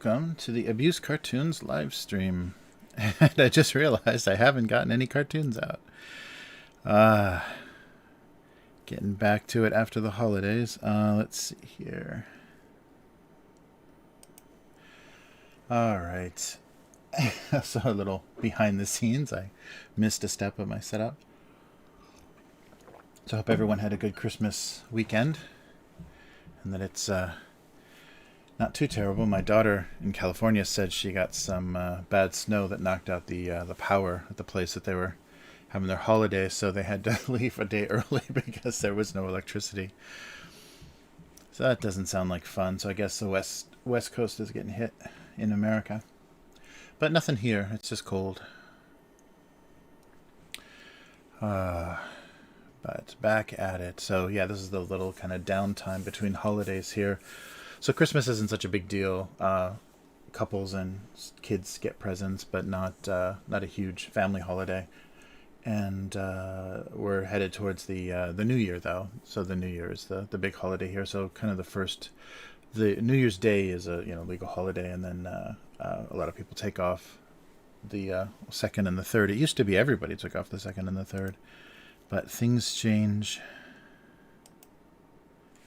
welcome to the Abuse Cartoons live stream. And I just realized I haven't gotten any cartoons out. Getting back to it after the holidays. Let's see here. Alright. So a little behind the scenes. I missed a step of my setup. So I hope everyone had a good Christmas weekend. And that it's not too terrible. My daughter in California said she got some bad snow that knocked out the power at the place that they were having their holiday, so they had to leave a day early because there was no electricity. So that doesn't sound like fun. So I guess the west coast is getting hit in America. But nothing here. It's just cold. But back at it. So yeah, this is the little kind of downtime between holidays here. So Christmas isn't such a big deal. Couples and kids get presents, but not a huge family holiday. And we're headed towards the New Year, though. So the New Year is the big holiday here. So kind of the New Year's Day is a legal holiday, and then a lot of people take off the second and the third. It used to be everybody took off the second and the third, but things change.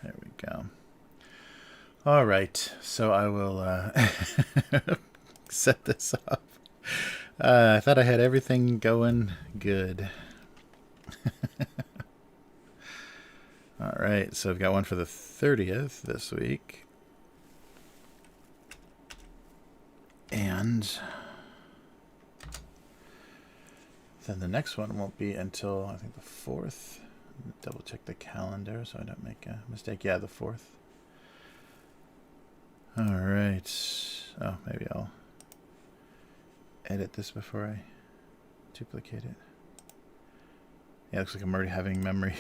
There we go. All right, so I will set this up. I thought I had everything going good. All right, so I've got one for the 30th this week. And then the next one won't be until, I think, the 4th. Double check the calendar so I don't make a mistake. Yeah, the 4th. All right. Oh, maybe I'll edit this before I duplicate it. Yeah, looks like I'm already having memory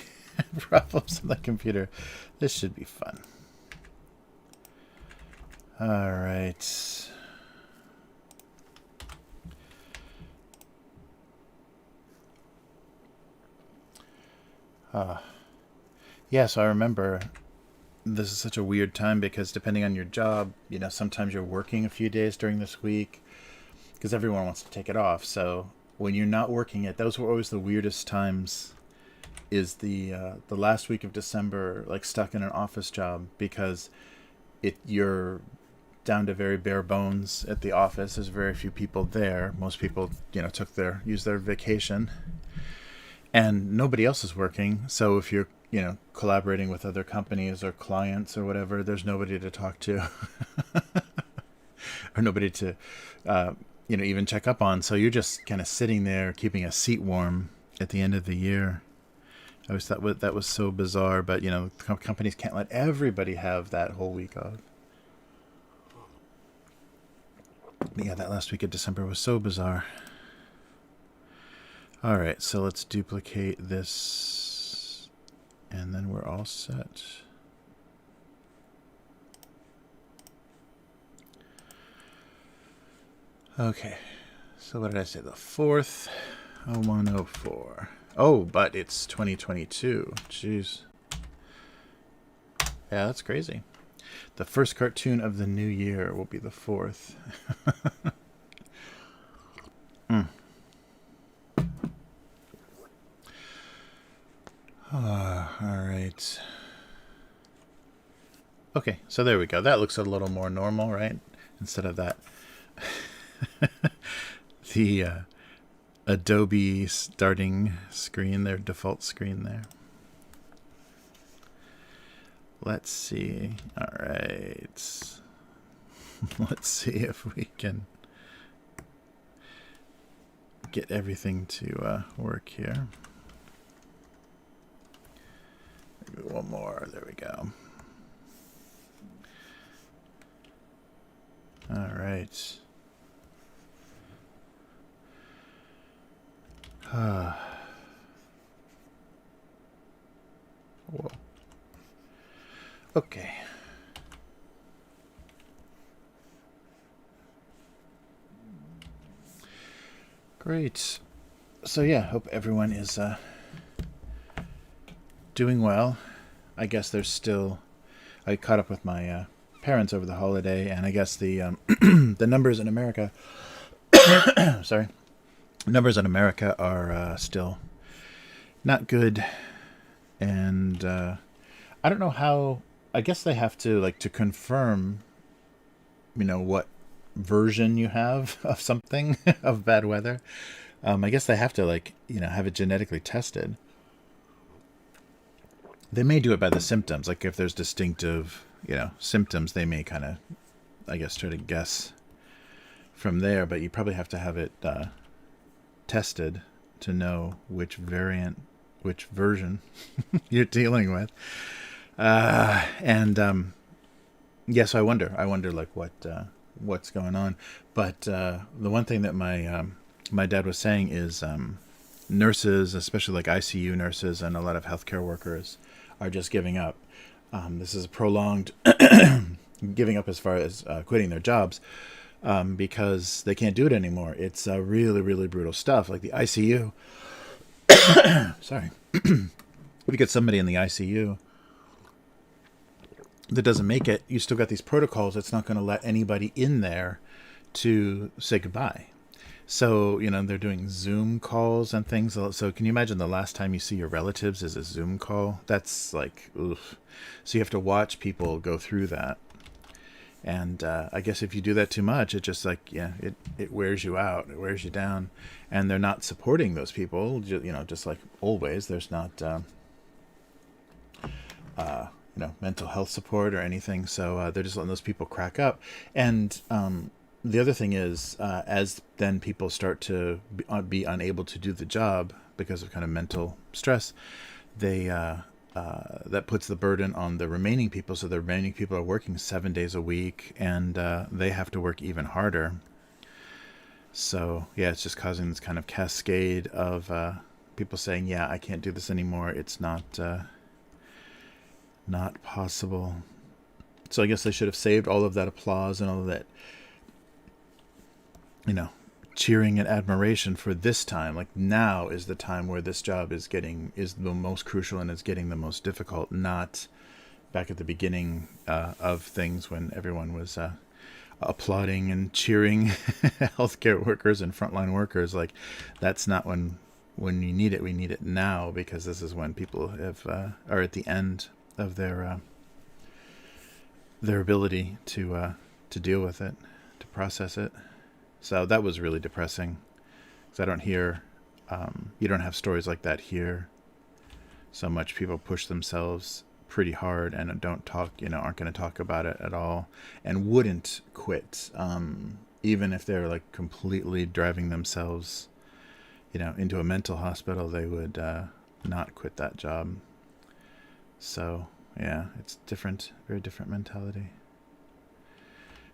problems on the computer. This should be fun. All right. Yeah, so I remember this is such a weird time because depending on your job, sometimes you're working a few days during this week because everyone wants to take it off. So when you're not working it, those were always the weirdest times, is the last week of December, like stuck in an office job, because you're down to very bare bones at the office. There's very few people there. Most people, used their vacation, and nobody else is working. So if you're collaborating with other companies or clients or whatever, there's nobody to talk to or nobody to even check up on. So you're just kind of sitting there keeping a seat warm at the end of the year. I always thought that was so bizarre, but companies can't let everybody have that whole week off. But yeah, that last week of December was so bizarre. All right, so let's duplicate this, and then we're all set. Okay, so what did I say? The 4th, 0104. Oh, but it's 2022. Jeez. Yeah, that's crazy. The first cartoon of the new year will be the 4th. All right. Okay, so there we go. That looks a little more normal, right? Instead of that. The Adobe starting screen, their default screen there. Let's see. All right. Let's see if we can get everything to work here. Maybe one more. There we go. All right. Whoa. Okay. Great. So yeah, hope everyone is doing well. I guess there's still... I caught up with my parents over the holiday, and I guess the the numbers in America, sorry, numbers in America are still not good, and I don't know how. I guess they have to like to confirm, what version you have of something of bad weather. I guess they have to like have it genetically tested. They may do it by the symptoms. Like if there's distinctive, symptoms, they may kind of, I guess, try to guess from there. But you probably have to have it tested to know which version you're dealing with. And yeah, so I wonder like what's going on. But the one thing that my dad was saying is nurses, especially like ICU nurses and a lot of healthcare workers, are just giving up. This is a prolonged giving up as far as quitting their jobs because they can't do it anymore. It's really, really brutal stuff. Like the ICU. Sorry. If you get somebody in the ICU that doesn't make it, you still got these protocols. It's not going to let anybody in there to say goodbye. So, they're doing Zoom calls and things. So can you imagine the last time you see your relatives is a Zoom call? That's like, oof. So you have to watch people go through that. And I guess if you do that too much, it just like, it wears you out. It wears you down. And they're not supporting those people, just like always. There's not, mental health support or anything. So they're just letting those people crack up. And the other thing is, as then people start to be unable to do the job because of kind of mental stress, they that puts the burden on the remaining people. So the remaining people are working 7 days a week, and they have to work even harder. So yeah, it's just causing this kind of cascade of people saying, "Yeah, I can't do this anymore. It's not possible." So I guess they should have saved all of that applause and all of that, cheering and admiration for this time. Like now is the time where this job is the most crucial and is getting the most difficult, not back at the beginning of things when everyone was applauding and cheering healthcare workers and frontline workers. Like that's not when you need it. We need it now, because this is when people are at the end of their ability to deal with it, to process it. So that was really depressing, because I don't hear, you don't have stories like that here so much. People push themselves pretty hard and don't talk, aren't going to talk about it at all, and wouldn't quit, even if they're like completely driving themselves, into a mental hospital. They would not quit that job. So yeah, it's different, very different mentality.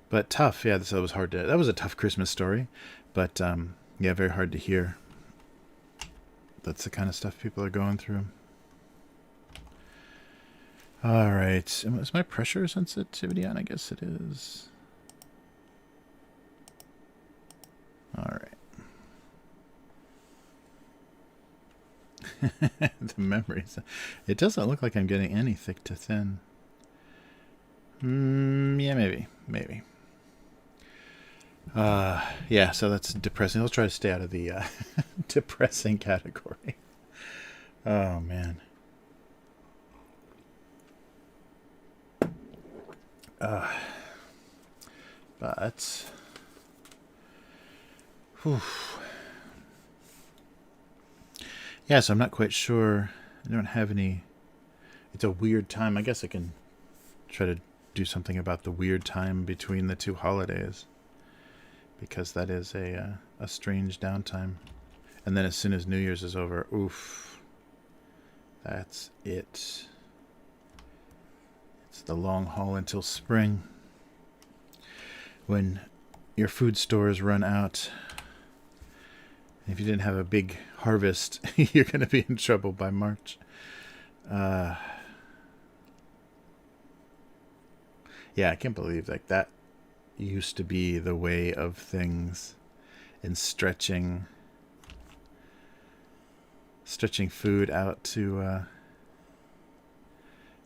But tough, yeah. That was hard to. That was a tough Christmas story, but yeah, very hard to hear. That's the kind of stuff people are going through. All right, is my pressure sensitivity on? I guess it is. All right. The memories. It doesn't look like I'm getting any thick to thin. Yeah, maybe. Yeah, so that's depressing. Let's try to stay out of the depressing category. Oh, man. But whew. Yeah, so I'm not quite sure. I don't have any. It's a weird time. I guess I can try to do something about the weird time between the two holidays, because that is a strange downtime. And then as soon as New Year's is over, oof, that's it. It's the long haul until spring, when your food stores run out. If you didn't have a big harvest, you're going to be in trouble by March. Yeah, I can't believe like that used to be the way of things, and stretching food out to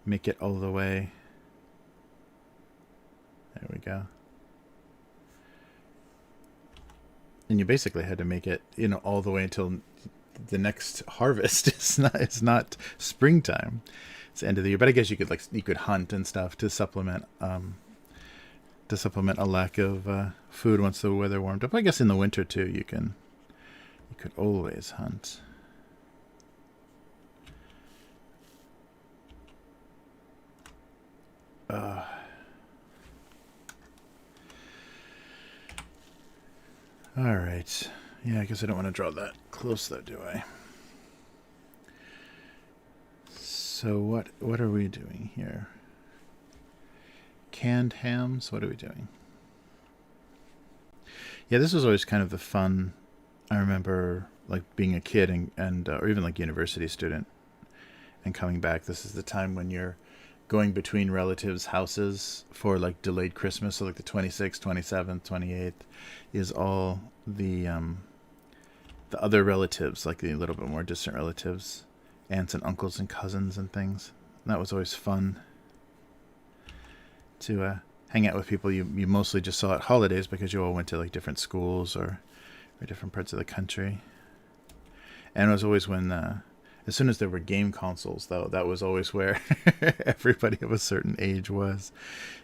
make it all the way. There we go. And you basically had to make it, all the way until the next harvest. It's not springtime. It's the end of the year. But I guess you could hunt and stuff to supplement a lack of food once the weather warmed up. I guess in the winter too, you could always hunt. All right. Yeah, I guess I don't want to draw that close though, do I? So what are we doing here? Canned hams? What are we doing? Yeah, this was always kind of the fun. I remember like being a kid and or even like university student and coming back. This is the time when you're going between relatives' houses for like delayed Christmas. So like the 26th, 27th, 28th is all the other relatives, like the little bit more distant relatives, aunts and uncles and cousins and things. And that was always fun to hang out with people you mostly just saw at holidays because you all went to like different schools or different parts of the country. And it was always when as soon as there were game consoles, though, that was always where everybody of a certain age was.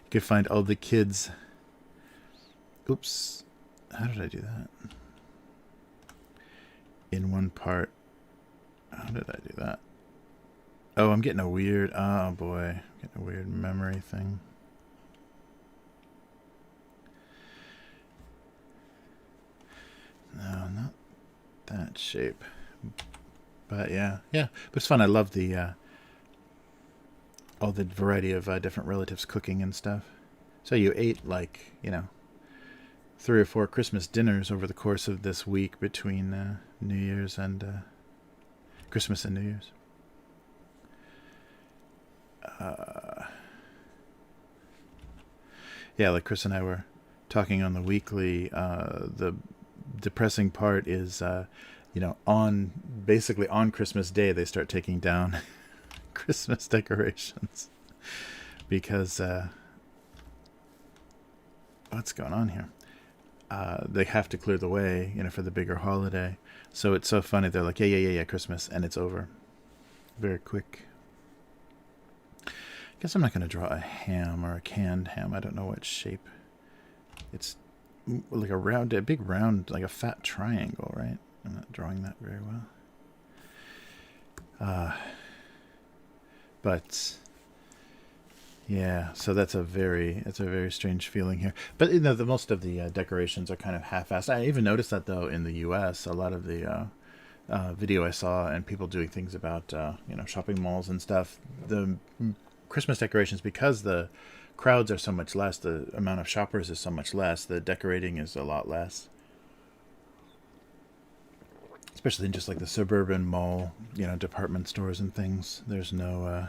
You could find all the kids. Oops. How did I do that? In one part. How did I do that? Oh, I'm getting a weird... Oh, boy. Getting a weird memory thing. No, not that shape. But yeah. But it's fun. I love the all the variety of different relatives cooking and stuff. So you ate like 3 or 4 Christmas dinners over the course of this week between New Year's and Christmas and New Year's. Yeah, like Chris and I were talking on the weekly. The depressing part is basically on Christmas Day they start taking down Christmas decorations because what's going on here? They have to clear the way, for the bigger holiday. So it's so funny. They're like, yeah, Christmas, and it's over very quick. I guess I'm not going to draw a ham or a canned ham. I don't know what shape. It's like a big round, like a fat triangle, right? I'm not drawing that very well. But yeah, so that's a very strange feeling here. But the most of the decorations are kind of half-assed. I even noticed that though in the U.S. a lot of the video I saw and people doing things about shopping malls and stuff. The Christmas decorations, because the crowds are so much less, the amount of shoppers is so much less. The decorating is a lot less. Especially in just like the suburban mall, department stores and things. There's no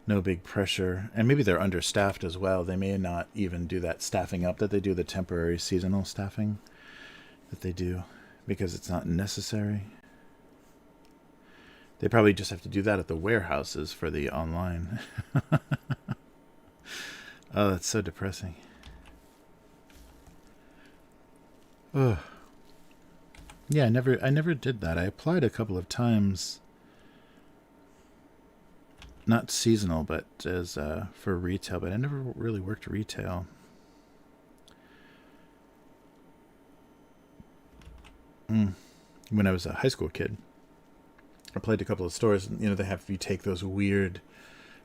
big pressure. And maybe they're understaffed as well. They may not even do that staffing up that they do, the temporary seasonal staffing that they do, because it's not necessary. They probably just have to do that at the warehouses for the online. Oh, that's so depressing. Ugh. Yeah, I never did that. I applied a couple of times, not seasonal, but as for retail. But I never really worked retail. When I was a high school kid, I played a couple of stores. And, they have you take those weird,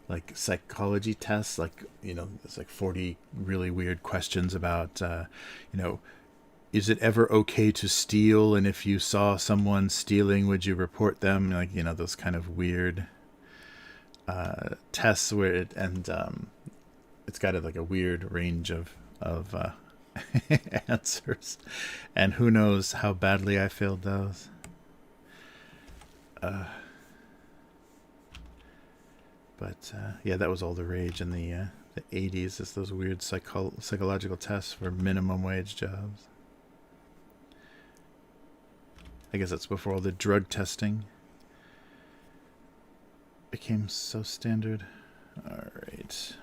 like psychology tests. Like it's like 40 really weird questions about is it ever okay to steal? And if you saw someone stealing, would you report them? Like, those kind of weird tests where it's got like a weird range of answers. And who knows how badly I failed those. But yeah, that was all the rage in the 80s. Is those weird psychological tests for minimum wage jobs. I guess that's before all the drug testing became so standard. All right.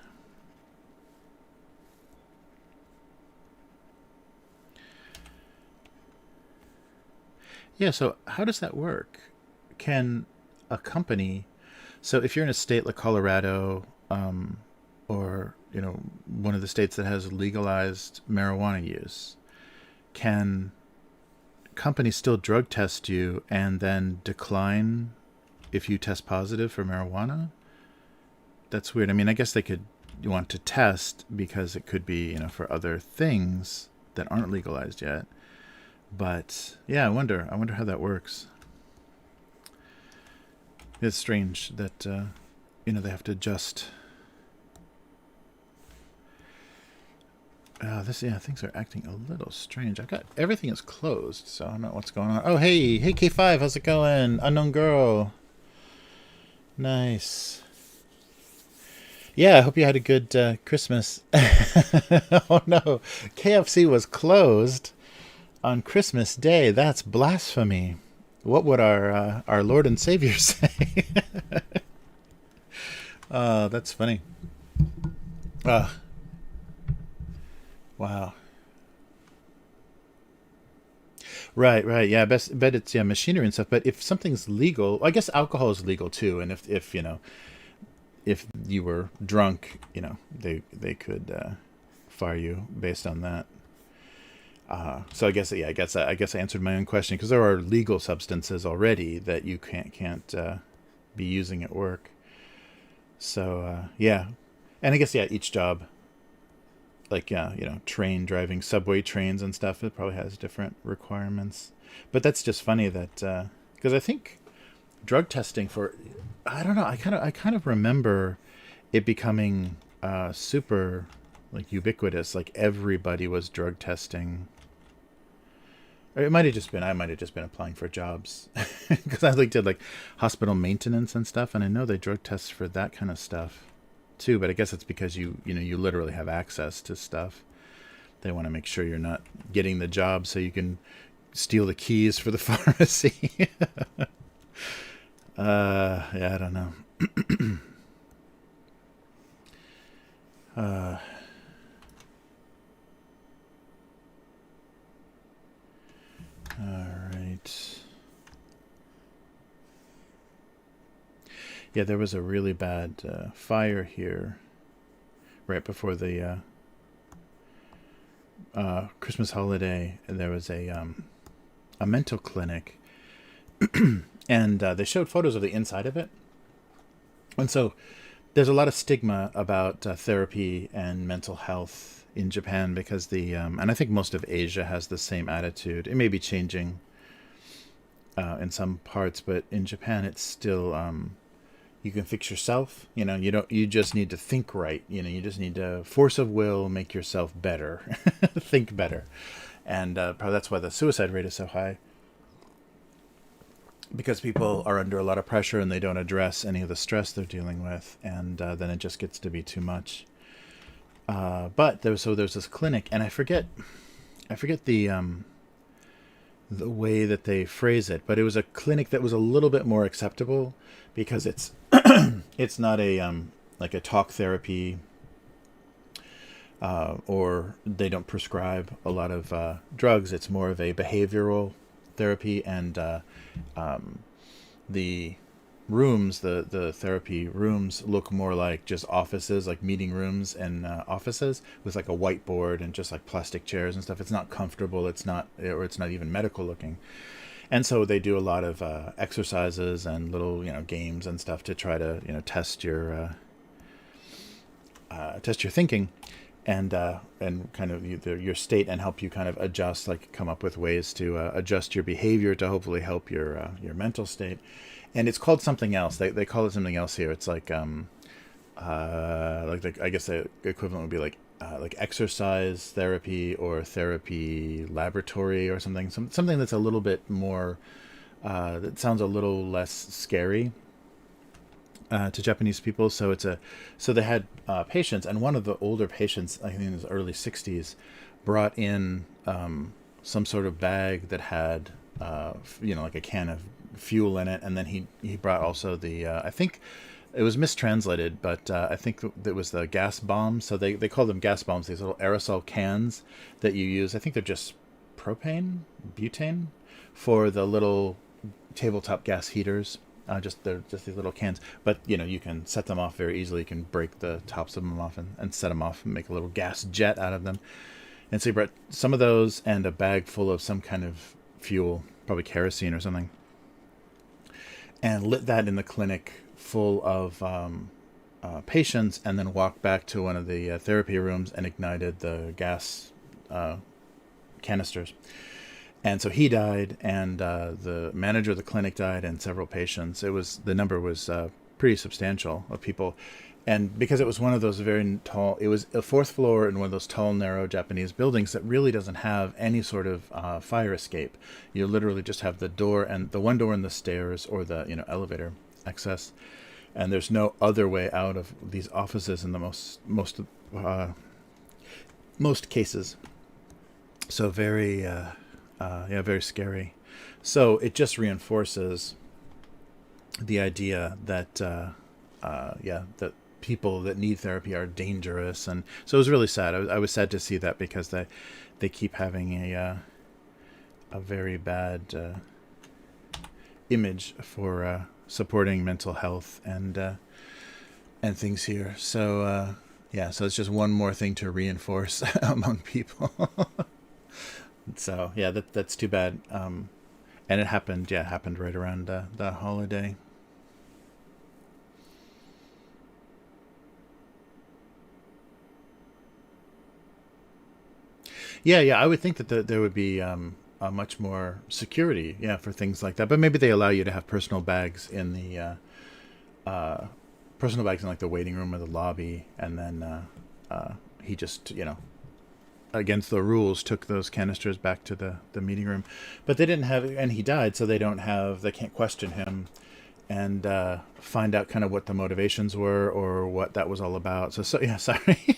Yeah, so how does that work? Can a company, so if you're in a state like Colorado, or one of the states that has legalized marijuana use, can companies still drug test you and then decline if you test positive for marijuana? That's weird. I mean, I guess they could want to test because it could be, for other things that aren't legalized yet. But yeah, I wonder how that works. It's strange that they have to adjust. Things are acting a little strange. I got everything is closed, so I don't know what's going on. Oh, hey, K5, how's it going? Unknown girl, nice. Yeah, I hope you had a good Christmas. Oh no, KFC was closed on Christmas Day. That's blasphemy. What would our Lord and Savior say? That's funny. Uh, wow. Right. Yeah, bet it's machinery and stuff. But if something's legal, I guess alcohol is legal too. And if if you were drunk, they could fire you based on that. So I guess I answered my own question because there are legal substances already that you can't be using at work. So yeah, and I guess each job, like train driving subway trains and stuff, it probably has different requirements. But that's just funny that because I think drug testing for, I don't know, I kind of remember it becoming super like ubiquitous, like everybody was drug testing. Or it might have just been I might have just been applying for jobs because I did like hospital maintenance and stuff, and I know they drug test for that kind of stuff too. But I guess it's because you literally have access to stuff. They want to make sure you're not getting the job so you can steal the keys for the pharmacy. Yeah, I don't know. uh, all right. Yeah, there was a really bad fire here right before the Christmas holiday. And there was a mental clinic, and they showed photos of the inside of it. And so there's a lot of stigma about therapy and mental health in Japan because and I think most of Asia has the same attitude. It may be changing in some parts, but in Japan it's still you can fix yourself. You just need to think right. You just need to force of will make yourself better, think better, and probably that's why the suicide rate is so high. Because people are under a lot of pressure and they don't address any of the stress they're dealing with, and then it just gets to be too much. But there's this clinic, and I forget the way that they phrase it, but it was a clinic that was a little bit more acceptable because it's not a like a talk therapy, or they don't prescribe a lot of drugs. It's more of a behavioral therapy, and the the therapy rooms look more like just offices, like meeting rooms and offices with like a whiteboard and just like plastic chairs and stuff. It's not comfortable. It's not even medical looking. And so they do a lot of exercises and little games and stuff to try to test your thinking, and kind of your state, and help you kind of adjust, like come up with ways to adjust your behavior to hopefully help your mental state. And it's called something else. They call it something else here. It's like I guess the equivalent would be like exercise therapy or therapy laboratory or something that's a little bit more that sounds a little less scary to Japanese people. So they had patients, and one of the older patients, I think in his early 60s, brought in some sort of bag that had like a can of fuel in it, and then he brought also the I think it was mistranslated, but I think it was the gas bomb. So they call them gas bombs, these little aerosol cans that you use. I think they're just propane, butane, for the little tabletop gas heaters. They're just these little cans, but you can set them off very easily. You can break the tops of them off and set them off and make a little gas jet out of them. And so he brought some of those and a bag full of some kind of fuel, probably kerosene or something, and lit that in the clinic full of patients, and then walked back to one of the therapy rooms and ignited the gas canisters. And so he died, and the manager of the clinic died, and several patients. The number was pretty substantial of people. And because it was one of those very tall, it was a fourth floor in one of those tall, narrow Japanese buildings that really doesn't have any sort of fire escape. You literally just have the door, and the one door in the stairs, or the elevator access, and there's no other way out of these offices in the most cases. So very very scary. So it just reinforces the idea that that people that need therapy are dangerous. And so it was really sad. I was sad to see that, because they keep having a very bad image for supporting mental health and things here. So so it's just one more thing to reinforce among people. So that's too bad. And it happened right around the holiday. Yeah, I would think that there would be a much more security, for things like that. But maybe they allow you to have personal bags in the like the waiting room or the lobby, and then he just against the rules took those canisters back to the meeting room. But they didn't have, and he died, so they can't question him and find out kind of what the motivations were or what that was all about. So yeah, sorry.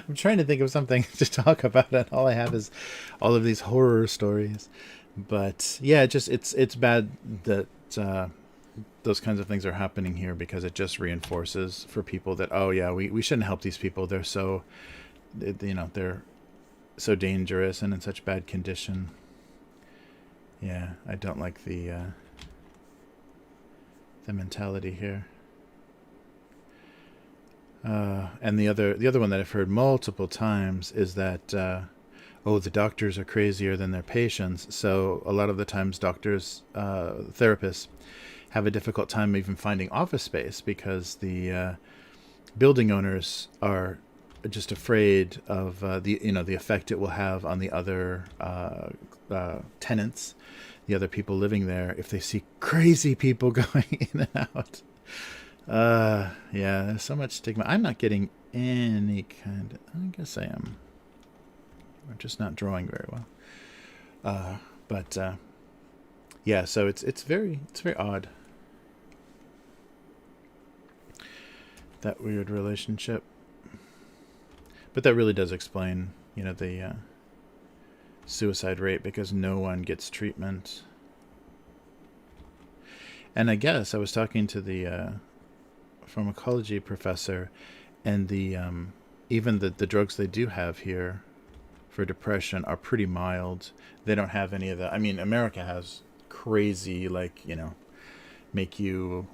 I'm trying to think of something to talk about, and all I have is all of these horror stories. But yeah, it's bad that those kinds of things are happening here, because it just reinforces for people that we shouldn't help these people. They're so they're so dangerous and in such bad condition. Yeah, I don't like the mentality here. And the other one that I've heard multiple times is that the doctors are crazier than their patients. So a lot of the times doctors, therapists, have a difficult time even finding office space, because the building owners are just afraid of the effect it will have on the other tenants, the other people living there, if they see crazy people going in and out. There's so much stigma. I'm not getting any kind of, I guess I am. I'm just not drawing very well. So it's very odd, that weird relationship. But that really does explain, the suicide rate, because no one gets treatment. And I guess I was talking to the pharmacology professor, and the even the drugs they do have here for depression are pretty mild. They don't have any of that. I mean, America has crazy, make you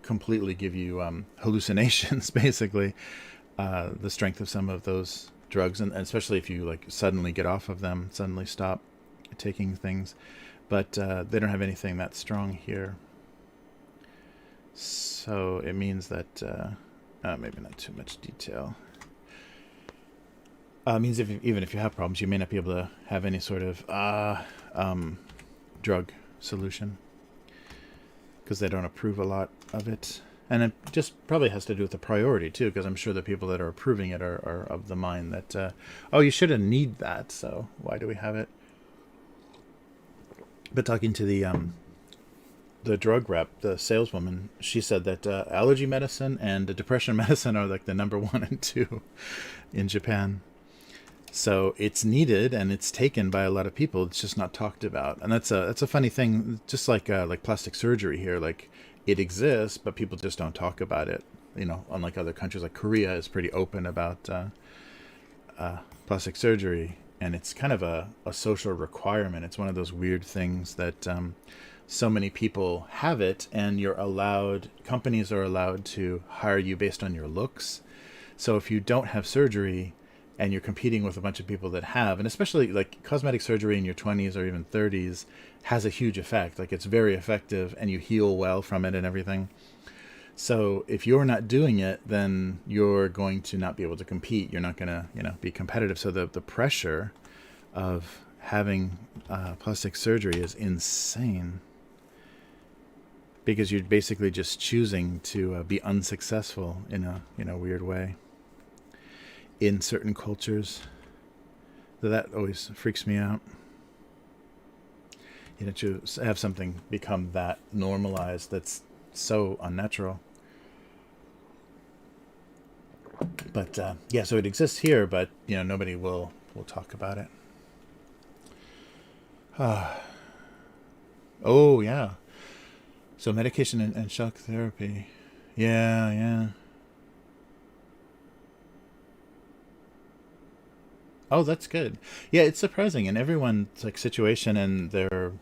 completely give you hallucinations, basically, the strength of some of those drugs, and especially if you suddenly get off of them, suddenly stop taking things. But they don't have anything that strong here. So it means that maybe not too much detail. It means even if you have problems, you may not be able to have any sort of drug solution, because they don't approve a lot of it. And it just probably has to do with the priority, too, because I'm sure the people that are approving it are of the mind that, you shouldn't need that, so why do we have it? But talking to the drug rep, the saleswoman, she said that allergy medicine and depression medicine are the number 1 and 2 in Japan. So it's needed, and it's taken by a lot of people. It's just not talked about, and that's a funny thing. Just like plastic surgery here, it exists, but people just don't talk about it. Unlike other countries, like Korea is pretty open about plastic surgery. and it's kind of a social requirement. It's one of those weird things that so many people have it, and companies are allowed to hire you based on your looks. So if you don't have surgery and you're competing with a bunch of people that have, and especially like cosmetic surgery in your 20s or even 30s has a huge effect. Like it's very effective and you heal well from it and everything. So if you're not doing it, then you're going to not be able to compete. You're not going to, be competitive. So the pressure of having plastic surgery is insane, because you're basically just choosing to be unsuccessful in a weird way in certain cultures. That always freaks me out. To have something become that normalized that's so unnatural. But so it exists here, but nobody will talk about it. Oh yeah. So medication and shock therapy. Yeah. Oh, that's good. Yeah, it's surprising, and everyone's like situation and their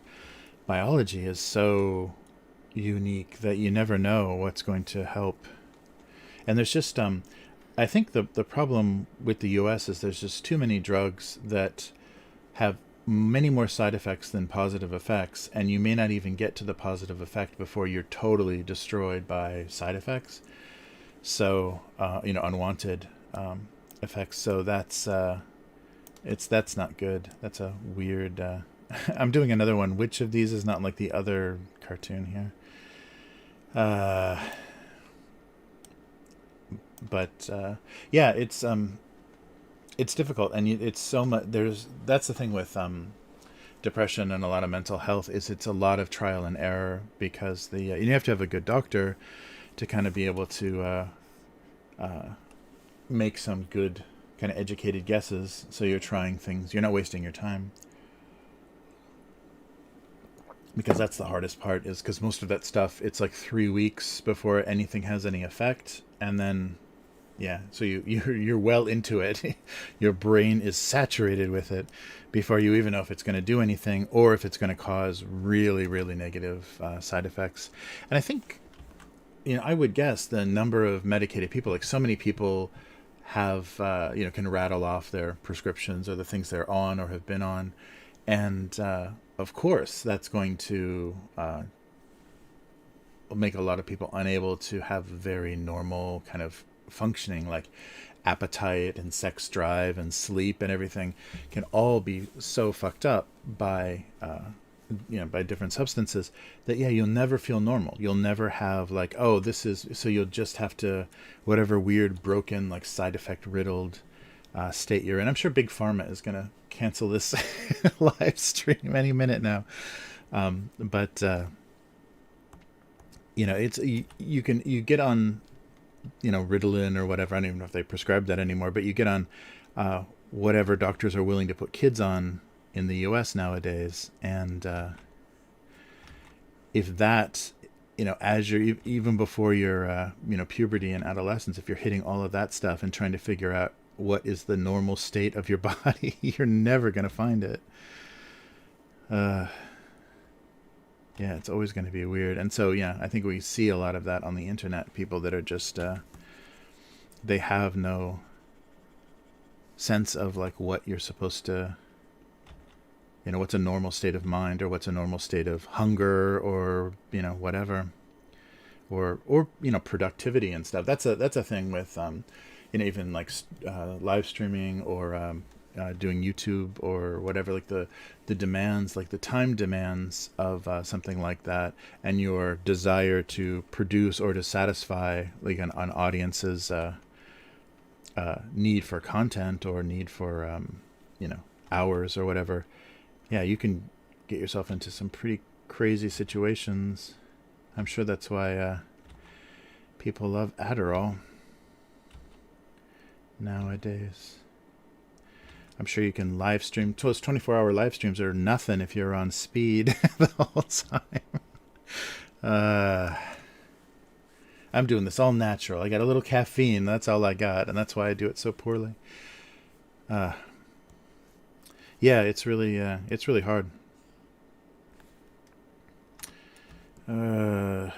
biology is so unique that you never know what's going to help. And there's just I think the problem with the US is there's just too many drugs that have many more side effects than positive effects, and you may not even get to the positive effect before you're totally destroyed by side effects. So unwanted effects. So that's not good. That's a weird. I'm doing another one. Which of these is not like the other cartoon here? But it's difficult, and it's so much. That's the thing with depression and a lot of mental health is it's a lot of trial and error, because you have to have a good doctor to kind of be able to make some good kind of educated guesses. So you're trying things. You're not wasting your time. Because that's the hardest part, is because most of that stuff, it's like 3 weeks before anything has any effect, and then so you're well into it. Your brain is saturated with it before you even know if it's going to do anything or if it's going to cause really, really negative side effects. And I think, I would guess the number of medicated people, like so many people have, can rattle off their prescriptions or the things they're on or have been on. And of course, that's going to make a lot of people unable to have very normal kind of functioning, like appetite and sex drive and sleep and everything can all be so fucked up by by different substances that you'll never feel normal. You'll never have like, oh, this is, so you'll just have to, whatever weird broken like side effect riddled state you're in. I'm sure Big Pharma is gonna cancel this live stream any minute now, but it's you get on Ritalin or whatever. I don't even know if they prescribe that anymore, but you get on whatever doctors are willing to put kids on in the US nowadays. And if that, as you're even before your puberty and adolescence, if you're hitting all of that stuff and trying to figure out what is the normal state of your body, you're never going to find it. It's always going to be weird. And so, I think we see a lot of that on the internet. People that are just, they have no sense of like what you're supposed to, what's a normal state of mind, or what's a normal state of hunger, or, whatever, or productivity and stuff. That's a thing with, even like live streaming or doing YouTube or whatever, like the demands, like the time demands of something like that, and your desire to produce or to satisfy like an audience's need for content or need for hours or whatever. You can get yourself into some pretty crazy situations. I'm sure that's why people love Adderall nowadays. I'm sure you can live stream. Those 24-hour live streams are nothing if you're on speed the whole time. I'm doing this all natural. I got a little caffeine. That's all I got, and that's why I do it so poorly. Yeah, it's really hard. Uh,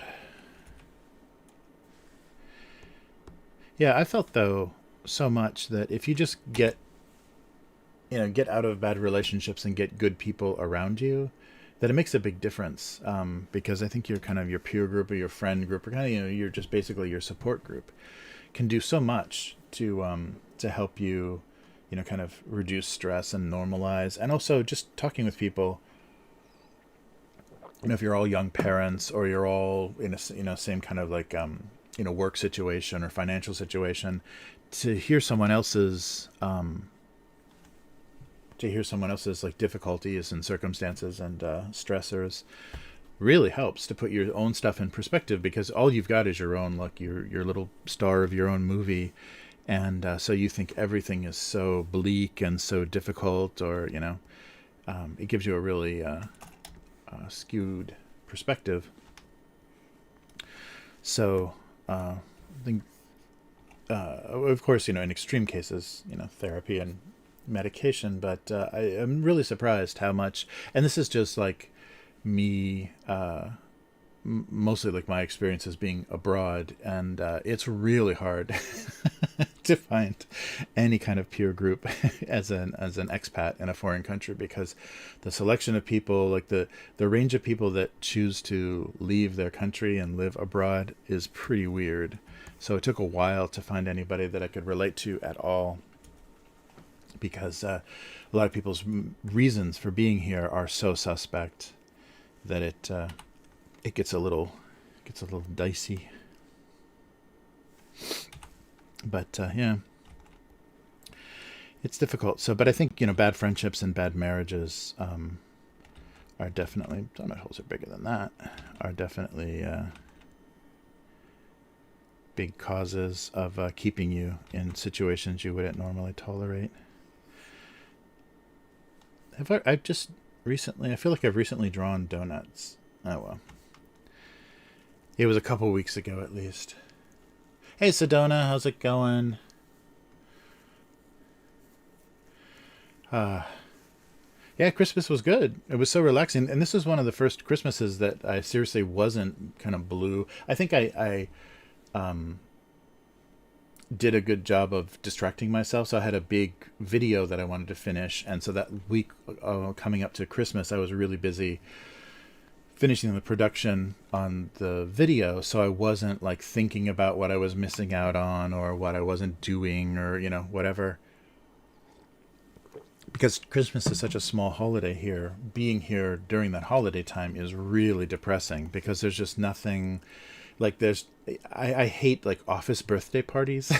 yeah, I felt though so much that if you just get out of bad relationships and get good people around you, that it makes a big difference. Because I think your kind of your peer group or your friend group or kind of you're just basically your support group can do so much to help you, kind of reduce stress and normalize, and also just talking with people. If you're all young parents or you're all in a same kind of like work situation or financial situation, to hear someone else's like difficulties and circumstances and stressors really helps to put your own stuff in perspective, because all you've got is your own, like your little star of your own movie, and so you think everything is so bleak and so difficult, or it gives you a really skewed perspective. So I think, of course, in extreme cases, therapy and medication, but I am really surprised how much, and this is just like me, mostly like my experiences being abroad, and it's really hard to find any kind of peer group as an expat in a foreign country, because the selection of people, like the range of people that choose to leave their country and live abroad, is pretty weird. So it took a while to find anybody that I could relate to at all, because a lot of people's reasons for being here are so suspect that it gets a little dicey. But yeah, it's difficult. So, but I think bad friendships and bad marriages are definitely, donut holes are bigger than that. Are definitely big causes of keeping you in situations you wouldn't normally tolerate. I've just recently, I feel like I've recently drawn donuts. Oh well. It was a couple weeks ago at least. Hey Sedona, how's it going? Uh, yeah, Christmas was good. It was so relaxing, and this was one of the first Christmases that I seriously wasn't kind of blue. I think I did a good job of distracting myself. So I had a big video that I wanted to finish, and so that week coming up to Christmas, I was really busy finishing the production on the video, so I wasn't like thinking about what I was missing out on or what I wasn't doing, or whatever. Because Christmas is such a small holiday here, being here during that holiday time is really depressing, because there's just nothing like there's I hate like office birthday parties.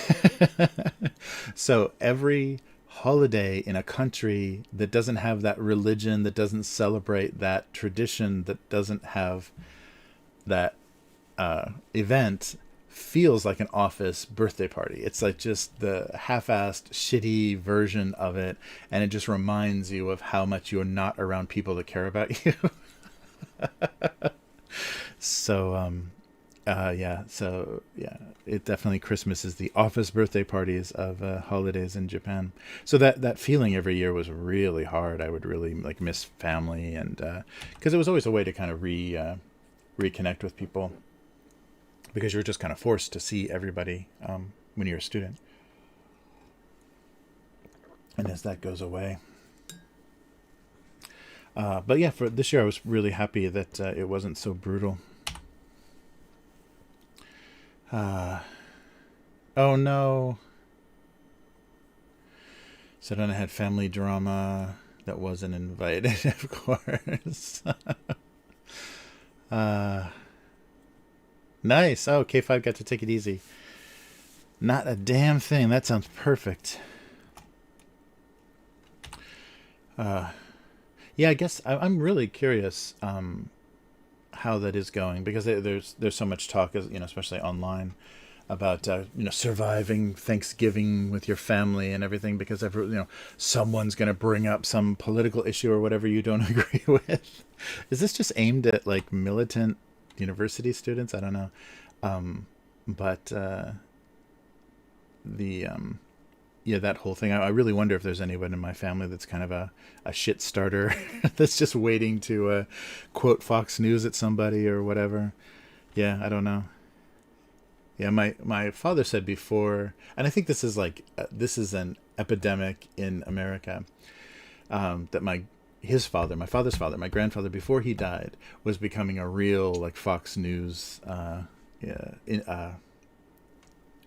So every holiday in a country that doesn't have that religion, that doesn't celebrate that tradition, that doesn't have that event, feels like an office birthday party. It's like just the half-assed, shitty version of it, and it just reminds you of how much you're not around people that care about you. So yeah, it definitely, Christmas is the office birthday parties of holidays in Japan. So that feeling every year was really hard. I would really like miss family, and because it was always a way to kind of reconnect with people, because you're just kind of forced to see everybody when you're a student. And as that goes away, but yeah, for this year I was really happy that it wasn't so brutal. Oh no. So then I had family drama that wasn't invited, of course. uh, nice. Oh, K5 got to take it easy. Not a damn thing. That sounds perfect. Yeah, I guess I'm really curious how that is going, because there's so much talk, as especially online, about surviving Thanksgiving with your family and everything, because someone's going to bring up some political issue or whatever you don't agree with. Is this just aimed at like militant university students? I don't know, but the yeah, that whole thing. I really wonder if there's anyone in my family that's kind of a shit starter that's just waiting to quote Fox News at somebody or whatever. Yeah, I don't know. Yeah, my father said before, and I think this is like this is an epidemic in America. That his father, my father's father, my grandfather, before he died, was becoming a real like Fox News, yeah,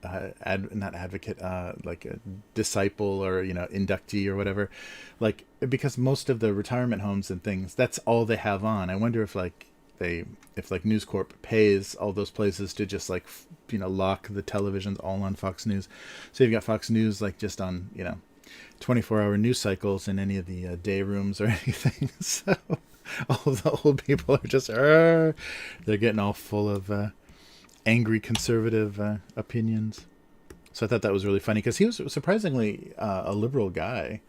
not advocate, like a disciple or inductee or whatever, like because most of the retirement homes and things, that's all they have on. I wonder if like News Corp pays all those places to just like lock the televisions all on Fox News, so you've got Fox News like just on 24-hour news cycles in any of the day rooms or anything. So all of the old people are just they're getting all full of angry conservative opinions. So I thought that was really funny because he was surprisingly a liberal guy,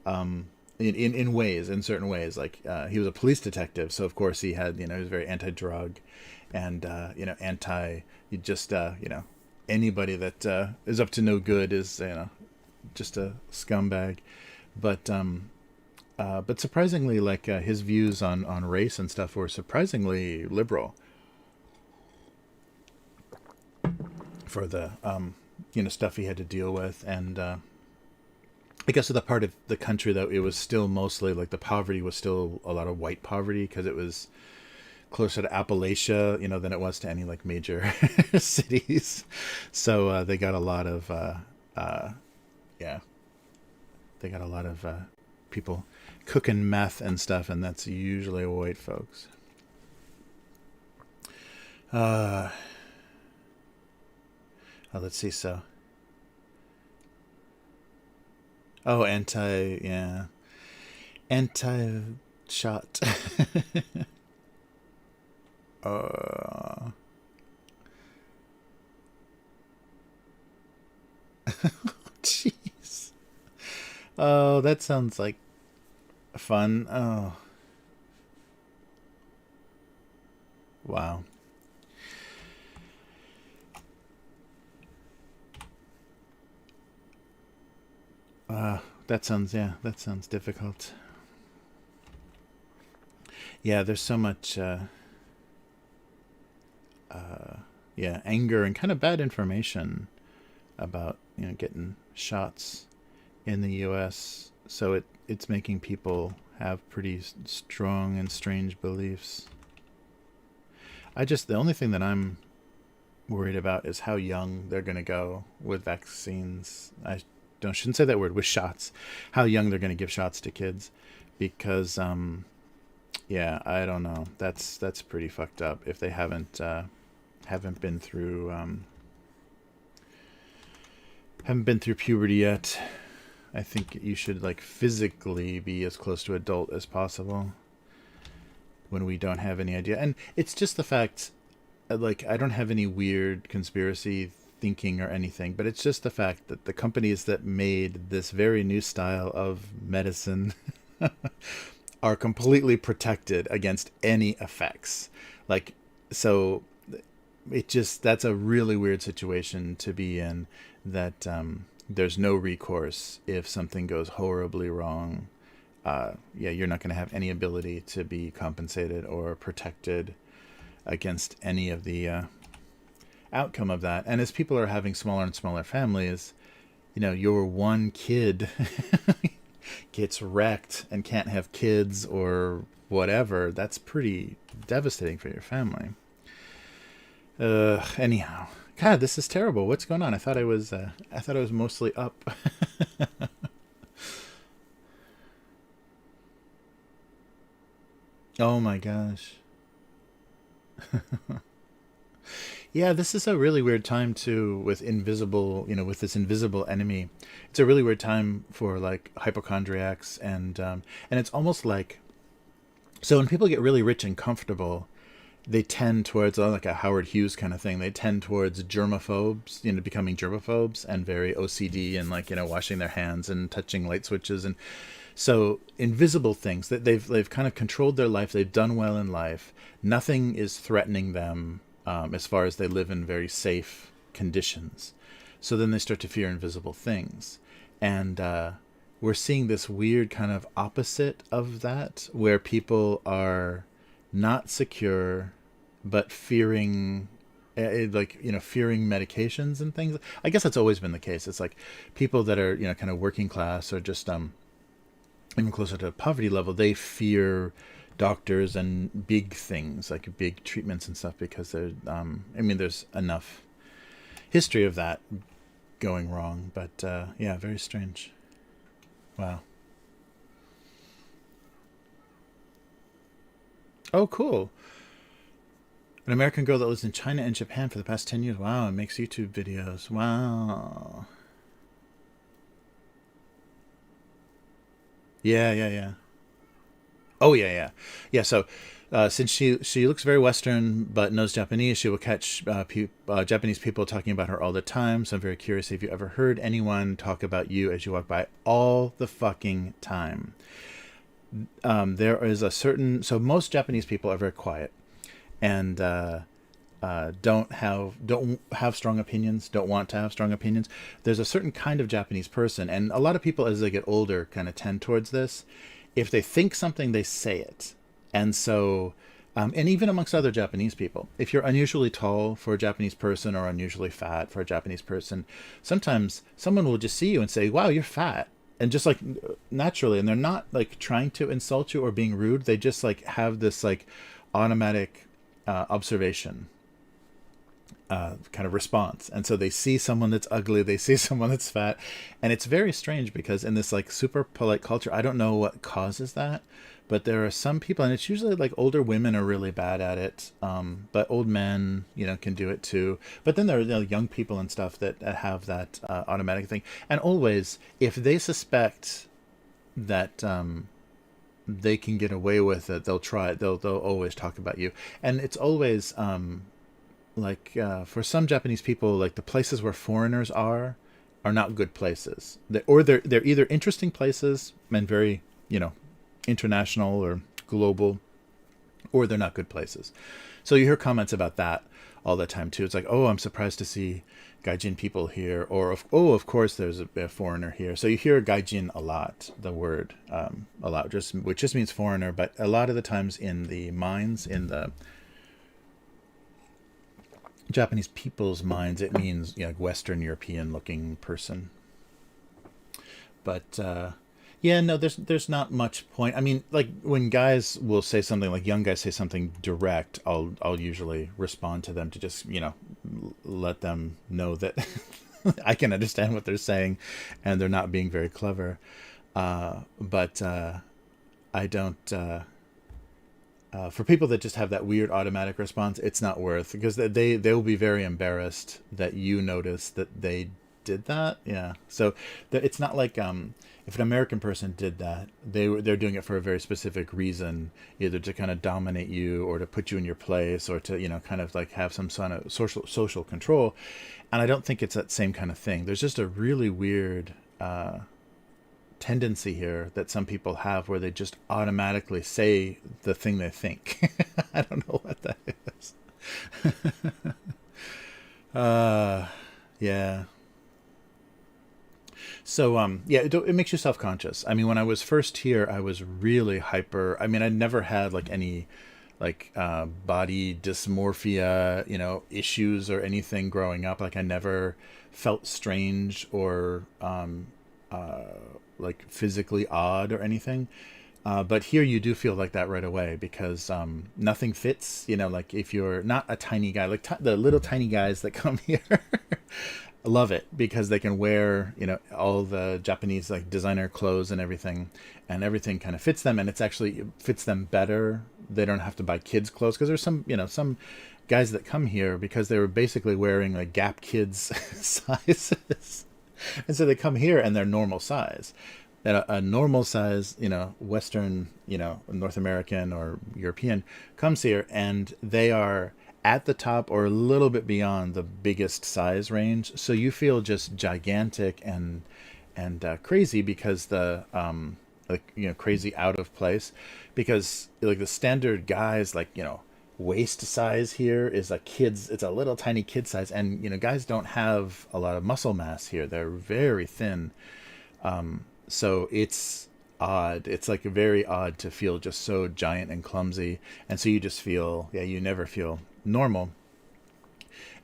in ways, in certain ways. Like he was a police detective, so of course he had he was very anti-drug, and anti just anybody that is up to no good is just a scumbag. But surprisingly, like his views on race and stuff were surprisingly liberal for the stuff he had to deal with. And I guess of the part of the country that it was still mostly like the poverty was still a lot of white poverty because it was closer to Appalachia than it was to any like major cities. So they got a lot of yeah, they got a lot of people cooking meth and stuff, and that's usually white folks. Oh, let's see. So, yeah, anti-shot. uh, Jeez. Oh, that sounds like fun. Oh, wow. That sounds difficult. Yeah, there's so much, yeah, anger and kind of bad information about getting shots in the U.S. So it's making people have pretty strong and strange beliefs. The only thing that I'm worried about is how young they're going to go with vaccines. I don't shouldn't say that word, with shots. How young they're going to give shots to kids, because yeah, I don't know. That's pretty fucked up if they haven't been through puberty yet. I think you should like physically be as close to adult as possible when we don't have any idea. And it's just the fact, like, I don't have any weird conspiracy thinking or anything, but it's just the fact that the companies that made this very new style of medicine are completely protected against any effects. Like, so that's a really weird situation to be in, that there's no recourse if something goes horribly wrong. Yeah, you're not going to have any ability to be compensated or protected against any of the outcome of that. And as people are having smaller and smaller families, your one kid gets wrecked and can't have kids or whatever. That's pretty devastating for your family. Anyhow, God, this is terrible. What's going on? I thought I was mostly up. Oh my gosh. Yeah, this is a really weird time too, with with this invisible enemy. It's a really weird time for like hypochondriacs, and it's almost like, so when people get really rich and comfortable, they tend towards like a Howard Hughes kind of thing. They tend towards germaphobes, becoming germaphobes, and very OCD, and like washing their hands and touching light switches. And so invisible things that they've kind of controlled their life. They've done well in life. Nothing is threatening them, as far as they live in very safe conditions. So then they start to fear invisible things. And we're seeing this weird kind of opposite of that, where people are not secure, but fearing, like, fearing medications and things. I guess that's always been the case. It's like people that are, kind of working class, or just even closer to poverty level, they fear doctors and big things like big treatments and stuff, because they're there's enough history of that going wrong. But yeah, very strange. Wow. Oh, cool. An American girl that lives in China and Japan for the past 10 years. Wow, and makes YouTube videos. Wow. Yeah, yeah, yeah. Oh, yeah, yeah. Yeah, so since she looks very Western but knows Japanese, she will catch Japanese people talking about her all the time. So I'm very curious if you ever heard anyone talk about you as you walk by all the fucking time. There is a certain, so most Japanese people are very quiet, and don't have strong opinions, don't want to have strong opinions. There's a certain kind of Japanese person, and a lot of people as they get older kind of tend towards this. If they think something, they say it. And so, and even amongst other Japanese people, if you're unusually tall for a Japanese person or unusually fat for a Japanese person, sometimes someone will just see you and say, wow, you're fat. And just like naturally, and they're not like trying to insult you or being rude. They just like have this like automatic observation kind of response. And so they see someone that's ugly, they see someone that's fat. And it's very strange because in this like super polite culture, I don't know what causes that, but there are some people, and it's usually like older women are really bad at it. But old men, can do it too. But then there are young people and stuff that have that automatic thing. And always, if they suspect that they can get away with it, they'll try it. They'll always talk about you. And it's always like for some Japanese people, like the places where foreigners are not good places. They're either interesting places and very international or global, or they're not good places. So you hear comments about that all the time too. It's like, oh, I'm surprised to see gaijin people here, or of course there's a foreigner here. So you hear gaijin a lot, the word a lot, which just means foreigner. But a lot of the times in the minds, in the Japanese people's minds, it means like Western European looking person. But yeah, no, there's not much point. I mean, like when guys will say something, like young guys say something direct, I'll usually respond to them to just let them know that I can understand what they're saying, and they're not being very clever. But I don't. For people that just have that weird automatic response, it's not worth, because they will be very embarrassed that you notice that they did that. Yeah. So it's not like if an American person did that, they're doing it for a very specific reason, either to kind of dominate you or to put you in your place, or to kind of like have some sort of social control. And I don't think it's that same kind of thing. There's just a really weird tendency here that some people have, where they just automatically say the thing they think. I don't know what that is. Yeah. So yeah, it makes you self-conscious. I mean, when I was first here, I was really hyper. I mean, I never had like any like body dysmorphia, issues or anything growing up. Like I never felt strange or like physically odd or anything. But here you do feel like that right away, because nothing fits. Like if you're not a tiny guy, like the little tiny guys that come here, love it, because they can wear all the Japanese like designer clothes and everything kind of fits them, and it fits them better. They don't have to buy kids clothes, because there's some guys that come here because they were basically wearing like Gap kids sizes. And so they come here and they're normal size. And a normal size, Western, North American or European comes here, and they are at the top or a little bit beyond the biggest size range. So you feel just gigantic and crazy, because crazy out of place, because like the standard guys, like waist size here is it's a little tiny kid size, and guys don't have a lot of muscle mass here. They're very thin. So it's odd. It's like very odd to feel just so giant and clumsy. And so you just feel, yeah, you never feel normal.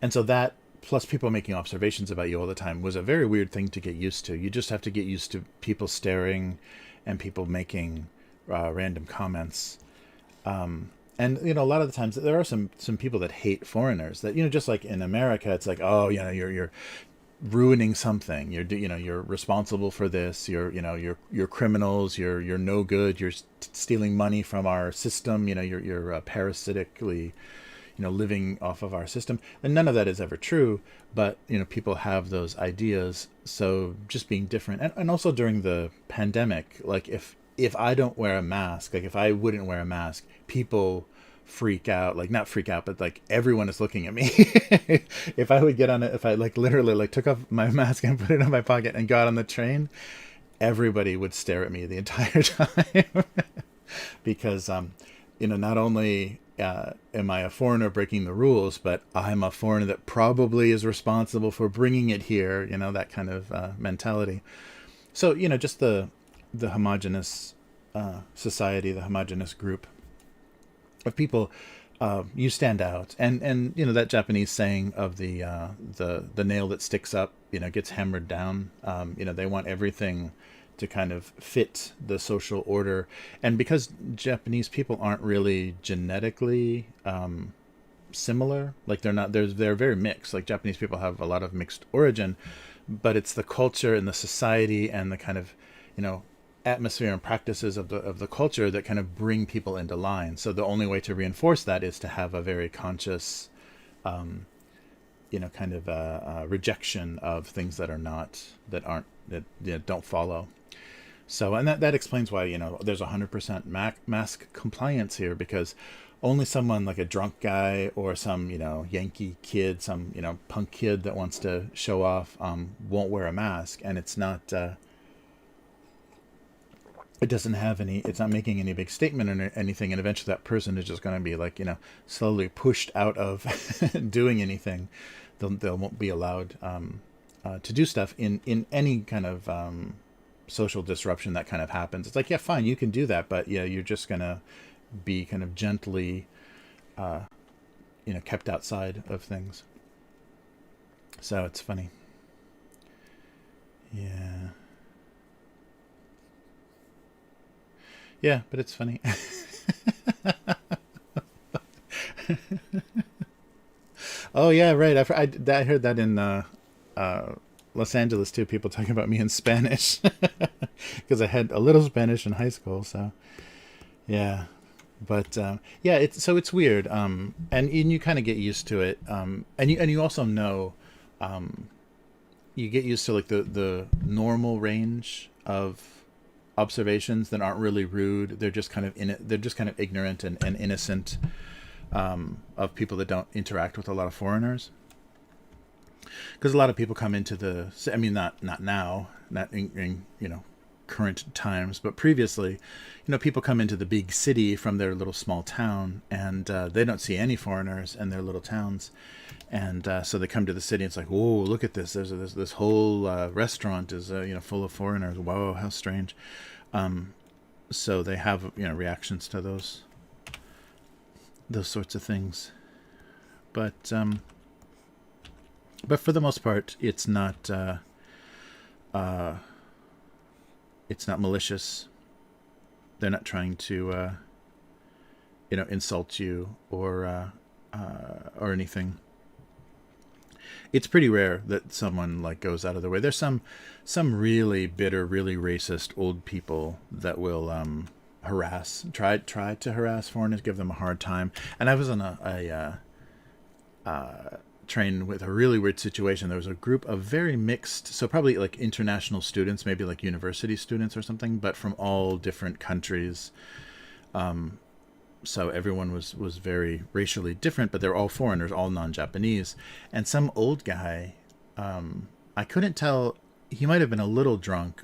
And so that, plus people making observations about you all the time, was a very weird thing to get used to. You just have to get used to people staring and people making random comments. And a lot of the times there are some people that hate foreigners. That just like in America, it's like, oh, you're ruining something. You're responsible for this. You're criminals. You're no good. You're stealing money from our system. You're parasitically living off of our system. And none of that is ever true, but people have those ideas. So just being different, and also during the pandemic, like if I don't wear a mask, like if I wouldn't wear a mask, people freak out. Like not freak out, but like everyone is looking at me. If I would get on it, if I like literally like took off my mask and put it in my pocket and got on the train, everybody would stare at me the entire time. Because not only am I a foreigner breaking the rules, but I'm a foreigner that probably is responsible for bringing it here. That kind of mentality. So just the homogenous society, the homogenous group of people, you stand out. And that Japanese saying of the nail that sticks up, gets hammered down. They want everything to kind of fit the social order. And because Japanese people aren't really genetically similar, like they're very mixed. Like Japanese people have a lot of mixed origin, but it's the culture and the society and the kind of atmosphere and practices of the culture that kind of bring people into line. So the only way to reinforce that is to have a very conscious kind of rejection of things that don't follow. So, and that explains why, there's 100% mask compliance here, because only someone like a drunk guy or some, Yankee kid, some, punk kid that wants to show off, won't wear a mask. And it's not, it doesn't have it's not making any big statement or anything. And eventually that person is just going to be like, slowly pushed out of doing anything. They won't be allowed to do stuff in any kind of social disruption that kind of happens. It's like, yeah, fine, you can do that, but yeah, you're just gonna be kind of gently kept outside of things. So it's funny. Yeah, but it's funny. Oh yeah, right. I heard that in Los Angeles too. People talking about me in Spanish because I had a little Spanish in high school. So yeah, but yeah, it's weird. And you kind of get used to it. And you also know, you get used to like the normal range of observations that aren't really rude. They're just kind of they're just kind of ignorant and innocent, of people that don't interact with a lot of foreigners. Because a lot of people come into not now, not in current times, but previously, people come into the big city from their little small town, and they don't see any foreigners in their little towns, and so they come to the city. And it's like, whoa, look at this! There's this whole restaurant is full of foreigners. Whoa, how strange! So they have reactions to those sorts of things, but for the most part, it's not malicious. They're not trying to insult you or anything. It's pretty rare that someone like goes out of their way. There's some really bitter, really racist old people that will try to harass foreigners, give them a hard time. And I was on a train with a really weird situation. There was a group of very mixed, so probably like international students, maybe like university students or something, but from all different countries. So everyone was very racially different, but they're all foreigners, all non-Japanese. And some old guy, I couldn't tell, he might have been a little drunk,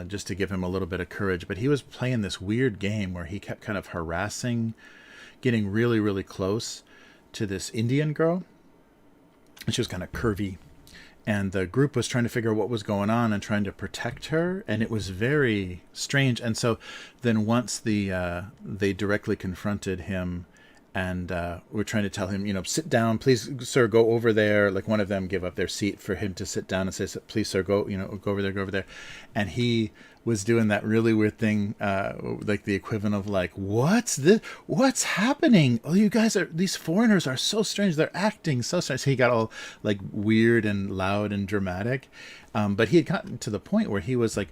just to give him a little bit of courage, but he was playing this weird game where he kept kind of harassing, getting really, really close to this Indian girl. She was kind of curvy, and the group was trying to figure out what was going on and trying to protect her, and it was very strange. And so then once they directly confronted him and were trying to tell him, sit down, please, sir, go over there. Like one of them gave up their seat for him to sit down and say, please, sir, go, go over there. And he was doing that really weird thing, like the equivalent of like, what's this? What's happening? Oh, you guys these foreigners are so strange. They're acting so strange. So he got all like weird and loud and dramatic. But he had gotten to the point where he was like,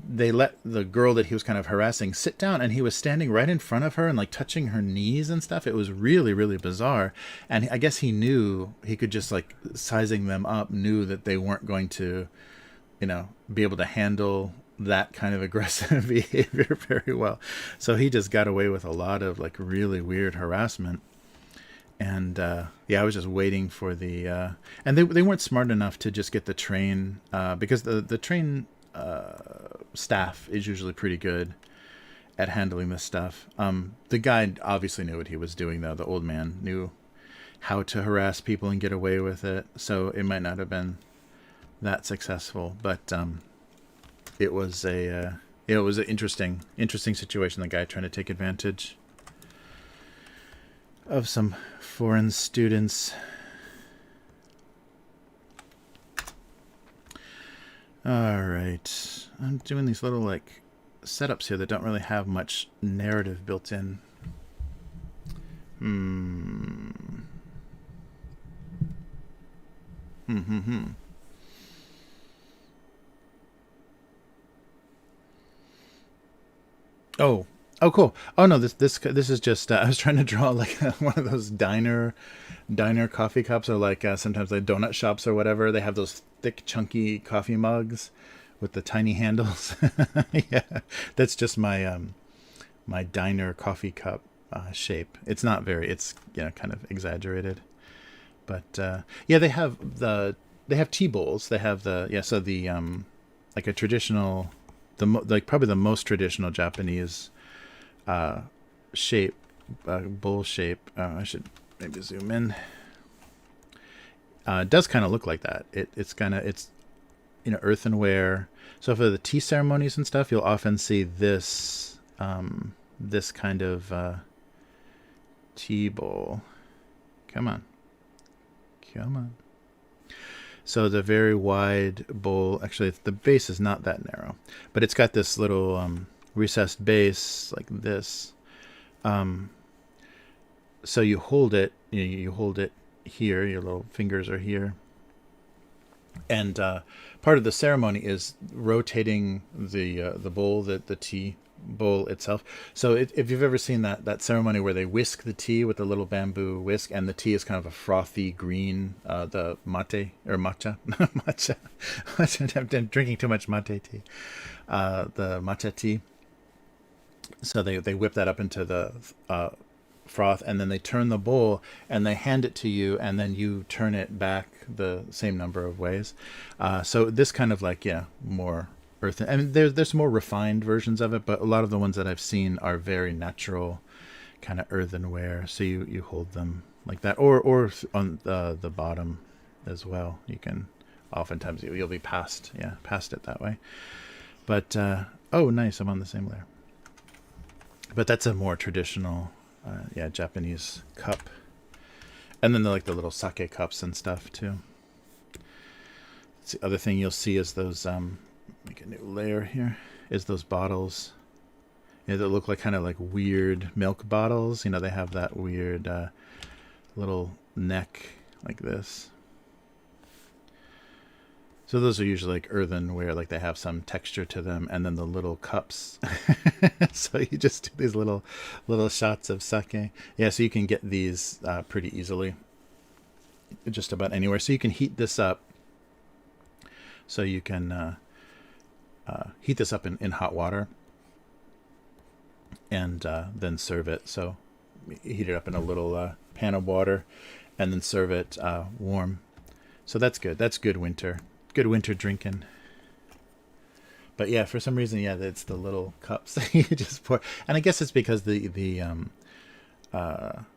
they let the girl that he was kind of harassing sit down, and he was standing right in front of her and like touching her knees and stuff. It was really, really bizarre. And I guess he knew he could just like sizing them up, knew that they weren't going to, be able to handle that kind of aggressive behavior very well. So he just got away with a lot of like really weird harassment. And I was just waiting for the and they weren't smart enough to just get the train because the train staff is usually pretty good at handling this stuff. The guy obviously knew what he was doing, though. The old man knew how to harass people and get away with it, so it might not have been that successful. But it was an interesting situation. The guy trying to take advantage of some foreign students. All right, I'm doing these little like setups here that don't really have much narrative built in. Oh, cool. Oh no, this is just I was trying to draw like one of those diner coffee cups, or like sometimes like donut shops or whatever. They have those thick, chunky coffee mugs with the tiny handles. Yeah, that's just my my diner coffee cup shape. It's not very. It's kind of exaggerated, but they have tea bowls. They have so the like a traditional, like probably the most traditional Japanese shape, bowl shape. I should maybe zoom in. It does kind of look like that. It's earthenware. So for the tea ceremonies and stuff, you'll often see this this kind of tea bowl. Come on. So the very wide bowl. Actually, the base is not that narrow, but it's got this little recessed base like this. So you hold it. You hold it here. Your little fingers are here. And part of the ceremony is rotating the bowl, the tea bowl itself. So if you've ever seen that ceremony where they whisk the tea with a little bamboo whisk, and the tea is kind of a frothy green, the mate or matcha, matcha. I'm drinking too much mate tea. The matcha tea. So they whip that up into the froth, and then they turn the bowl and they hand it to you, and then you turn it back the same number of ways. So this kind of like more earthen. I mean, there's more refined versions of it, but a lot of the ones that I've seen are very natural, kind of earthenware. So you hold them like that, or on the bottom as well. You can oftentimes you'll be past it that way. But oh, nice! I'm on the same layer. But that's a more traditional, Japanese cup. And then the little sake cups and stuff too. It's the other thing you'll see is those, make a new layer here, is those bottles. That look like kind of like weird milk bottles. They have that weird little neck like this. So those are usually like earthenware, like they have some texture to them, and then the little cups. So you just do these little shots of sake. Yeah, so you can get these pretty easily, just about anywhere. So you can heat this up. So you can heat this up in hot water, and then serve it. So heat it up in a little pan of water, and then serve it warm. So that's good. That's good winter drinking. But yeah, for some reason, it's the little cups that you just pour. And I guess it's because the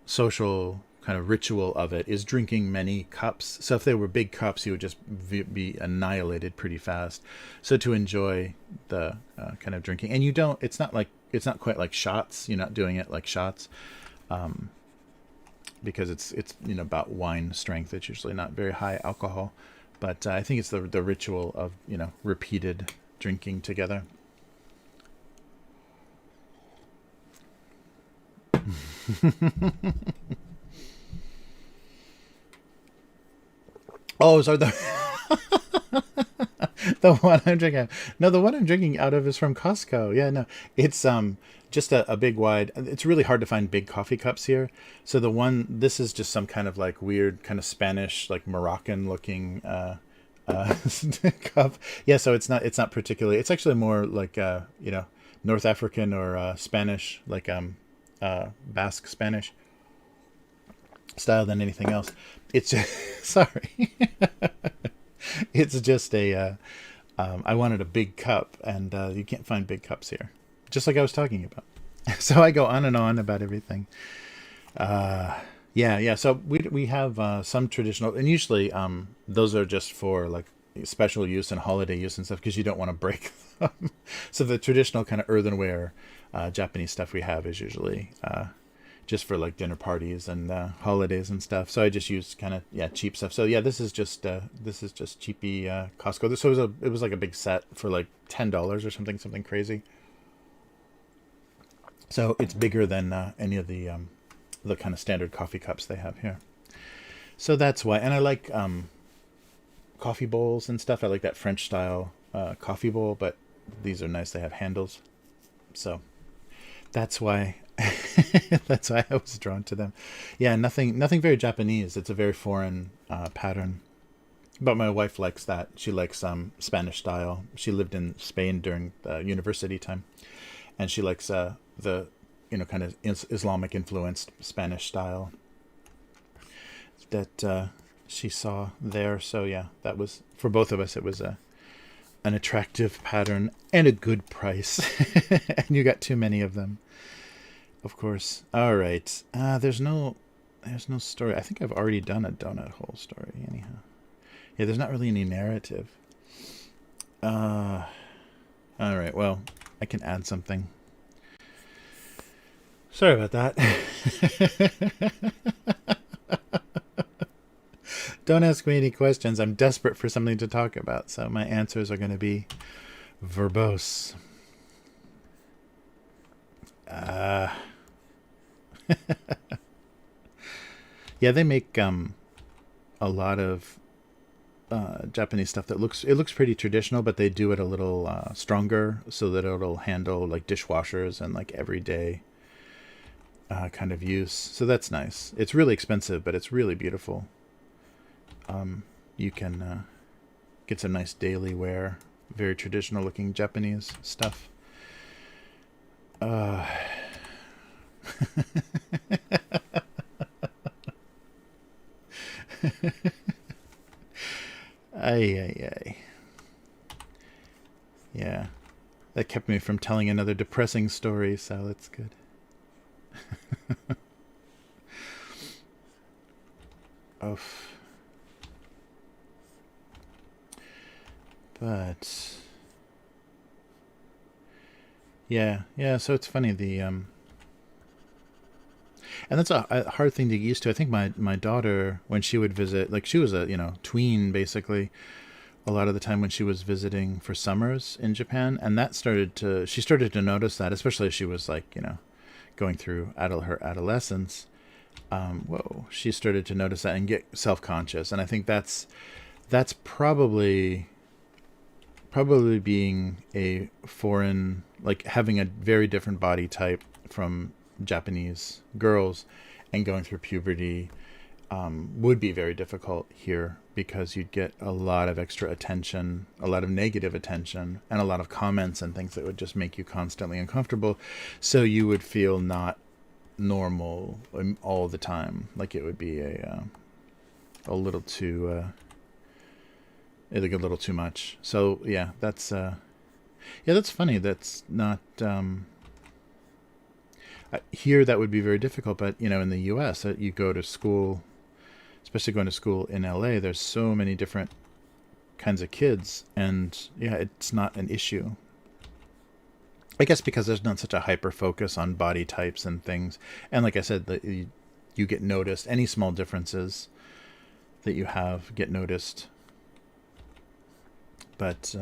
social kind of ritual of it is drinking many cups. So if they were big cups, you would just be annihilated pretty fast. So to enjoy the kind of drinking, and you don't, it's not quite like shots. You're not doing it like shots, because it's about wine strength. It's usually not very high alcohol, but I think it's the ritual of repeated drinking together. Oh, sorry. The one I'm drinking. No, the one I'm drinking out of is from Costco. Yeah, no, it's just a big wide. It's really hard to find big coffee cups here. So this is just some kind of like weird kind of Spanish, like Moroccan looking cup. Yeah, so it's not particularly. It's actually more like North African or Spanish, like Basque Spanish style than anything else. It's just, sorry. It's just I wanted a big cup, and you can't find big cups here, just like I was talking about. So I go on and on about everything. Yeah. So we have some traditional, and usually those are just for like special use and holiday use and stuff, because you don't want to break them. So the traditional kind of earthenware Japanese stuff we have is usually just for like dinner parties and holidays and stuff. So I just use kind of cheap stuff. So yeah, this is just cheapy Costco. So it was like a big set for like $10 or something crazy. So it's bigger than any of the kind of standard coffee cups they have here. So that's why. And I like coffee bowls and stuff. I like that French style coffee bowl, but these are nice. They have handles. So that's why that's why I was drawn to them. Yeah, nothing very Japanese. It's a very foreign pattern. But my wife likes that. She likes Spanish style. She lived in Spain during university time, and she likes the kind of Islamic influenced Spanish style that she saw there. So yeah, that was, for both of us, it was an attractive pattern and a good price. And you got too many of them, of course. All right. There's no story. I think I've already done a donut hole story anyhow. Yeah, there's not really any narrative. All right. Well, I can add something. Sorry about that. Don't ask me any questions. I'm desperate for something to talk about, so my answers are going to be verbose. Yeah, they make a lot of Japanese stuff that looks pretty traditional, but they do it a little stronger so that it'll handle like dishwashers and like everyday kind of use. So that's nice. It's really expensive, but it's really beautiful. You can get some nice daily wear, very traditional looking Japanese stuff. Ay. Yeah, that kept me from telling another depressing story, so that's good. Oh. But yeah, so it's funny, and that's a hard thing to get used to. I think my daughter, when she would visit, like she was a tween basically a lot of the time when she was visiting for summers in Japan, and she started to notice that, especially as she was like going through her adolescence. She started to notice that and get self-conscious, and I think that's probably being a foreign, like having a very different body type from Japanese girls and going through puberty would be very difficult here, because you'd get a lot of extra attention, a lot of negative attention, and a lot of comments and things that would just make you constantly uncomfortable. So you would feel not normal all the time. Like it would be a little too like a little too much. So yeah, that's funny. That's not Here that would be very difficult, but in the U.S., you go to school, especially going to school in L.A., there's so many different kinds of kids, and yeah, it's not an issue. I guess because there's not such a hyper focus on body types and things, and like I said, you get noticed. Any small differences that you have get noticed. But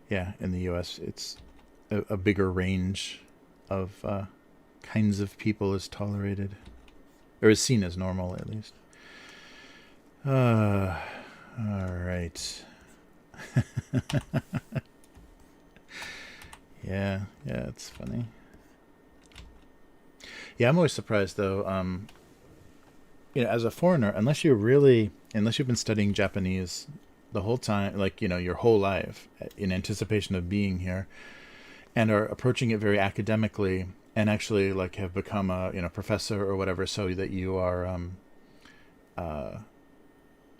yeah, in the U.S., it's a bigger range of kinds of people is tolerated, or is seen as normal at least. All right. Yeah, it's funny. Yeah, I'm always surprised though. As a foreigner, unless you've been studying Japanese the whole time, like your whole life, in anticipation of being here, and are approaching it very academically, and actually like have become a professor or whatever, so that you are uh,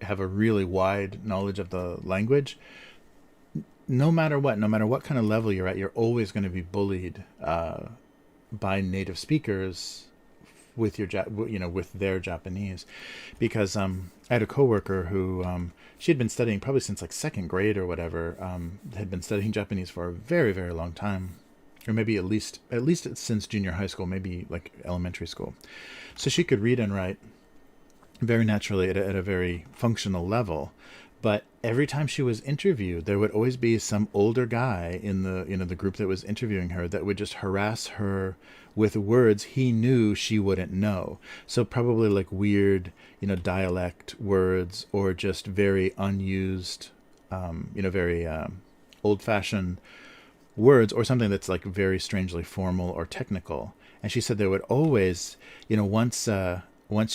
have a really wide knowledge of the language. No matter what kind of level you're at, you're always going to be bullied by native speakers with with their Japanese, because I had a coworker who she had been studying probably since like second grade or whatever, had been studying Japanese for a very, very long time, or maybe at least since junior high school, maybe like elementary school. So she could read and write very naturally at a very functional level. But every time she was interviewed, there would always be some older guy in the group that was interviewing her that would just harass her with words he knew she wouldn't know. So probably like weird, dialect words, or just very unused, very old-fashioned words, or something that's like very strangely formal or technical. And she said there would always, once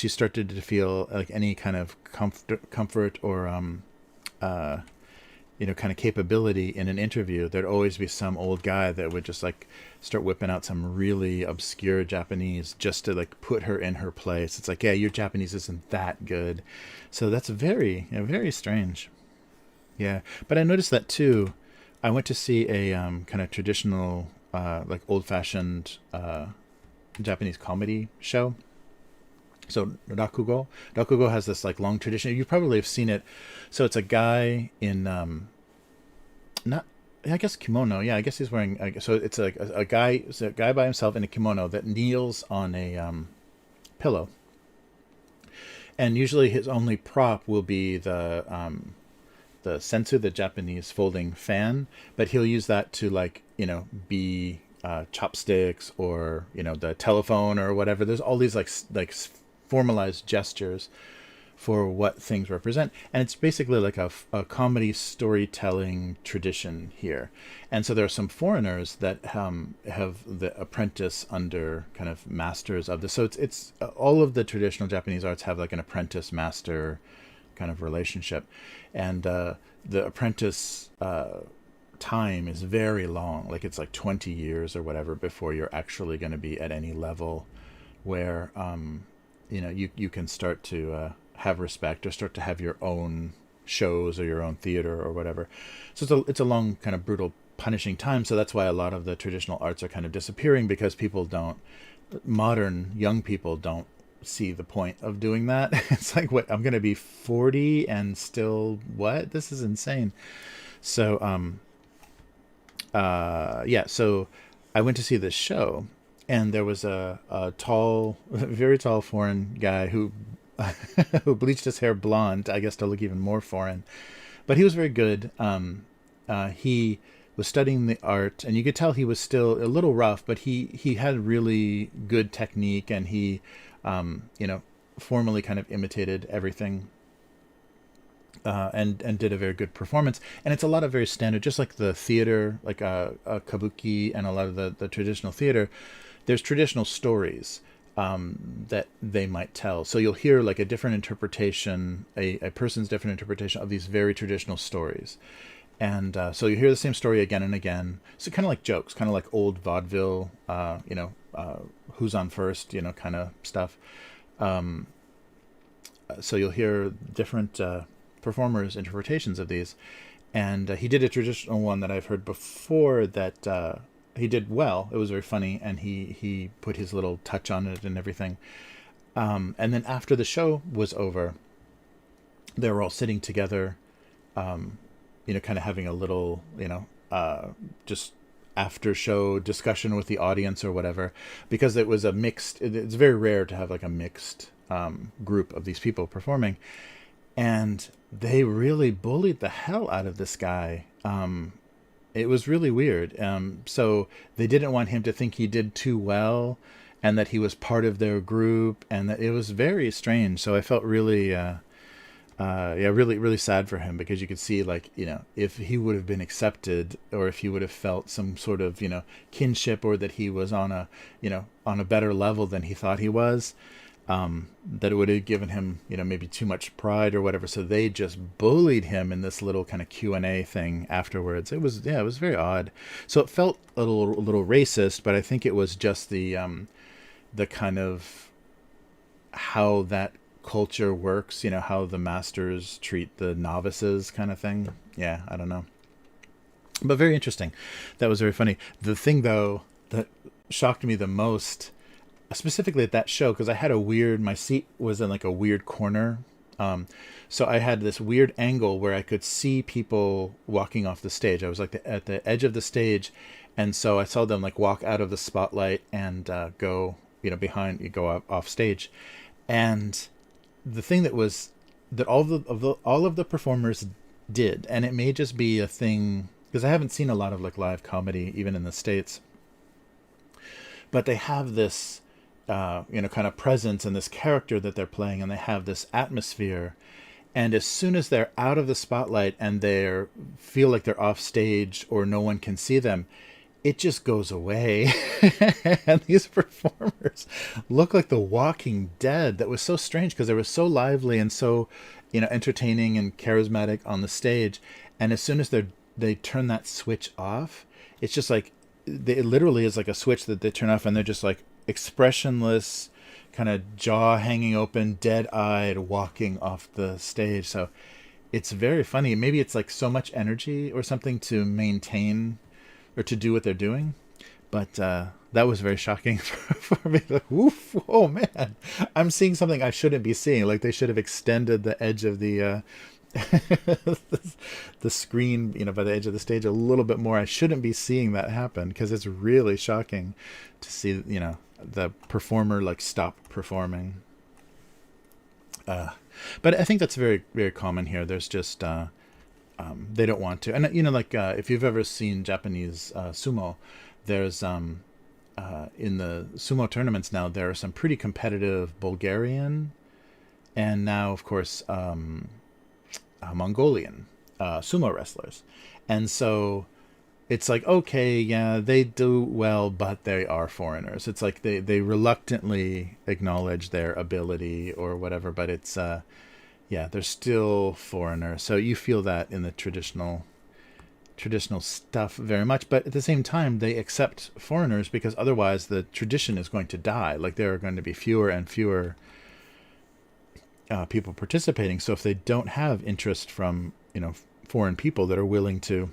you started to feel like any kind of comfort or uh, kind of capability in an interview, there'd always be some old guy that would just like start whipping out some really obscure Japanese just to like put her in her place. It's like, yeah, your Japanese isn't that good. So that's very, very strange. Yeah, but I noticed that too. I went to see a kind of traditional, like old-fashioned Japanese comedy show. So rakugo has this like long tradition. You probably have seen it. So it's a guy in not, I guess, kimono. Yeah, I guess he's wearing. So it's a guy by himself in a kimono that kneels on a pillow, and usually his only prop will be the sensu, the Japanese folding fan, but he'll use that to like be chopsticks, or the telephone or whatever. There's all these like formalized gestures for what things represent, and it's basically like a comedy storytelling tradition here. And so there are some foreigners that have the apprentice under kind of masters of this. So it's all of the traditional Japanese arts have like an apprentice master kind of relationship, and the apprentice time is very long. Like it's like 20 years or whatever before you're actually going to be at any level where you can start to have respect, or start to have your own shows or your own theater or whatever. So it's a long, kind of brutal, punishing time. So that's why a lot of the traditional arts are kind of disappearing, because modern young people don't see the point of doing that. It's like, what, I'm going to be 40 and still what? This is insane. So yeah, so I went to see this show, and there was a tall, very tall foreign guy who who bleached his hair blonde, I guess to look even more foreign. But he was very good. He was studying the art, and you could tell he was still a little rough, but he had really good technique, and he, formally kind of imitated everything, and did a very good performance. And it's a lot of very standard, just like the theater, like kabuki, and a lot of the traditional theater. There's traditional stories that they might tell. So you'll hear like a different interpretation, a person's different interpretation of these very traditional stories. And so you hear the same story again and again. So kind of like jokes, kind of like old vaudeville, who's on first, kind of stuff. So you'll hear different performers' interpretations of these. And he did a traditional one that I've heard before, that he did well. It was very funny, and he put his little touch on it and everything. And then after the show was over, they were all sitting together, kind of having a little, just after show discussion with the audience or whatever, because it was a mixed. It's very rare to have like a mixed group of these people performing, and they really bullied the hell out of this guy. It was really weird. So they didn't want him to think he did too well, and that he was part of their group, and that it was very strange. So I felt really, really, really sad for him, because you could see, like, if he would have been accepted, or if he would have felt some sort of, kinship, or that he was on a better level than he thought he was, that it would have given him, maybe too much pride or whatever. So they just bullied him in this little kind of Q&A thing afterwards. It was very odd. So it felt a little racist, but I think it was just the kind of how that culture works, how the masters treat the novices kind of thing. Yeah, I don't know. But very interesting. That was very funny. The thing, though, that shocked me the most, specifically at that show, because I had my seat was in like a weird corner. So I had this weird angle where I could see people walking off the stage. I was like at the edge of the stage. And so I saw them like walk out of the spotlight and go, go off stage. And the thing that all of the performers did, and it may just be a thing, because I haven't seen a lot of like live comedy, even in the States, but they have this, kind of presence and this character that they're playing, and they have this atmosphere. And as soon as they're out of the spotlight and they feel like they're off stage or no one can see them, it just goes away. And these performers look like the Walking Dead. That was so strange, because they were so lively and so, entertaining and charismatic on the stage. And as soon as they turn that switch off, it's just like, it literally is like a switch that they turn off, and they're just like expressionless, kind of jaw hanging open, dead-eyed, walking off the stage. So it's very funny. Maybe it's like so much energy or something to maintain or to do what they're doing. But that was very shocking for me. Like, oof, oh man, I'm seeing something I shouldn't be seeing. Like, they should have extended the edge of the the screen, by the edge of the stage a little bit more. I shouldn't be seeing that happen, because it's really shocking to see, the performer like stop performing. But I think that's very, very common here. There's just they don't want to. And if you've ever seen Japanese sumo, there's in the sumo tournaments now, there are some pretty competitive Bulgarian, and now of course Mongolian sumo wrestlers. And so it's like, okay, yeah, they do well, but they are foreigners. It's like they reluctantly acknowledge their ability or whatever, but it's they're still foreigners. So you feel that in the traditional stuff very much, but at the same time they accept foreigners, because otherwise the tradition is going to die. Like, there are going to be fewer and fewer people participating. So if they don't have interest from foreign people that are willing to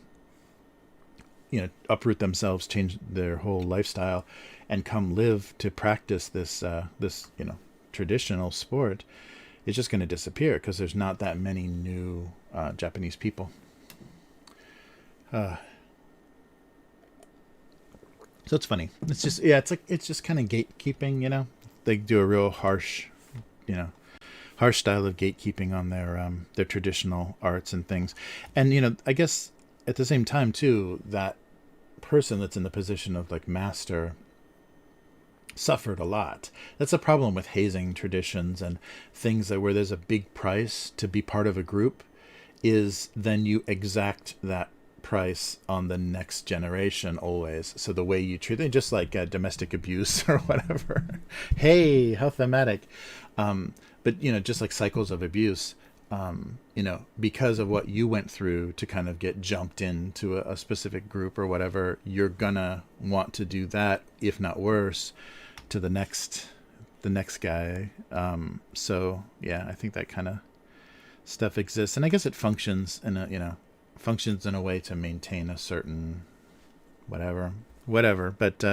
uproot themselves, change their whole lifestyle, and come live to practice this traditional sport, it's just going to disappear, because there's not that many new Japanese people. So it's funny. It's just, it's just kind of gatekeeping. They do a real harsh style of gatekeeping on their traditional arts and things. And I guess at the same time too, that person that's in the position of like master suffered a lot. That's a problem with hazing traditions and things where there's a big price to be part of a group, is then you exact that price on the next generation always. So the way you treat them, just like domestic abuse or whatever. Hey, how thematic. But just like cycles of abuse, because of what you went through to kind of get jumped into a specific group or whatever, you're gonna want to do that, if not worse, to the next guy. So yeah, I think that kind of stuff exists, and I guess it functions in a way to maintain a certain whatever whatever. But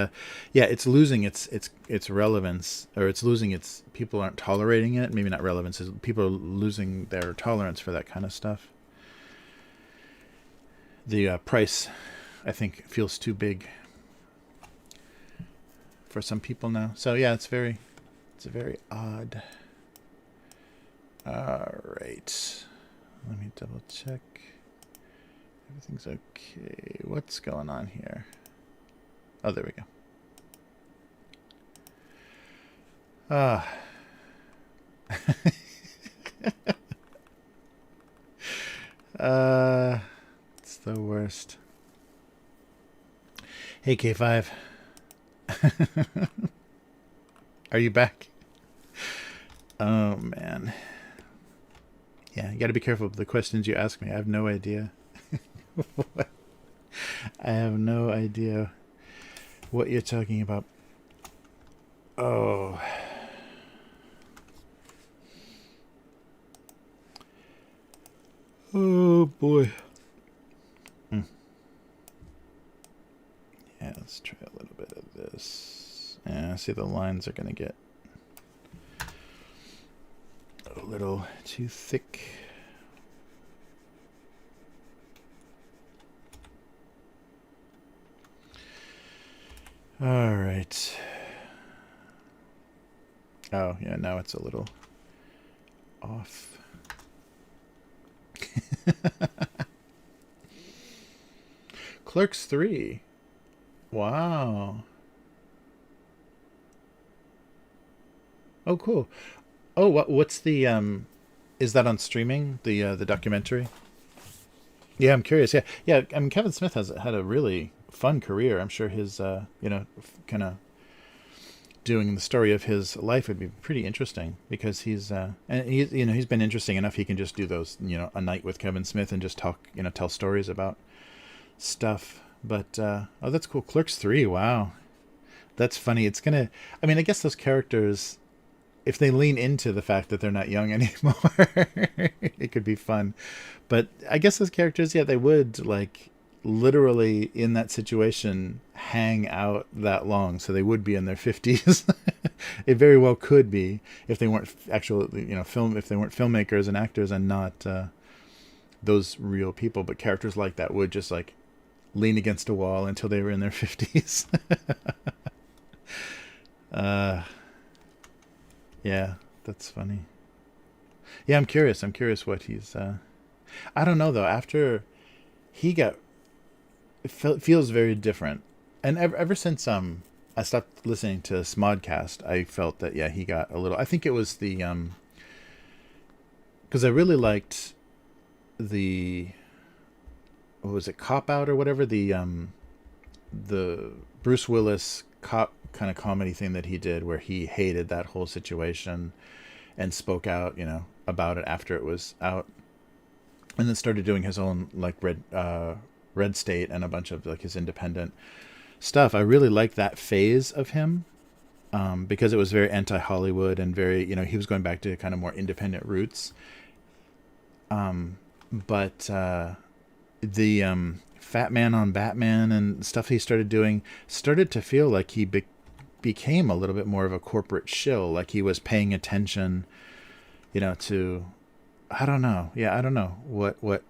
yeah, it's losing its relevance, or it's losing its, people aren't tolerating it. Maybe not relevance, is people are losing their tolerance for that kind of stuff. The price, I think, feels too big for some people now. So yeah, it's very odd. All right, let me double check. Everything's okay. What's going on here? Oh, there we go. It's the worst. Hey, K5. Are you back? Oh, man. Yeah, you got to be careful with the questions you ask me. I have no idea. I have no idea what you're talking about. Oh. Oh, boy. Yeah, let's try a little bit of this. Yeah, see, the lines are going to get a little too thick. All right. Oh, yeah, now it's a little off. Clerks 3. Wow. Oh, cool. Oh, what's the is that on streaming, the documentary? Yeah, I'm curious. Yeah. Yeah, I mean, Kevin Smith has had a really fun career. I'm sure his kind of doing the story of his life would be pretty interesting, because he's and he's been interesting enough. He can just do those, a night with Kevin Smith and just talk, tell stories about stuff. But oh, that's cool. Clerks 3. Wow, that's funny. It's gonna, I mean, I guess those characters, if they lean into the fact that they're not young anymore, it could be fun. But I guess those characters, yeah, they would, like, literally in that situation hang out that long, so they would be in their 50s. It very well could be, if they weren't actually, if they weren't filmmakers and actors and not those real people. But characters like that would just, like, lean against a wall until they were in their 50s. Yeah, that's funny. Yeah, I'm curious what he's I don't know, though. After he got, it feels very different. And ever since I stopped listening to Smodcast, I felt that, yeah, he got a little, I think it was the because I really liked the, what was it, Cop Out or whatever, the Bruce Willis cop kind of comedy thing that he did, where he hated that whole situation and spoke out, about it after it was out, and then started doing his own, like, Red State and a bunch of, like, his independent stuff. I really liked that phase of him, because it was very anti-Hollywood and very, he was going back to kind of more independent roots. But the Fat Man on Batman and stuff he started doing started to feel like he became a little bit more of a corporate shill, like he was paying attention, to, I don't know. Yeah, I don't know what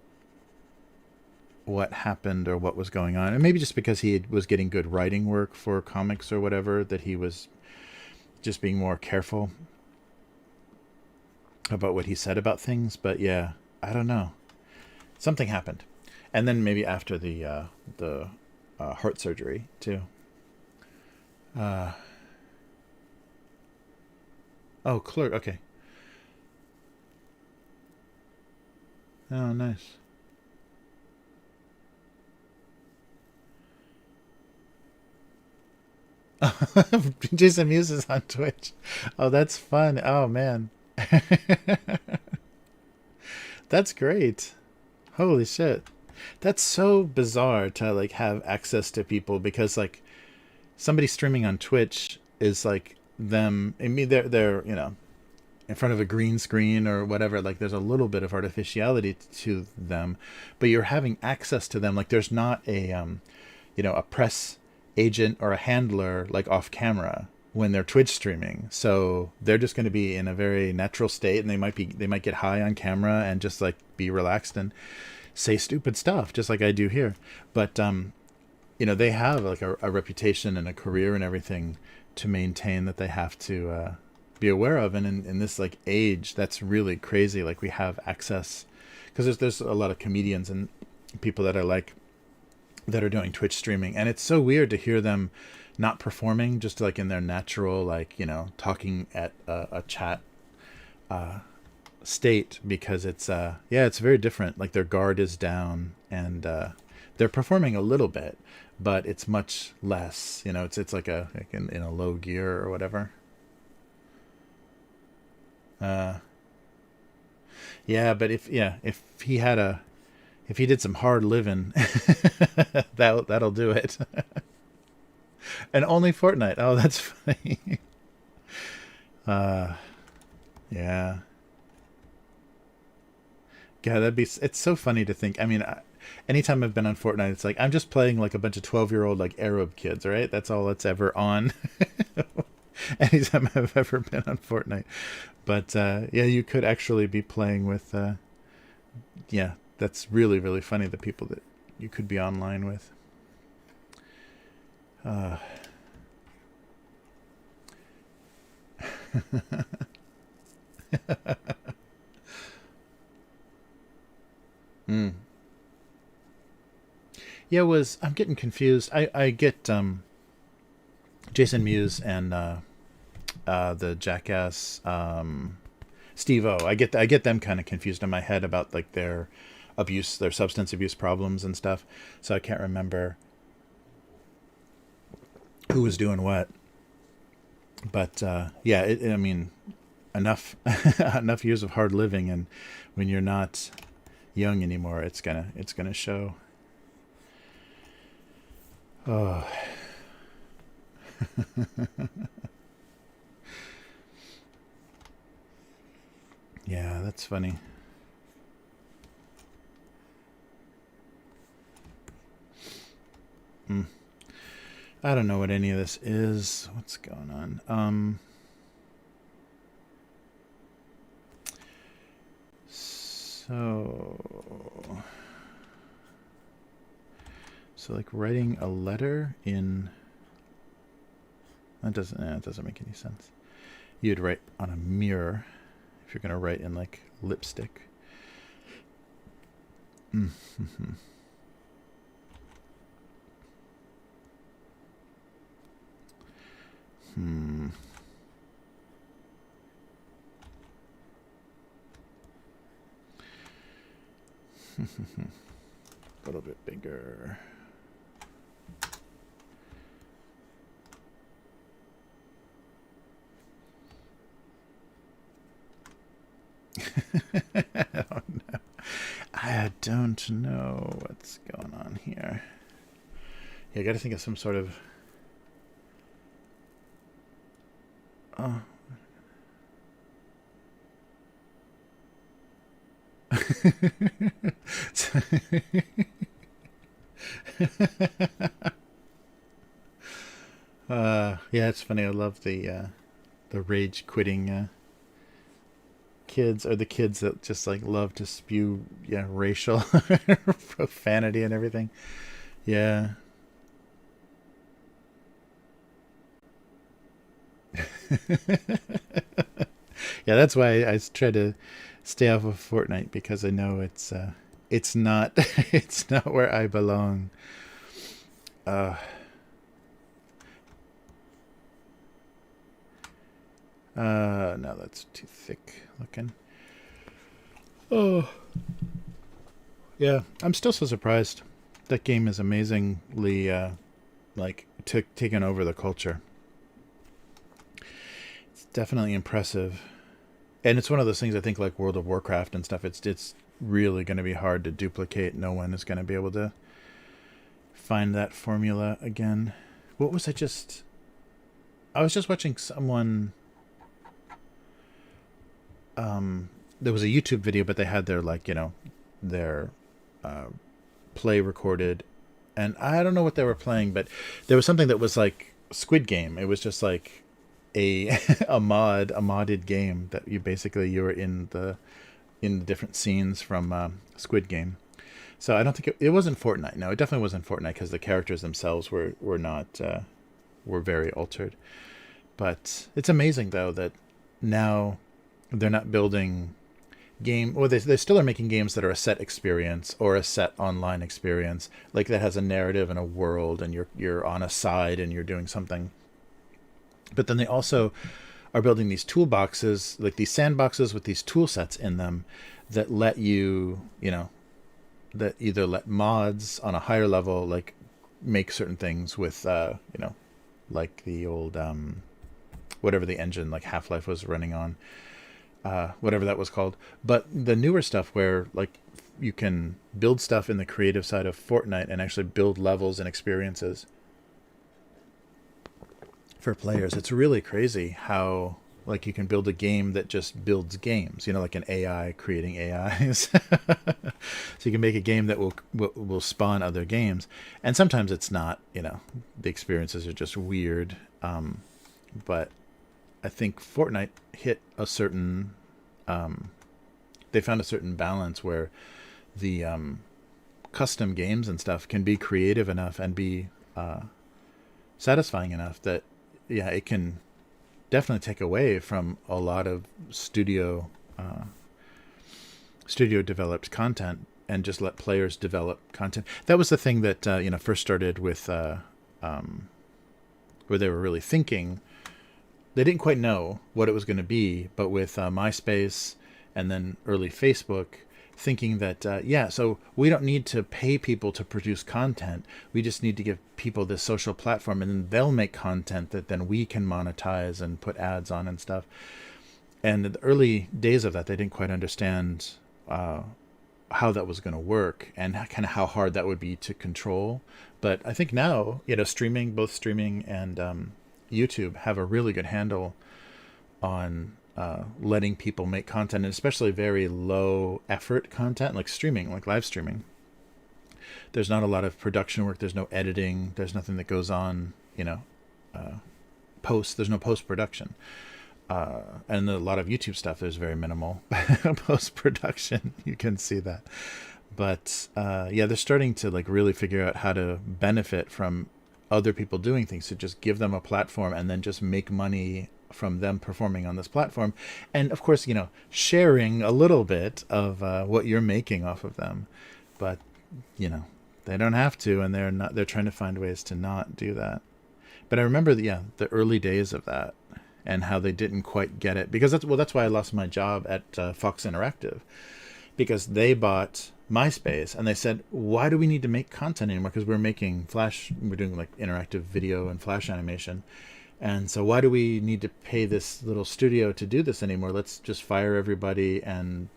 happened or what was going on. And maybe just because he was getting good writing work for comics or whatever, that he was just being more careful about what he said about things. But yeah, I don't know. Something happened. And then maybe after the heart surgery too. Oh, Clerk. Okay. Oh, nice. Jason Mewes is on Twitch. Oh, that's fun. Oh, man. That's great. Holy shit. That's so bizarre to, like, have access to people, because, like, somebody streaming on Twitch is like them. I mean, they're in front of a green screen or whatever. Like, there's a little bit of artificiality to them, but you're having access to them. Like, there's not a a press agent or a handler like off camera when they're Twitch streaming. So they're just going to be in a very natural state, and they might get high on camera and just like be relaxed and say stupid stuff, just like I do here. But they have like a reputation and a career and everything to maintain that they have to be aware of. And in this like age, that's really crazy. Like we have access, because there's a lot of comedians and people that I like that are doing Twitch streaming, and it's so weird to hear them not performing, just like in their natural, like, talking at a chat state, because it's very different. Like their guard is down, and they're performing a little bit, but it's much less. It's like in a low gear or whatever. Yeah, but if he did some hard living, that'll do it. And only Fortnite. Oh, that's funny. Yeah. Yeah, it's so funny to think. I mean, anytime I've been on Fortnite, it's like I'm just playing like a bunch of 12-year-old like Arab kids, right? That's all it's ever on. Anytime I've ever been on Fortnite. But yeah, you could actually be playing with yeah, that's really, really funny, the people that you could be online with. Mm. Yeah, I'm getting confused. I get Jason Mewes and the Jackass Steve-O. I get them kind of confused in my head about like their substance abuse problems and stuff. So I can't remember who was doing what. But yeah, I mean, enough enough years of hard living, and when you're not young anymore, it's gonna show. Oh. Yeah, that's funny. I don't know what any of this is. What's going on? So like writing a letter in, that doesn't make any sense. You'd write on a mirror if you're gonna write in like lipstick. Mm-hmm. A little bit bigger. I don't know what's going on here. Yeah, I got to think of some sort of. Oh. Yeah, it's funny. I love the rage quitting kids, or the kids that just like love to spew racial profanity and everything. Yeah. Yeah, that's why I try to stay off of Fortnite, because I know it's not it's not where I belong. No, that's too thick looking. Oh, yeah, I'm still so surprised. That game is amazingly like taken over the culture. It's definitely impressive, and it's one of those things, I think, like World of Warcraft and stuff. It's really going to be hard to duplicate. No one is going to be able to find that formula again. What was I was just watching someone. There was a YouTube video, but they had their their play recorded, and I don't know what they were playing, but there was something that was like Squid Game. It was just like a a modded game that you were in the different scenes from Squid Game. So I don't think it wasn't Fortnite. No, it definitely wasn't Fortnite because the characters themselves were not were very altered. But it's amazing though that now they're not building game. Well, they still are making games that are a set experience or a set online experience, like that has a narrative and a world, and you're on a side and you're doing something. But then they also are building these toolboxes, like these sandboxes with these tool sets in them that let you, that either let mods on a higher level, like make certain things with, like the old, whatever the engine like Half-Life was running on, whatever that was called. But the newer stuff where like you can build stuff in the creative side of Fortnite and actually build levels and experiences for players. It's really crazy how like you can build a game that just builds games, like an AI creating AIs. So you can make a game that will spawn other games, and sometimes it's not. The experiences are just weird. But I think Fortnite hit a certain. They found a certain balance where the custom games and stuff can be creative enough and be satisfying enough that it can definitely take away from a lot of studio developed content and just let players develop content. That was the thing that first started with where they were really thinking. They didn't quite know what it was going to be, but with MySpace and then early Facebook, thinking that so we don't need to pay people to produce content. We just need to give people this social platform, and then they'll make content that then we can monetize and put ads on and stuff. And in the early days of that, they didn't quite understand how that was going to work and kind of how hard that would be to control. But I think now, both streaming and YouTube have a really good handle on letting people make content, and especially very low effort content like streaming, like live streaming. There's not a lot of production work. There's no editing. There's nothing that goes on, there's no post production. And a lot of YouTube stuff, there's very minimal post production. You can see that. But they're starting to like really figure out how to benefit from other people doing things, to just give them a platform and then just make money from them performing on this platform. And of course, sharing a little bit of what you're making off of them. But, they don't have to, and they're trying to find ways to not do that. But I remember the early days of that and how they didn't quite get it, because that's why I lost my job at Fox Interactive, because they bought MySpace and they said, why do we need to make content anymore? Because we're doing like interactive video and Flash animation. And so why do we need to pay this little studio to do this anymore? Let's just fire everybody and,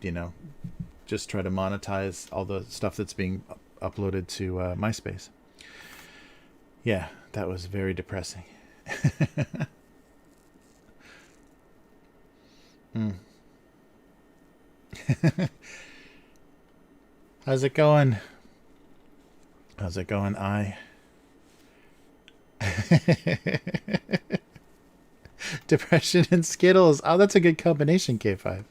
just try to monetize all the stuff that's being uploaded to MySpace. Yeah, that was very depressing. How's it going? Depression and Skittles. Oh, that's a good combination, K5.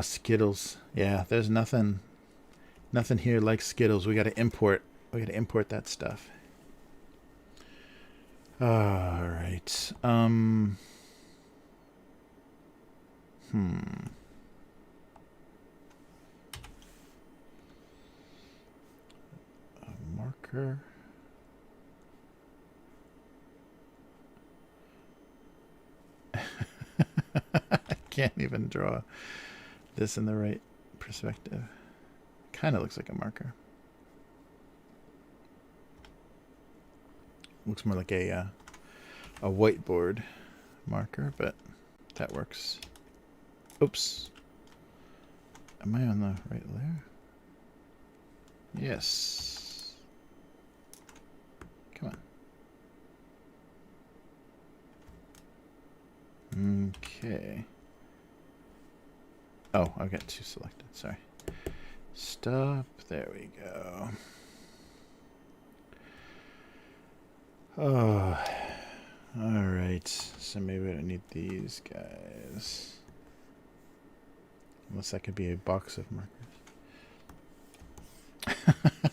Skittles. Yeah, there's nothing here like Skittles. We gotta import that stuff. All right. A marker. I can't even draw this in the right perspective. Kind of looks like a marker. Looks more like a whiteboard marker, but that works. Oops. Am I on the right layer? Yes. Come on. Okay. Oh, I've got two selected. Sorry. Stop. There we go. Oh, all right. So maybe I don't need these guys. Unless that could be a box of markers.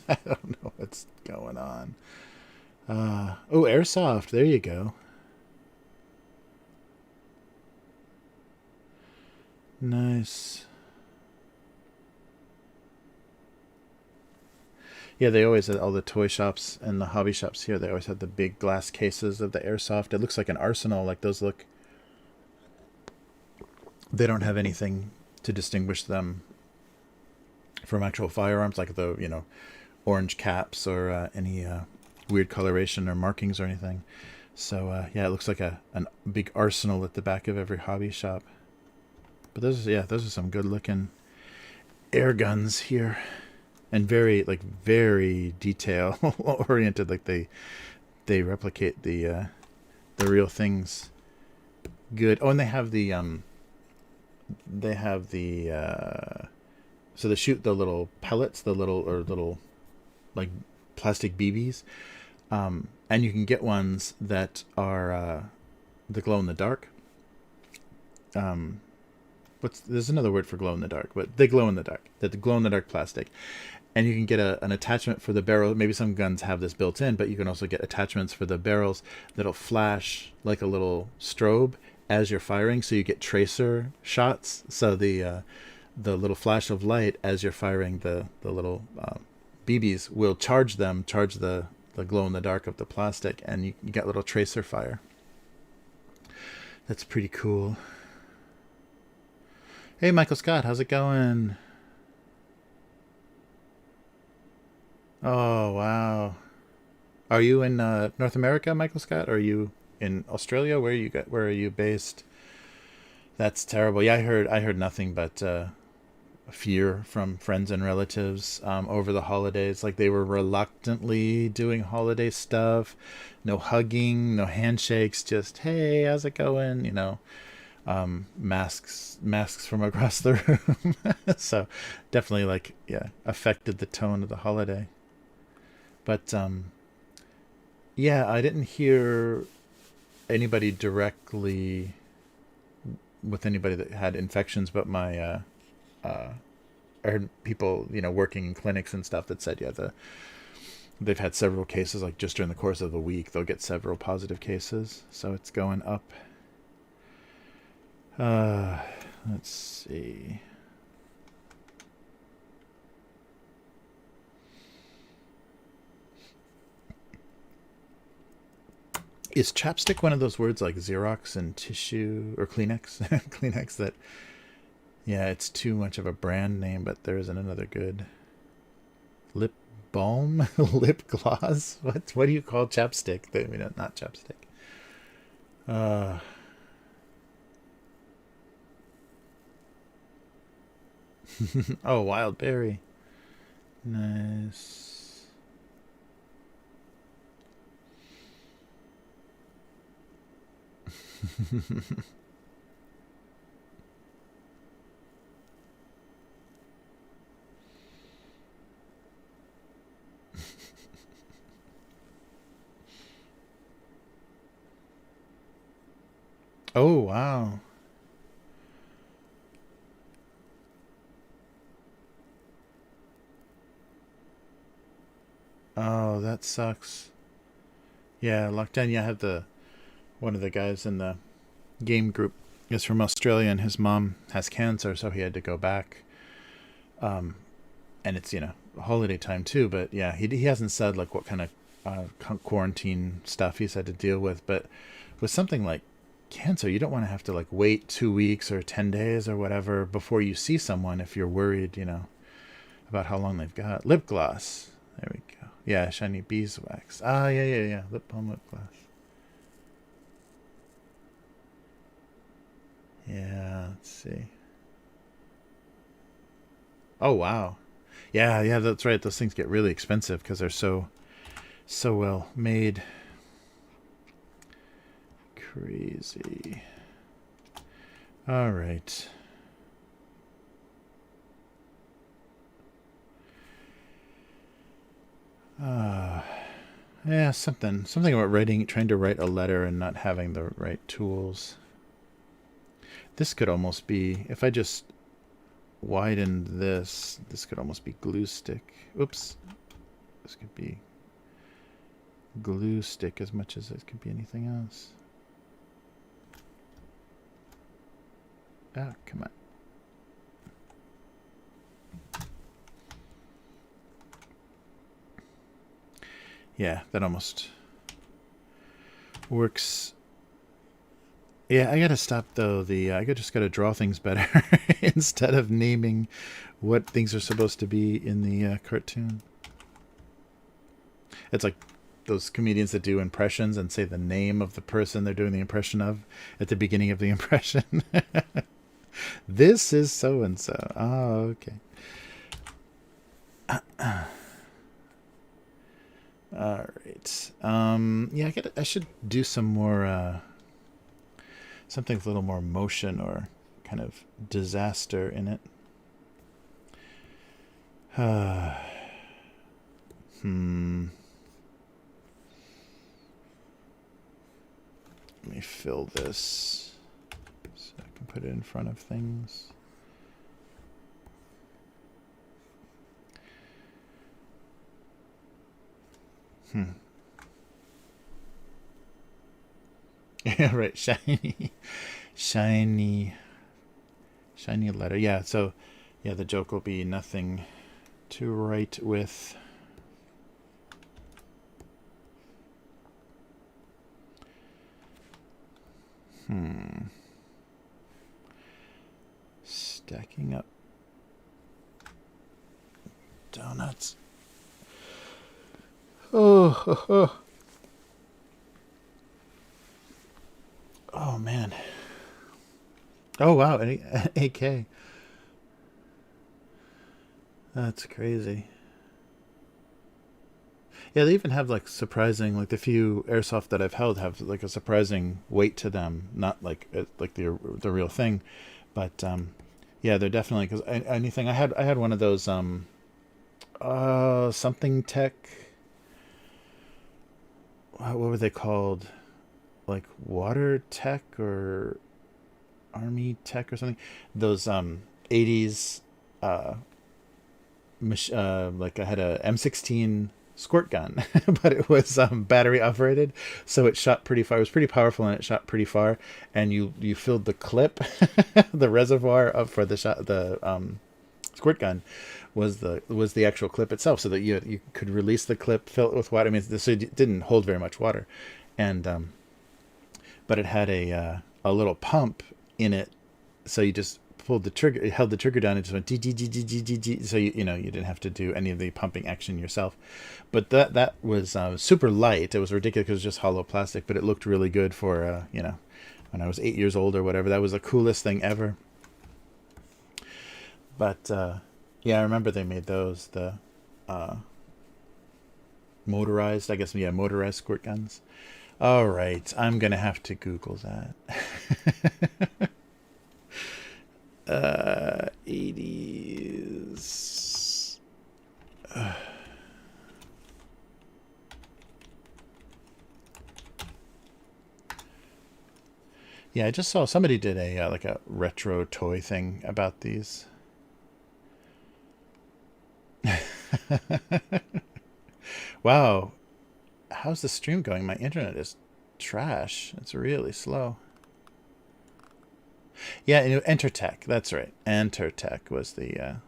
I don't know what's going on. Oh, airsoft. There you go. Nice. Yeah, they always at all the toy shops and the hobby shops here. They always have the big glass cases of the airsoft. It looks like an arsenal. Like those look. They don't have anything to distinguish them from actual firearms, like the orange caps or any weird coloration or markings or anything. So yeah, it looks like a big arsenal at the back of every hobby shop. But those are some good looking air guns here, and very detail oriented. Like they replicate the real things. Good. Oh, and they have the so they shoot the little pellets, the little like plastic BBs, and you can get ones that are the glow in the dark. There's another word for glow in the dark, but they glow in the dark. The glow in the dark plastic, and you can get an attachment for the barrel. Maybe some guns have this built in, but you can also get attachments for the barrels that'll flash like a little strobe as you're firing, so you get tracer shots. So the little flash of light as you're firing the little BBs will charge the glow in the dark of the plastic, and you get little tracer fire. That's pretty cool. Hey, Michael Scott, how's it going? Oh, wow. Are you in North America, Michael Scott? Or are you in Australia? Where are you based? That's terrible. Yeah, I heard nothing but fear from friends and relatives over the holidays. Like they were reluctantly doing holiday stuff. No hugging, no handshakes, just hey, how's it going? Masks from across the room. So definitely affected the tone of the holiday. But yeah, I didn't hear anybody directly with anybody that had infections, but my I heard people working in clinics and stuff that said they've had several cases, like just during the course of the week they'll get several positive cases, so it's going up. Let's see. Is chapstick one of those words like Xerox and tissue or Kleenex? Kleenex that, yeah, it's too much of a brand name, but there isn't another good. Lip balm? Lip gloss? What do you call chapstick? I mean, not chapstick. Oh, wild berry. Nice. Oh, wow. Oh, that sucks. Yeah, lockdown. Yeah, I have one of the guys in the game group is from Australia, and his mom has cancer, so he had to go back. Um, and it's holiday time too. But yeah, he hasn't said like what kind of quarantine stuff he's had to deal with. But with something like cancer, you don't want to have to like wait 2 weeks or 10 days or whatever before you see someone if you're worried, about how long they've got. Lip gloss. There we go. Yeah, shiny beeswax. Ah, yeah. Lip balm, lip gloss. Yeah, let's see. Oh, wow. Yeah, that's right. Those things get really expensive because they're so well made. Crazy. All right. Yeah, something about trying to write a letter and not having the right tools. This could almost be, if I just widened this could almost be glue stick. Oops. This could be glue stick as much as it could be anything else. Ah, come on. Yeah, that almost works. Yeah, I gotta stop though. Just gotta draw things better instead of naming what things are supposed to be in the cartoon. It's like those comedians that do impressions and say the name of the person they're doing the impression of at the beginning of the impression. This is so and so. Oh, okay. All right. Yeah, I should do some more. Something with a little more motion or kind of disaster in it. Let me fill this so I can put it in front of things. Yeah, right. Shiny letter. Yeah, so yeah, the joke will be nothing to write with. Stacking up donuts. Oh, oh man. Oh wow, AK. That's crazy. Yeah, they even have like surprising, like the few airsoft that I've held have like a surprising weight to them, not like the real thing, but yeah, they're definitely because anything I had one of those something tech. What were they called? Like water tech or army tech or something? Those 80s like I had a M16 squirt gun, but it was battery operated, so it shot pretty far. It was pretty powerful and it shot pretty far. And you filled the clip, the reservoir up for the shot. The squirt gun was the actual clip itself, so that you could release the clip, fill it with water. I mean, so it didn't hold very much water, and but it had a little pump in it, so you just pulled the trigger, it held the trigger down, and just went g, so you didn't have to do any of the pumping action yourself. But that was super light. It was ridiculous because it was just hollow plastic, but it looked really good for when I was 8 years old or whatever. That was the coolest thing ever. But yeah, I remember they made those, the motorized, I guess, yeah, motorized squirt guns. All right, I'm gonna have to Google that. 80s. Yeah, I just saw somebody did a like a retro toy thing about these. Wow, how's the stream going? My internet is trash. It's really slow. Yeah, Entertech. That's right. Entertech was the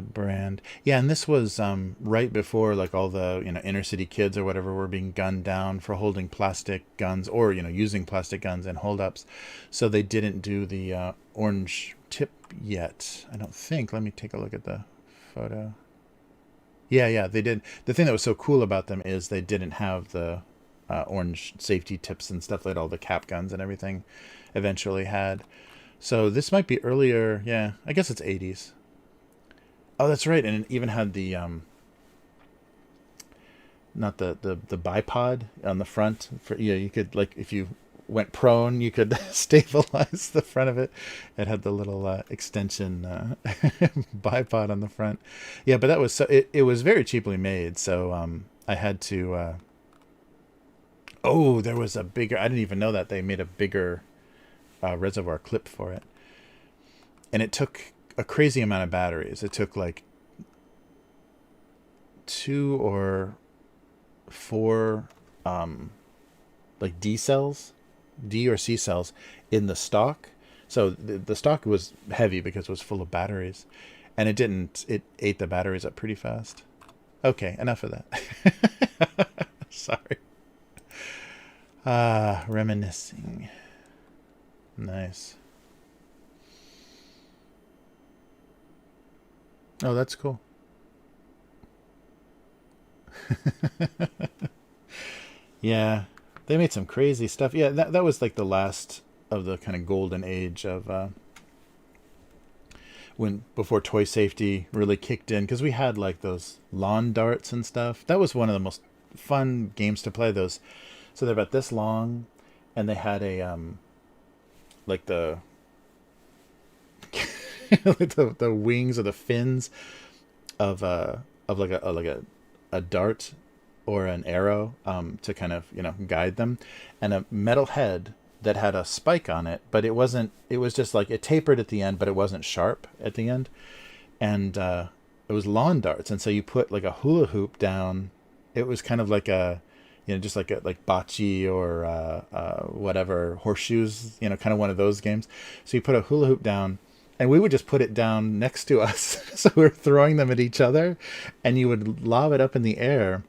brand. Yeah, and this was right before like all the inner city kids or whatever were being gunned down for holding plastic guns or using plastic guns in holdups. So they didn't do the orange tip yet. I don't think. Let me take a look at the photo. Yeah, they did. The thing that was so cool about them is they didn't have the orange safety tips and stuff like all the cap guns and everything eventually had. So this might be earlier. Yeah, I guess it's 80s. Oh, that's right, and it even had the not the bipod on the front for you could, like, if you went prone, you could stabilize the front of it. It had the little extension bipod on the front. Yeah, but that was so. It was very cheaply made, so I had to. Oh, there was a bigger. I didn't even know that they made a bigger reservoir clip for it, and it took a crazy amount of batteries. It took like 2 or 4 like D cells, D or C cells in the stock. So the stock was heavy because it was full of batteries, and it didn't. It ate the batteries up pretty fast. Okay, enough of that. Sorry. Reminiscing. Nice. Oh, that's cool. Yeah, they made some crazy stuff. Yeah, that was like the last of the kind of golden age of when before toy safety really kicked in, because we had like those lawn darts and stuff. That was one of the most fun games to play. Those, so they're about this long, and they had a like the like the wings or the fins of like a dart or an arrow to kind of guide them, and a metal head that had a spike on it, but it wasn't. It was just like it tapered at the end, but it wasn't sharp at the end, and it was lawn darts, and so you put like a hula hoop down. It was kind of like a just like a like bocce or whatever horseshoes, kind of one of those games. So you put a hula hoop down, and we would just put it down next to us. So we were throwing them at each other, and you would lob it up in the air,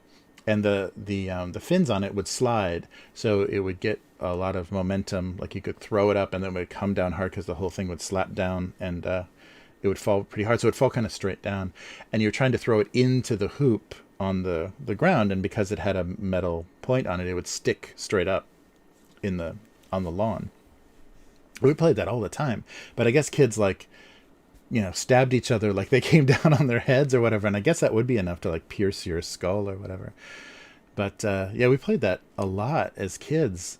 and the fins on it would slide, so it would get a lot of momentum. Like you could throw it up, and then it would come down hard because the whole thing would slap down, and it would fall pretty hard. So it would fall kind of straight down, and you're trying to throw it into the hoop on the ground, and because it had a metal point on it, it would stick straight up in the on the lawn. We played that all the time, but I guess kids like stabbed each other like they came down on their heads or whatever, and I guess that would be enough to like pierce your skull or whatever. But yeah, we played that a lot as kids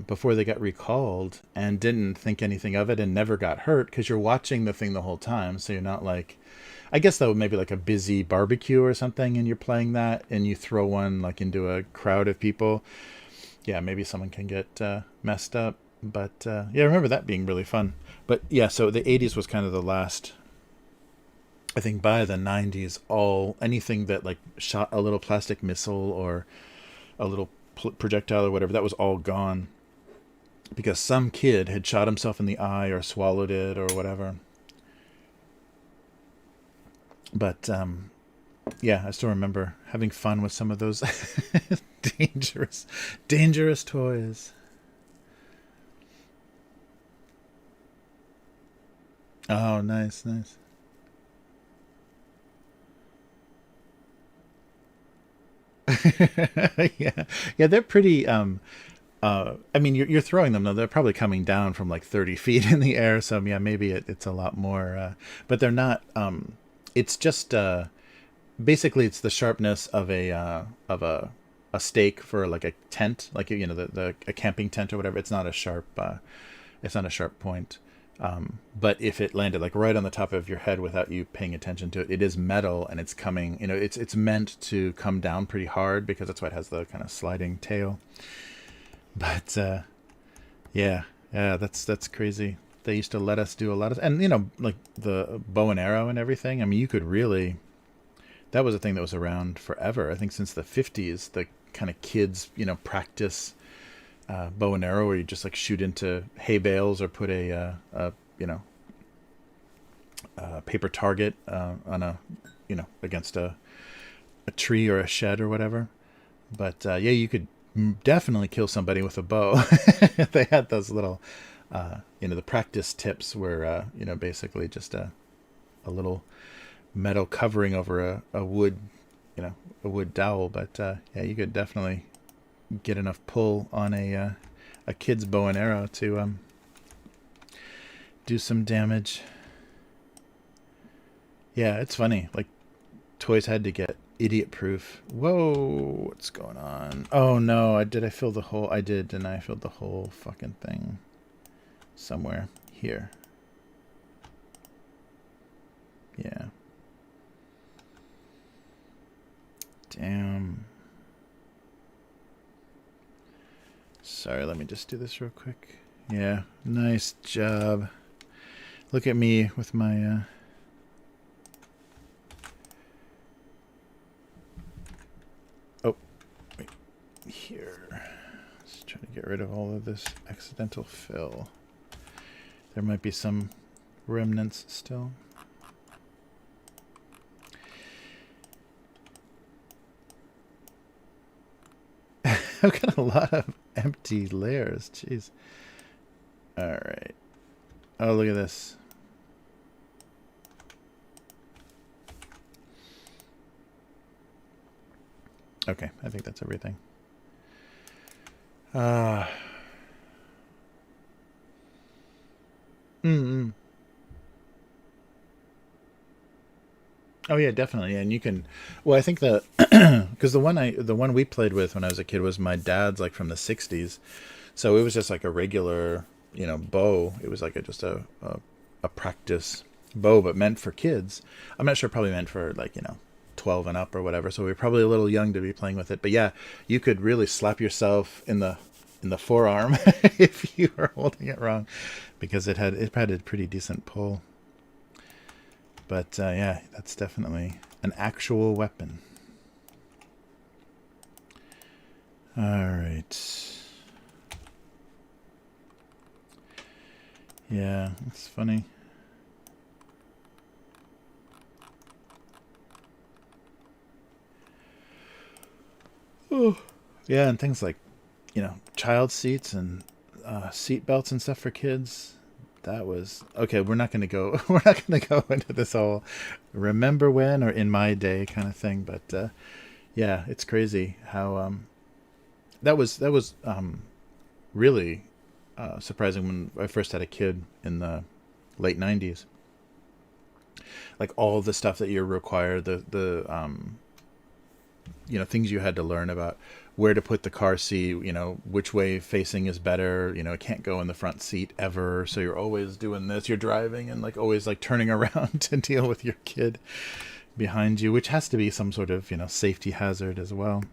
before they got recalled, and didn't think anything of it and never got hurt because you're watching the thing the whole time, so you're not like, I guess that would maybe like a busy barbecue or something, and you're playing that, and you throw one like into a crowd of people. Yeah, maybe someone can get messed up. But yeah, I remember that being really fun. But yeah, so the 80s was kind of the last. I think by the 90s, anything that like shot a little plastic missile or a little projectile or whatever, that was all gone because some kid had shot himself in the eye or swallowed it or whatever. But yeah, I still remember having fun with some of those dangerous toys. Oh, nice, nice. Yeah, yeah, they're pretty. I mean, you're throwing them though. They're probably coming down from like 30 feet in the air. So yeah, maybe it's a lot more. But they're not. It's just basically it's the sharpness of a stake for like a tent, like the a camping tent or whatever. It's not a sharp. It's not a sharp point. But if it landed like right on the top of your head without you paying attention to it, it is metal, and it's coming. It's meant to come down pretty hard because that's why it has the kind of sliding tail. But yeah, yeah, that's crazy. They used to let us do a lot of, and like the bow and arrow and everything. I mean, you could really. That was a thing that was around forever. I think since the 50s, the kind of kids, practice bow and arrow, where you just like shoot into hay bales or put a paper target on against a tree or a shed or whatever. But yeah, you could definitely kill somebody with a bow. They had those little the practice tips were basically just a little metal covering over a wood a wood dowel. But yeah, you could definitely get enough pull on a kid's bow and arrow to do some damage. Yeah, it's funny. Like toys had to get idiot proof. Whoa, what's going on? Oh no, did I fill the hole? I did, and I filled the whole fucking thing somewhere here. Yeah. Damn. Sorry, let me just do this real quick. Yeah, nice job. Look at me with my oh, wait, here. Let's try to get rid of all of this accidental fill. There might be some remnants still. I've got a lot of empty layers. Jeez. All right. Oh, look at this. Okay, I think that's everything. Oh yeah, definitely. And you can, well, I think the because the one we played with when I was a kid was my dad's, like from the '60s, so it was just like a regular, bow. It was like just a practice bow, but meant for kids. I'm not sure, probably meant for like 12 and up or whatever. So we were probably a little young to be playing with it. But yeah, you could really slap yourself in the forearm if you were holding it wrong, because it had a pretty decent pull. But yeah, that's definitely an actual weapon. All right. Yeah, it's funny. Oh. Yeah, and things like, child seats and seat belts and stuff for kids. That was okay. We're not going to go. We're not going to go into this whole remember when or in my day kind of thing. But yeah, it's crazy how that was really surprising when I first had a kid in the late '90s. Like all the stuff that you're required, the things you had to learn about where to put the car seat, which way facing is better, it can't go in the front seat ever, so you're always doing this, you're driving and like always like turning around to deal with your kid behind you, which has to be some sort of safety hazard as well.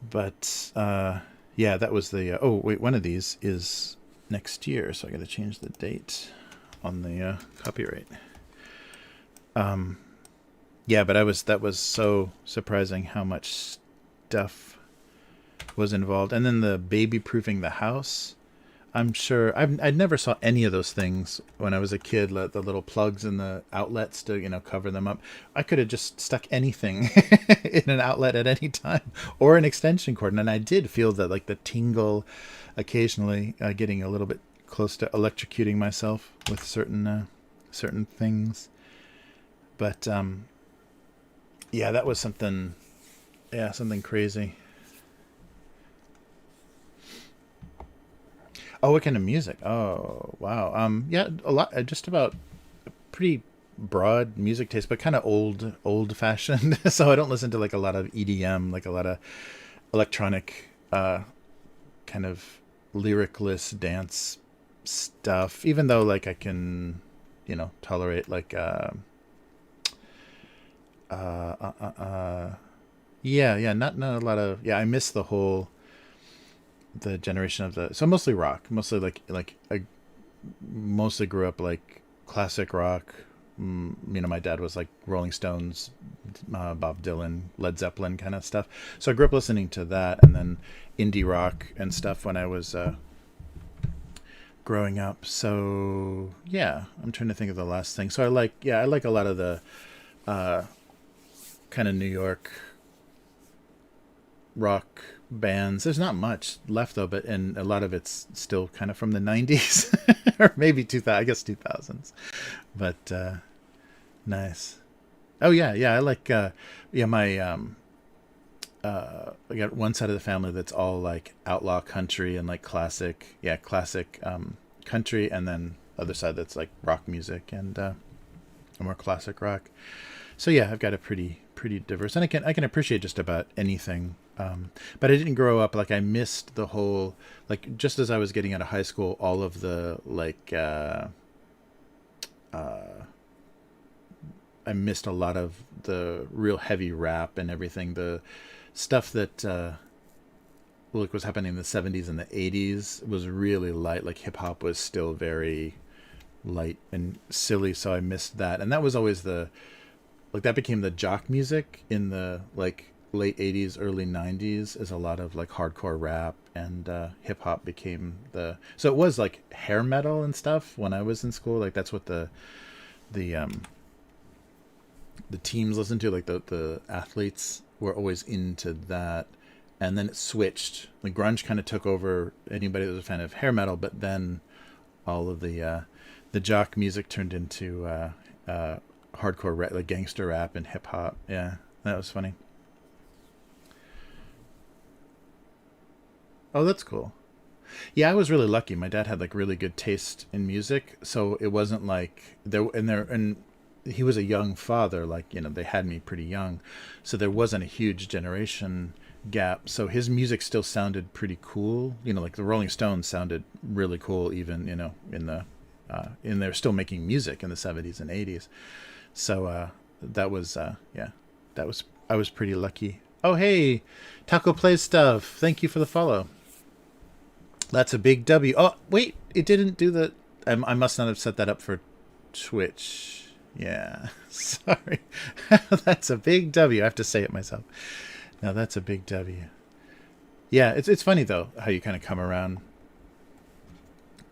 But yeah, that was the oh wait, one of these is next year, so I gotta change the date on the copyright. Yeah, but that was so surprising how much stuff was involved. And then the baby proofing the house. I'm sure I never saw any of those things when I was a kid. The little plugs in the outlets to cover them up. I could have just stuck anything in an outlet at any time, or an extension cord, and I did feel that like the tingle occasionally, getting a little bit close to electrocuting myself with certain things. But yeah, that was something. Yeah, something crazy. Oh, what kind of music? Oh, wow. Yeah, a lot. Just about pretty broad music taste, but kind of old fashioned. So I don't listen to like a lot of EDM, like a lot of electronic, kind of lyricless dance stuff. Even though like I can, tolerate like yeah, not a lot of, yeah, I miss the generation of the, so mostly rock, mostly like I mostly grew up like classic rock. My dad was like Rolling Stones, Bob Dylan, Led Zeppelin kind of stuff. So I grew up listening to that, and then indie rock and stuff when I was growing up. So yeah, I'm trying to think of the last thing. So I like a lot of the kind of New York rock bands. There's not much left of it, and a lot of it's still kind of from the '90s or maybe 2000. I guess 2000s. But nice. Oh yeah. I like yeah, my I got one side of the family that's all like outlaw country and like classic country, and then other side that's like rock music and more classic rock. So yeah, I've got a pretty diverse, and I can appreciate just about anything. But I didn't grow up like I missed the whole like just as I was getting out of high school, all of the like I missed a lot of the real heavy rap and everything. The stuff that like was happening in the 70s and the 80s was really light. Like hip hop was still very light and silly, so I missed that. And that was always the like that became the jock music in the like late 80s early 90s, is a lot of like hardcore rap, and hip hop became the, so it was like hair metal and stuff when I was in school. Like that's what the the teams listened to, like the athletes were always into that. And then it switched, like grunge kind of took over anybody that was a fan of hair metal, but then all of the jock music turned into hardcore rap, like gangster rap and hip hop. Yeah, that was funny. Oh, that's cool. Yeah, I was really lucky. My dad had like really good taste in music, so it wasn't like and he was a young father. Like they had me pretty young, so there wasn't a huge generation gap. So his music still sounded pretty cool. Like the Rolling Stones sounded really cool, even in the and they're still making music in the 70s and 80s. So that was yeah, that was I was pretty lucky. Oh hey, Taco Plays Stuff. Thank you for the follow. That's a big W. Oh wait, it didn't do the. I must not have set that up for Twitch. Yeah, sorry. That's a big W. I have to say it myself. Now that's a big W. Yeah, it's funny though how you kind of come around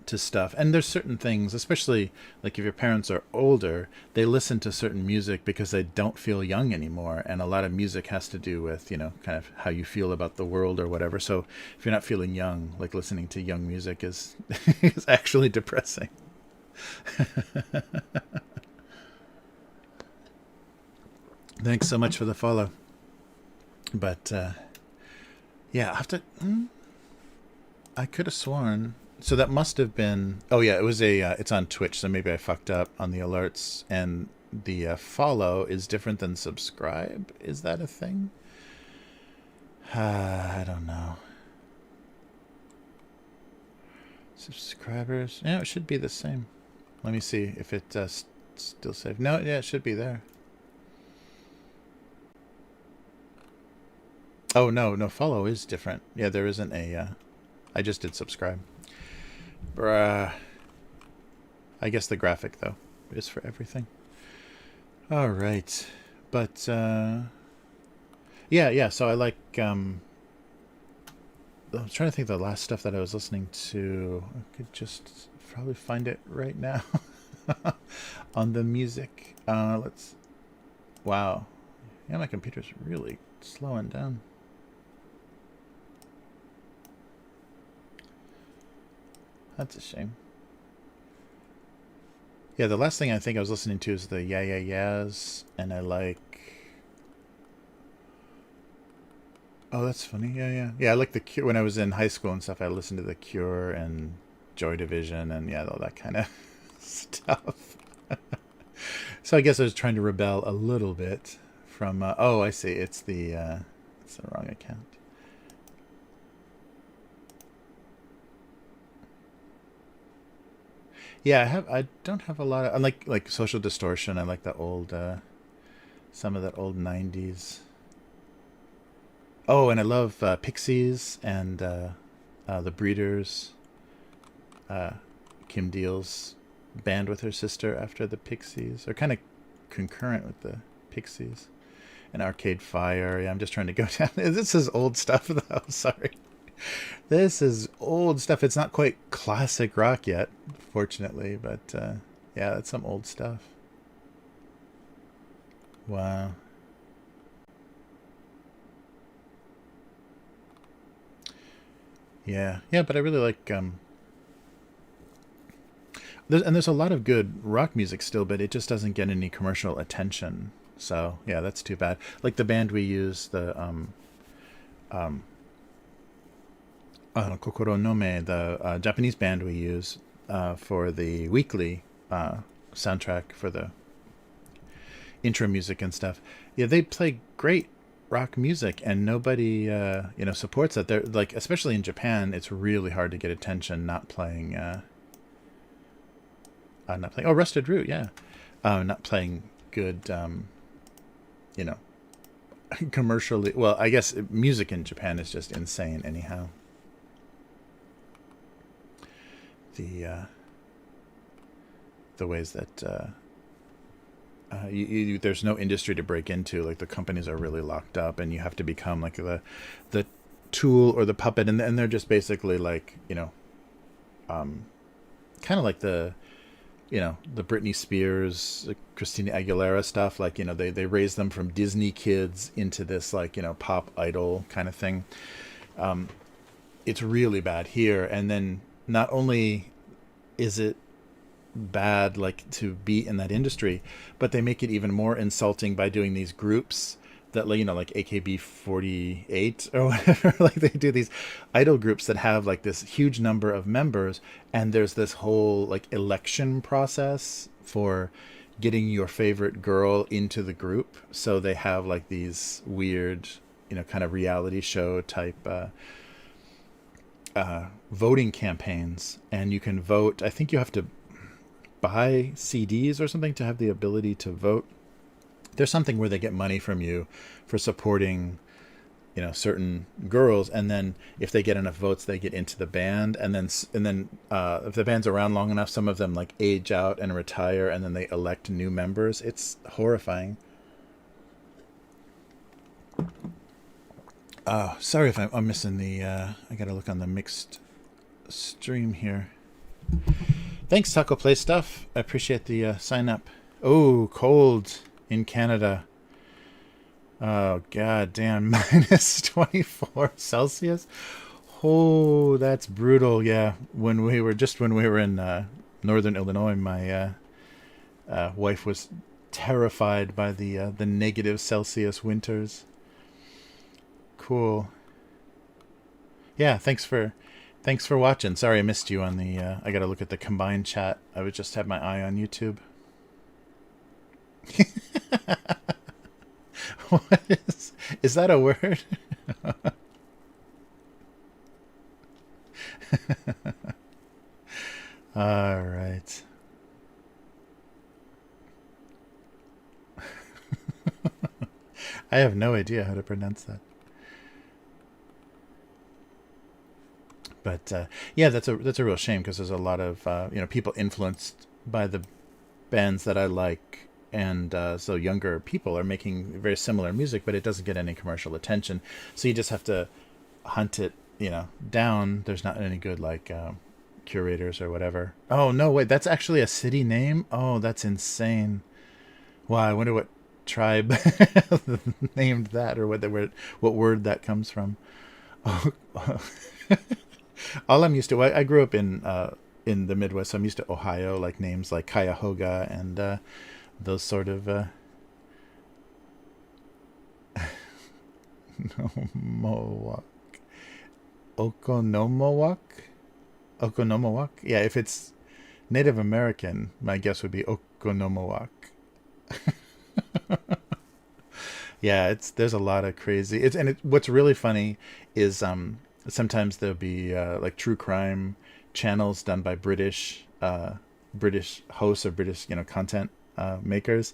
to stuff. And there's certain things, especially like if your parents are older, they listen to certain music because they don't feel young anymore. And a lot of music has to do with, kind of how you feel about the world or whatever. So if you're not feeling young, like listening to young music is is actually depressing. Thanks so much for the follow. But yeah, I have to. I could have sworn. So that must have been. Oh yeah, it was a. It's on Twitch, so maybe I fucked up on the alerts, and the follow is different than subscribe. Is that a thing? I don't know. Subscribers. Yeah, it should be the same. Let me see if it still saved. No, yeah, it should be there. Oh no, follow is different. Yeah, there isn't a. I just did subscribe. Bruh. I guess the graphic though is for everything. All right, but yeah. So I like. I'm trying to think of the last stuff that I was listening to. I could just probably find it right now on the music. Let's. Wow. Yeah, my computer's really slowing down. That's a shame. Yeah, the last thing I think I was listening to is the Yeah Yeah Yeahs, and I like. Oh, that's funny. Yeah. I like the Cure when I was in high school and stuff. I listened to the Cure and Joy Division and yeah, all that kind of stuff. So I guess I was trying to rebel a little bit from. Oh, I see. It's the wrong account. Yeah, I don't have a lot of. I like Social Distortion. I like the old. Some of the old '90s. Oh, and I love Pixies and the Breeders. Uh, Kim Deal's band with her sister after the Pixies, or kind of concurrent with the Pixies. And Arcade Fire. Yeah, I'm just trying to go down. This is old stuff though. Sorry. This is old stuff. It's not quite classic rock yet, fortunately, but yeah, that's some old stuff. Wow. Yeah, but I really like there's a lot of good rock music still, but it just doesn't get any commercial attention. So yeah, that's too bad. Like the band we use, the um Kokoro no Me, the Japanese band we use for the weekly soundtrack for the intro music and stuff. Yeah, they play great rock music, and nobody supports that. They're like, especially in Japan, it's really hard to get attention not playing. Not playing. Oh, Rusted Root, yeah. Not playing good. You know, commercially. Well, I guess music in Japan is just insane. Anyhow, the ways that there's no industry to break into. Like the companies are really locked up, and you have to become like the tool or the puppet, and they're just basically like kind of like the Britney Spears, Christina Aguilera stuff. Like they raise them from Disney kids into this like pop idol kind of thing. It's really bad here, and then not only is it bad like to be in that industry, but they make it even more insulting by doing these groups that like AKB48 or whatever. Like they do these idol groups that have like this huge number of members, and there's this whole like election process for getting your favorite girl into the group. So they have like these weird kind of reality show type voting campaigns, and you can vote. I think you have to buy CDs or something to have the ability to vote. There's something where they get money from you for supporting certain girls, and then if they get enough votes they get into the band, and then if the band's around long enough, some of them like age out and retire, and then they elect new members. It's horrifying. Sorry if I'm missing the I gotta look on the mixed stream here. Thanks, Taco Play Stuff. I appreciate the sign up. Oh, cold in Canada. Oh, god damn. Minus 24 Celsius. Oh, that's brutal. Yeah. When we were in northern Illinois, my wife was terrified by the negative Celsius winters. Cool. Yeah, thanks for watching. Sorry I missed you on the I gotta look at the combined chat. I would just have my eye on YouTube. What is that a word? All right. I have no idea how to pronounce that. But yeah, that's a real shame, because there's a lot of people influenced by the bands that I like, and so younger people are making very similar music, but it doesn't get any commercial attention. So you just have to hunt it down. There's not any good like curators or whatever. Oh no, wait, that's actually a city name. Oh, that's insane. Wow, I wonder what tribe named that, or what word that comes from. Oh. All I'm used to, I grew up in the Midwest, so I'm used to Ohio, like names like Cuyahoga and those sort of Nomowak. Okonomowak? Yeah, if it's Native American, my guess would be Okonomowak. Yeah, there's a lot of crazy. What's really funny is sometimes there'll be like true crime channels done by British hosts or British content makers,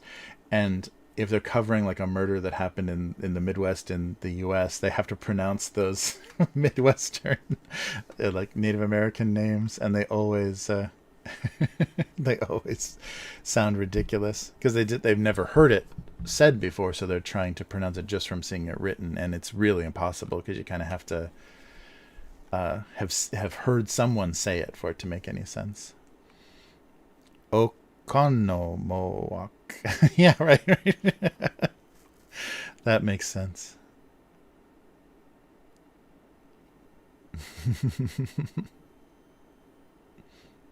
and if they're covering like a murder that happened in the Midwest in the US, they have to pronounce those Midwestern like Native American names, and they always they always sound ridiculous because they've never heard it said before, so they're trying to pronounce it just from seeing it written, and it's really impossible because you kind of have to have heard someone say it for it to make any sense. Okonomowak. Yeah, right. That makes sense.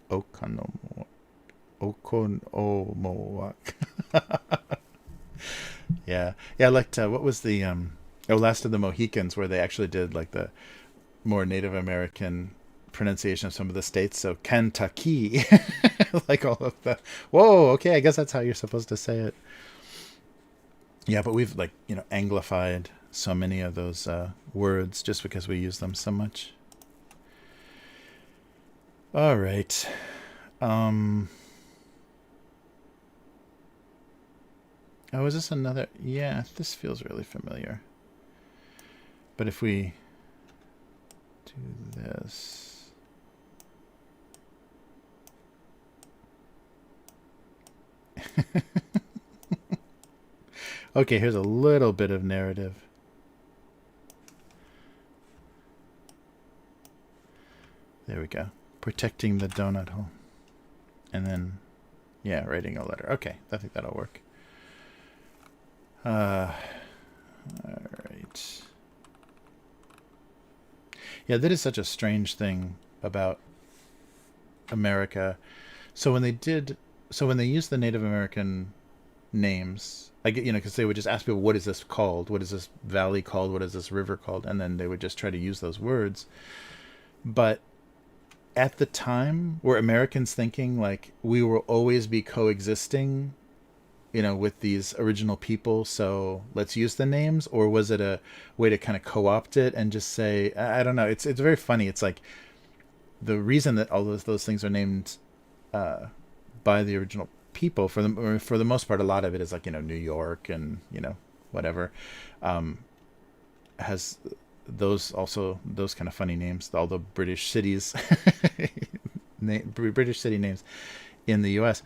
Okonomowak. Yeah, I liked what was the Last of the Mohicans, where they actually did like the more Native American pronunciation of some of the states. So Kentucky, like all of the. Whoa, okay, I guess that's how you're supposed to say it. Yeah, but we've like, anglified so many of those words just because we use them so much. All right. Um Oh, is this another? Yeah, this feels really familiar. But if we do this. Okay, here's a little bit of narrative. There we go. Protecting the donut hole. And then, yeah, writing a letter. Okay, I think that'll work. All right. Yeah, that is such a strange thing about America. So when they did, so when they used the Native American names, I get, because they would just ask people, what is this called? What is this valley called? What is this river called? And then they would just try to use those words. But at the time, were Americans thinking like we will always be coexisting, with these original people, so let's use the names? Or was it a way to kind of co-opt it and just say, I don't know. It's very funny. It's like the reason that all those things are named by the original people, for the most part, a lot of it is like, New York and whatever, has those kind of funny names, all the British cities, British city names in the U.S.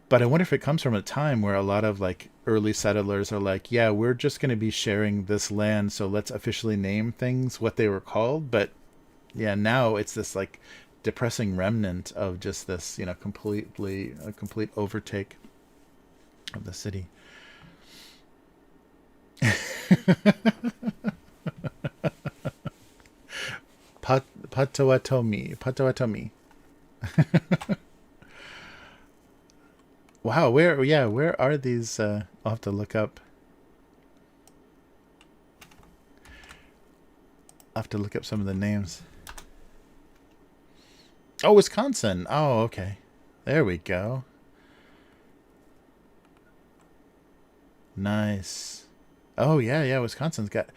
But I wonder if it comes from a time where a lot of like early settlers are like, yeah, we're just going to be sharing this land, so let's officially name things what they were called. But yeah, now it's this like depressing remnant of just this, a complete overtake of the city. Potawatomi. Wow, where are these? I'll have to look up. I'll have to look up some of the names. Oh, Wisconsin. Oh, okay. There we go. Nice. Oh yeah. Wisconsin's got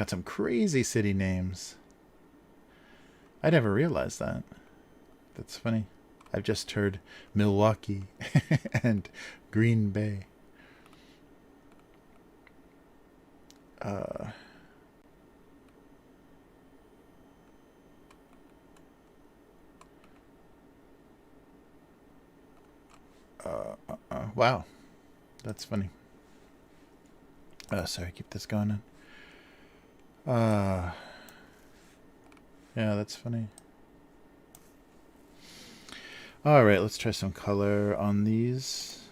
some crazy city names. I never realized that. That's funny. I've just heard Milwaukee and Green Bay. Uh, wow, that's funny. Sorry, keep this going on. Yeah, that's funny. All right, let's try some color on these.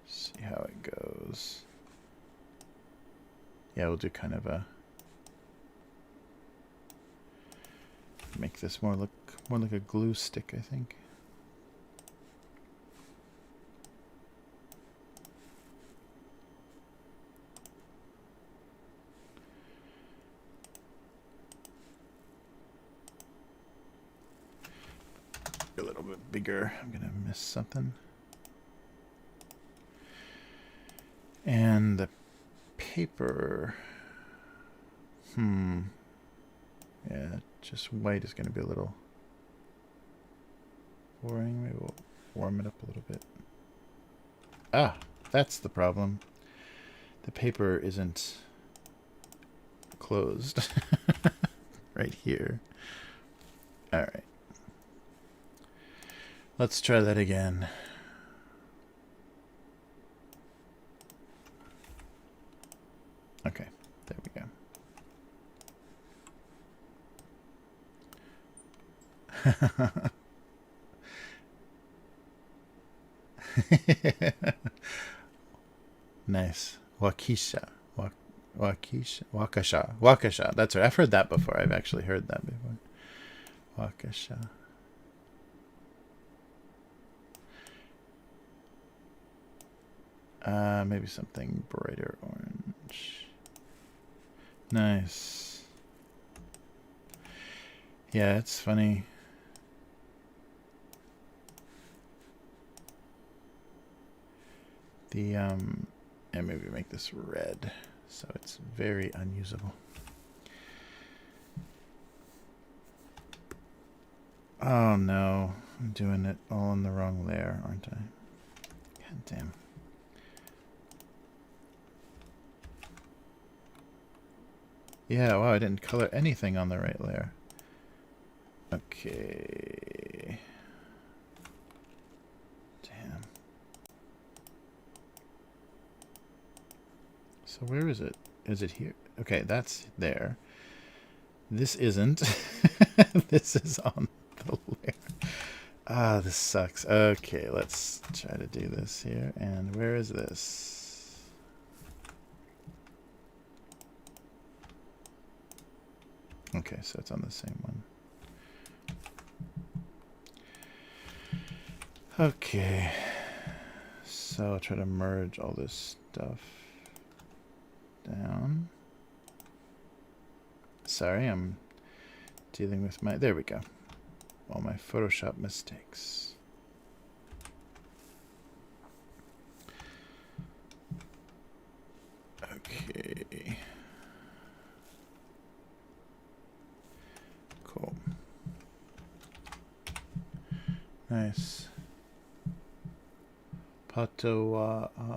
See how it goes. Yeah, we'll do kind of a make this more like a glue stick, I think. A little bit bigger. I'm gonna miss something. And the paper. Yeah, just white is gonna be a little boring. Maybe we'll warm it up a little bit. Ah, that's the problem. The paper isn't closed. Right here. All right. Let's try that again. Okay, there we go. Nice. Waukesha. Waukesha. That's right. I've heard that before. I've actually heard that before. Waukesha. Maybe something brighter orange. Nice. Yeah, it's funny. The And maybe make this red so it's very unusable. Oh no, I'm doing it all in the wrong layer, aren't I? God damn. Yeah, wow, I didn't color anything on the right layer. Okay. Damn. So where is it? Is it here? Okay, that's there. This isn't. This is on the layer. Ah, this sucks. Okay, let's try to do this here. And where is this? Okay, so it's on the same one. Okay. So I'll try to merge all this stuff down. Sorry, I'm dealing with my... There we go. All my Photoshop mistakes. Okay. Cool. Nice. Patawatami.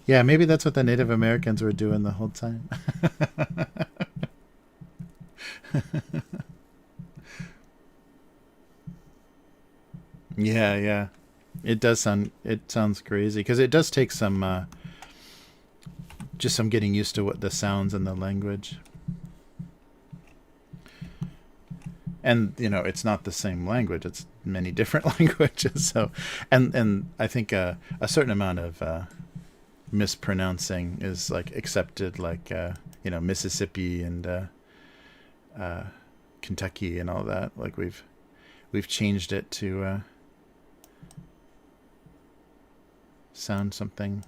Yeah, maybe that's what the Native Americans were doing the whole time. Yeah, yeah. It sounds crazy because it does take some just some getting used to what the sounds and the language. And it's not the same language, it's many different languages. So and I think a certain amount of mispronouncing is like accepted, like Mississippi and Kentucky and all that. Like we've changed it to sound something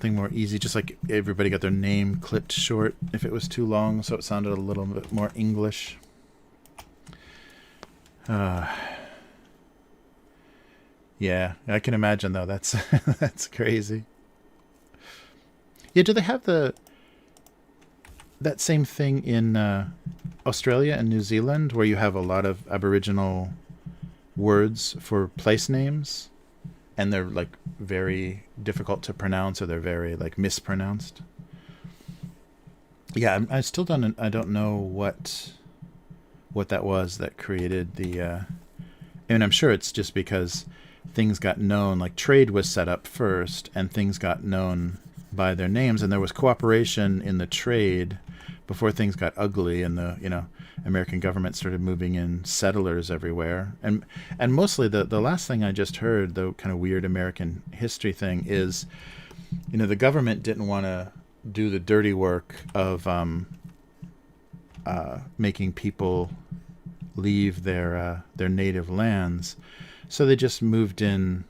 more easy, just like everybody got their name clipped short if it was too long, so it sounded a little bit more English. Yeah, I can imagine though. That's that's crazy. Yeah, do they have that same thing in Australia and New Zealand where you have a lot of Aboriginal words for place names? And they're like very difficult to pronounce, or they're very like mispronounced. Yeah, I still don't. I don't know what that was that created the. I mean, I'm sure it's just because things got known. Like trade was set up first, and things got known by their names, and there was cooperation in the trade before things got ugly, and the American government started moving in settlers everywhere. And mostly the last thing I just heard, the kind of weird American history thing, is the government didn't want to do the dirty work of making people leave their native lands, so they just moved in.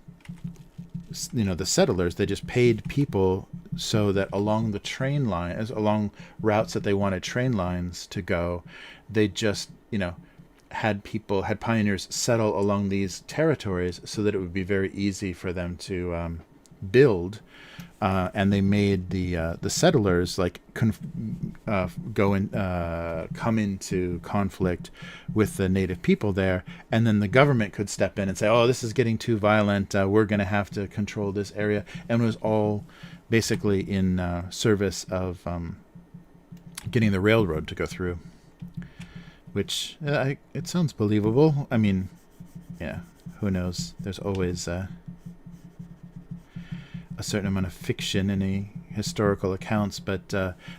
The settlers, they just paid people so that along the train line, along routes that they wanted train lines to go, they just had pioneers settle along these territories so that it would be very easy for them to build. And they made the settlers like come into conflict with the native people there, and then the government could step in and say, "Oh, this is getting too violent. We're going to have to control this area," and it was all basically in service of getting the railroad to go through. Which it sounds believable. I mean, yeah, who knows? There's always a certain amount of fiction in any historical accounts, but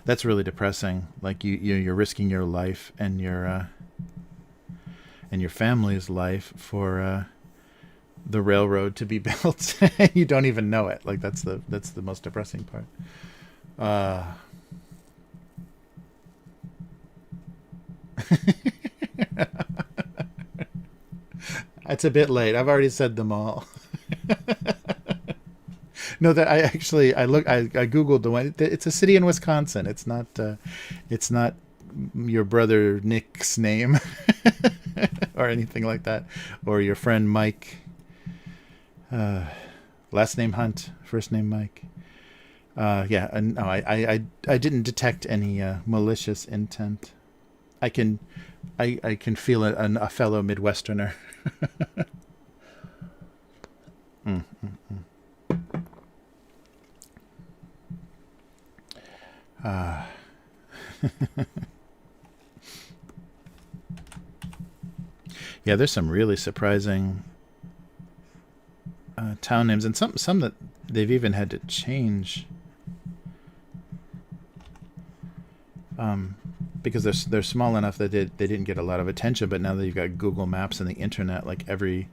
that's really depressing. Like you're risking your life and your family's life for the railroad to be built. You don't even know it. Like that's the most depressing part. It's a bit late. I've already said them all. No, that I googled the one. It's a city in Wisconsin. It's not your brother Nick's name or anything like that, or your friend Mike. Last name Hunt, first name Mike. Yeah, no, I didn't detect any malicious intent. I can I can feel a fellow Midwesterner. Mm, mm, mm. Uh, yeah, there's some really surprising town names, and some that they've even had to change. Because they're small enough that they didn't get a lot of attention, but now that you've got Google Maps and the internet, like every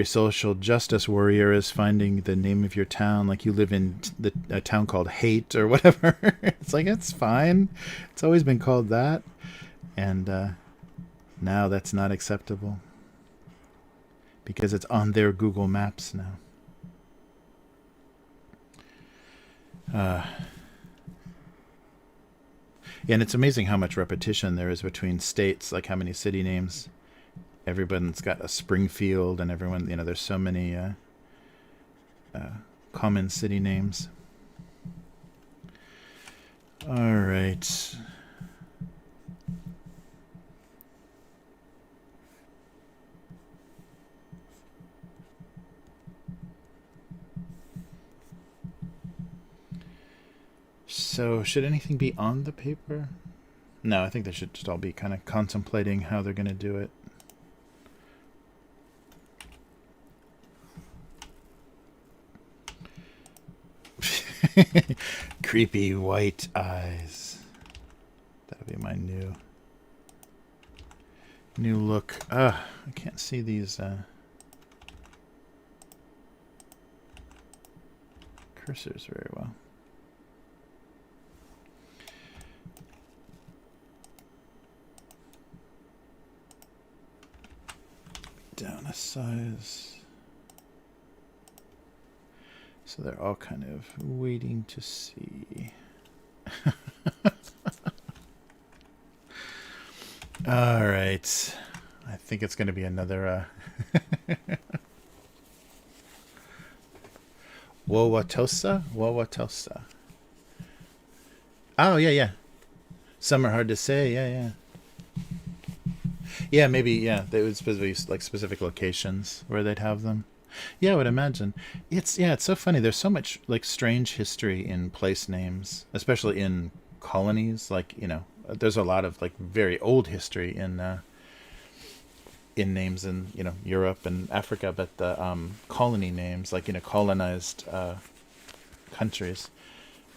social justice warrior is finding the name of your town. Like you live in a town called Hate or whatever. It's like, it's fine. It's always been called that, and now that's not acceptable because it's on their Google Maps now. Yeah, and it's amazing how much repetition there is between states, like how many city names. Everyone's got a Springfield, and everyone, there's so many common city names. All right. So, should anything be on the paper? No, I think they should just all be kind of contemplating how they're going to do it. Creepy white eyes. That'll be my new look. I can't see these cursors very well. Down a size. So they're all kind of waiting to see. All right. I think it's going to be another Wauwatosa? Wauwatosa. Oh, yeah. Some are hard to say. Yeah. Yeah, maybe, yeah. They would specific locations where they'd have them. Yeah, I would imagine. It's so funny. There's so much like strange history in place names, especially in colonies. Like, there's a lot of like very old history in names in Europe and Africa, but the colony names, like colonized countries,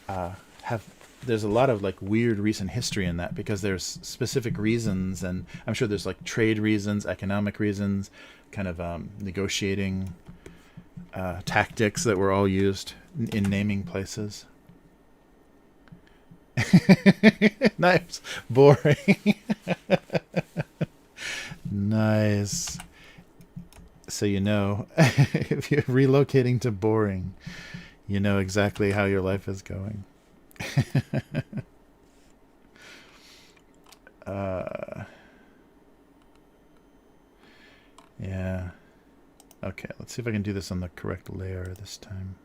have there's a lot of like weird recent history in that because there's specific reasons, and I'm sure there's like trade reasons, economic reasons, kind of negotiating tactics that were all used in naming places. Nice. Boring. Nice. So if you're relocating to Boring, you know exactly how your life is going. Yeah. Okay, let's see if I can do this on the correct layer this time.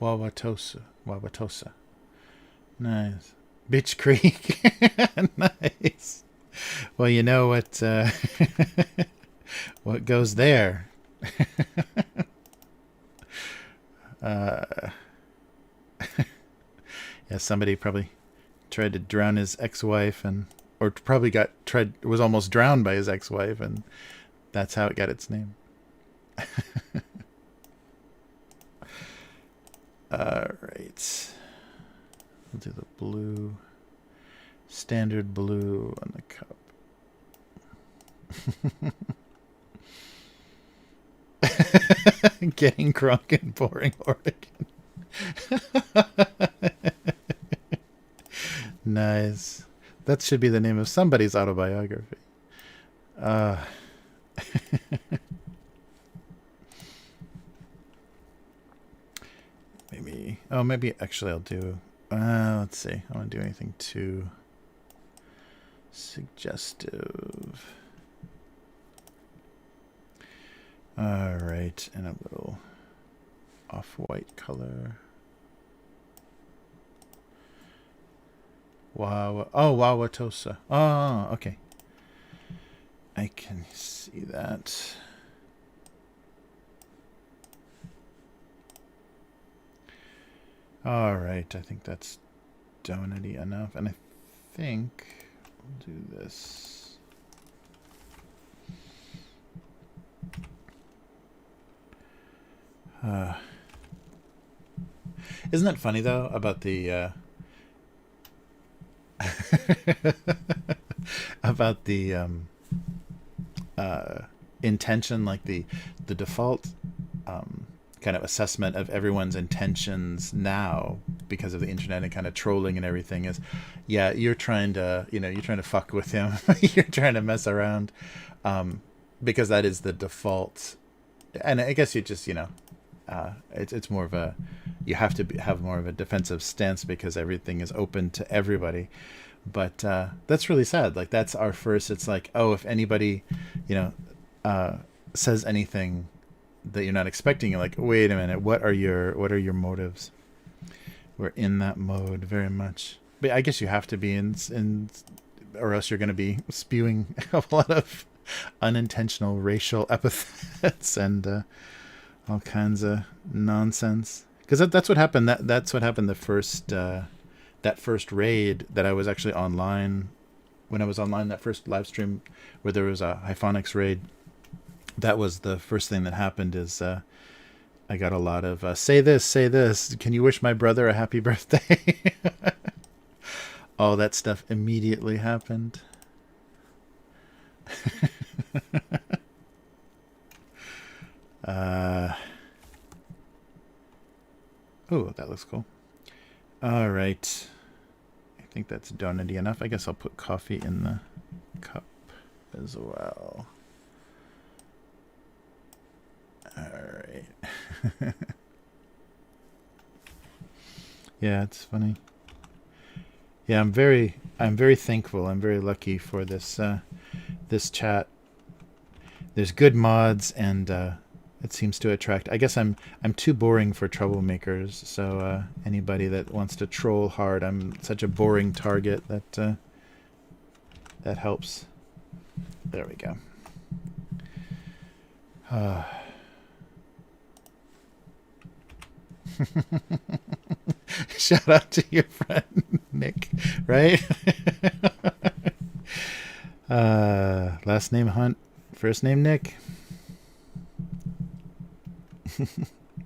Wauwatosa. Nice. Bitch Creek. Nice. Well, you know what what goes there. Yeah, somebody probably tried to drown his ex-wife, or probably was almost drowned by his ex-wife, and that's how it got its name. All right. We'll do the blue, standard blue on the cup. Getting crunk in Boring, Oregon. Nice. That should be the name of somebody's autobiography. Uh, maybe. Oh, maybe actually I'll do. Let's see. I don't want to do anything too suggestive. All right, and a little off-white color. Wow. Oh, Wauwatosa. Oh, okay. I can see that. All right. I think that's donut-y enough. And I think we'll do this. Isn't that funny, though, about the... about the intention, like the default kind of assessment of everyone's intentions now because of the internet and kind of trolling and everything is, yeah, you're trying to fuck with him. You're trying to mess around, because that is the default. And I guess you just, it's more of a, you have to have more of a defensive stance because everything is open to everybody. But that's really sad. Like, that's our first, it's like, oh, if anybody, says anything that you're not expecting, you're like, wait a minute, what are your motives? We're in that mode very much. But I guess you have to be in or else you're going to be spewing a lot of unintentional racial epithets and all kinds of nonsense. Because that's what happened. That's what happened the first that first raid that I was actually online. When I was online, that first live stream where there was a Hyphonics raid, that was the first thing that happened. Is I got a lot of say this. Can you wish my brother a happy birthday? All that stuff immediately happened. Oh, that looks cool. All right. I think that's donut-y enough. I guess I'll put coffee in the cup as well. All right. Yeah, it's funny. Yeah, I'm very thankful. I'm very lucky for this this chat. There's good mods, and it seems to attract. I guess I'm too boring for troublemakers. So anybody that wants to troll hard, I'm such a boring target that that helps. There we go. Shout out to your friend Nick, right? Last name Hunt, first name Nick.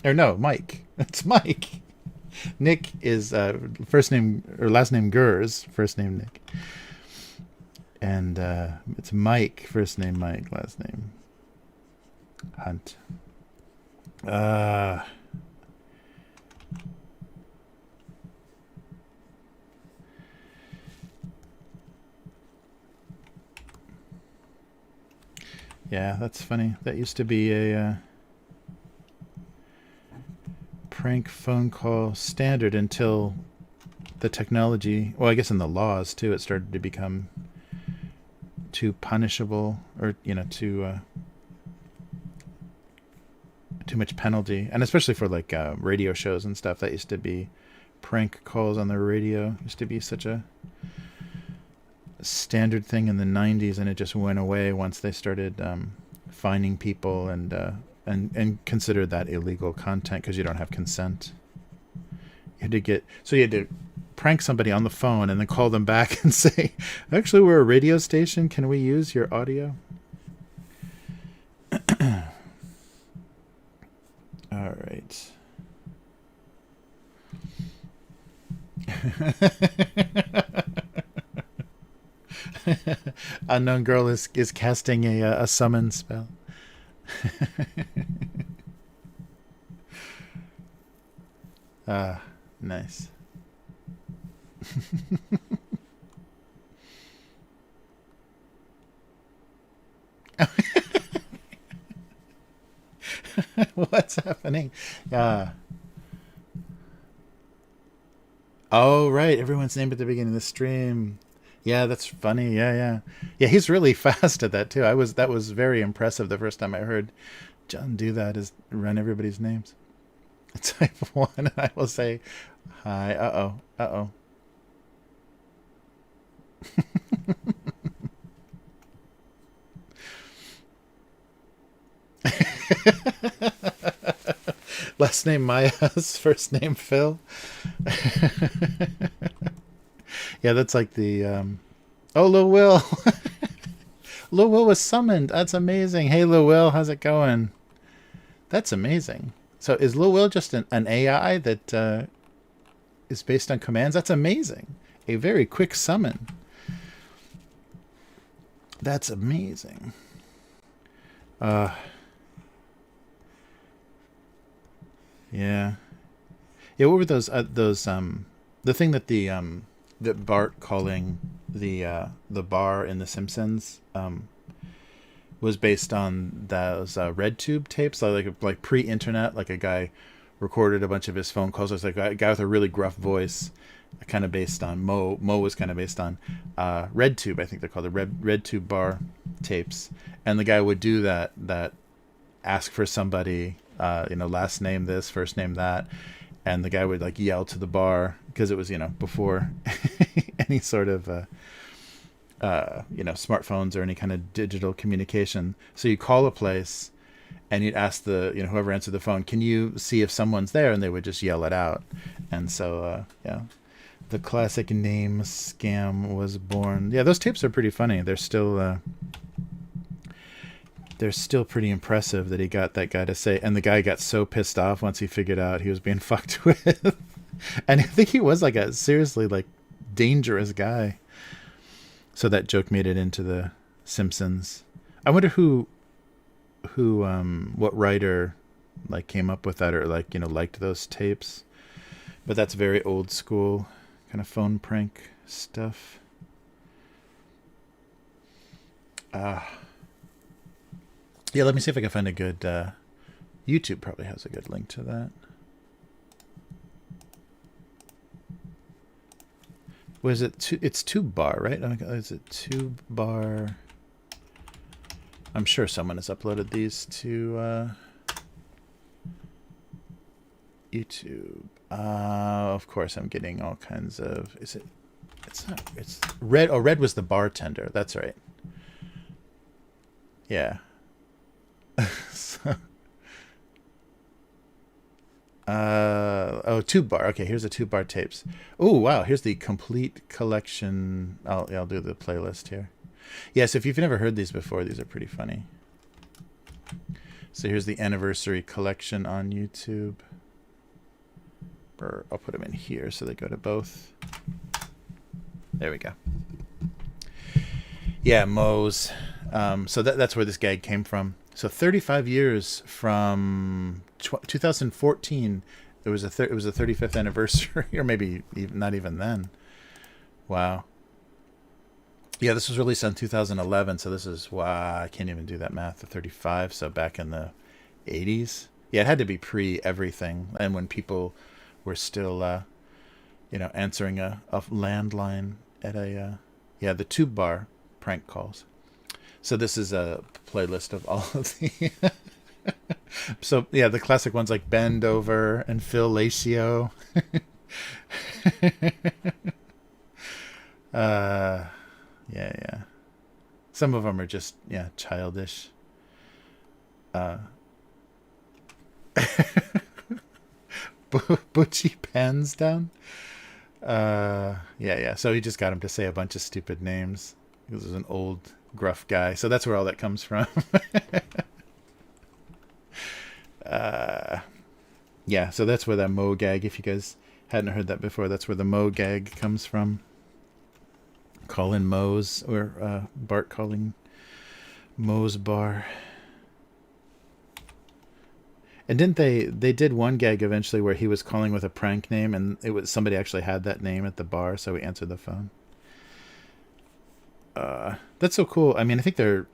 Or no, Mike. It's Mike. Nick is first name or last name Gers, first name Nick. And it's Mike, first name Mike, last name Hunt. Yeah, that's funny. That used to be a prank phone call standard until the technology, well, I guess in the laws too, it started to become too punishable, or too much penalty. And especially for like radio shows and stuff, that used to be prank calls on the radio used to be such a standard thing in the 90s, and it just went away once they started fining people and considered that illegal content because you don't have consent. You had to prank somebody on the phone and then call them back and say, actually, we're a radio station, can we use your audio? All right. Unknown girl is casting a summon spell. Nice. What's happening? Yeah. Oh, right. Everyone's name at the beginning of the stream. Yeah, that's funny. Yeah, yeah. Yeah, he's really fast at that too. That was very impressive the first time I heard John do that, is run everybody's names. Type one, and I will say hi. Uh-oh. Uh-oh. Last name Maya's, first name Phil. Yeah, that's like the oh, Lil Will. Lil Will was summoned. That's amazing. Hey Lil Will, how's it going? That's amazing. So is Lil Will just an AI that is based on commands? That's amazing. A very quick summon. That's amazing. Yeah. Yeah, what were those the thing that that Bart calling the bar in The Simpsons was based on those red tube tapes, like pre-internet, like a guy recorded a bunch of his phone calls. It was like a guy with a really gruff voice, kind of based on Mo. Mo was kind of based on red tube, I think they're called, the red tube bar tapes. And the guy would do that ask for somebody, last name this, first name that, and the guy would like yell to the bar, because it was before any sort of smartphones or any kind of digital communication. So you call a place and you'd ask the whoever answered the phone, can you see if someone's there, and they would just yell it out. And so the classic name scam was born. Yeah, those tapes are pretty funny. They're still pretty impressive that he got that guy to say, and the guy got so pissed off once he figured out he was being fucked with. And I think he was like a seriously like dangerous guy. So that joke made it into The Simpsons. I wonder what writer like came up with that, or like liked those tapes. But that's very old school kind of phone prank stuff. Yeah, let me see if I can find a good YouTube probably has a good link to that. Was it it's Tube Bar, right? Is it Tube Bar? I'm sure someone has uploaded these to YouTube. Of course, I'm getting all kinds of. Is it? It's not. It's Red. Oh, Red was the bartender. That's right. Yeah. So, Tube Bar. Okay, here's the Tube Bar tapes. Oh wow, here's the complete collection. I'll do the playlist here. Yes, if you've never heard these before, these are pretty funny. So here's the anniversary collection on YouTube. Or I'll put them in here so they go to both. There we go. Yeah, Moe's. So that's where this gag came from. So 35 years from 2014, it was the 35th anniversary, or maybe not even then. Wow. Yeah, this was released in 2011, so this is, wow, I can't even do that math. The 35, so back in the 80s. Yeah, it had to be pre-everything, and when people were still, answering a landline at the Tube Bar prank calls. So this is a playlist of all of the... So, yeah, the classic ones like Bend Over and Phil Lacio. Yeah. Some of them are just, childish. Butchie Pans down. Yeah. So he just got him to say a bunch of stupid names. He was an old, gruff guy. So that's where all that comes from. Yeah, so that's where that Mo gag, if you guys hadn't heard that before, that's where the Mo gag comes from. Call in Moe's, or Bart calling Moe's Bar. And didn't they did one gag eventually where he was calling with a prank name, and it was somebody actually had that name at the bar, so he answered the phone. That's so cool. I mean, I think they're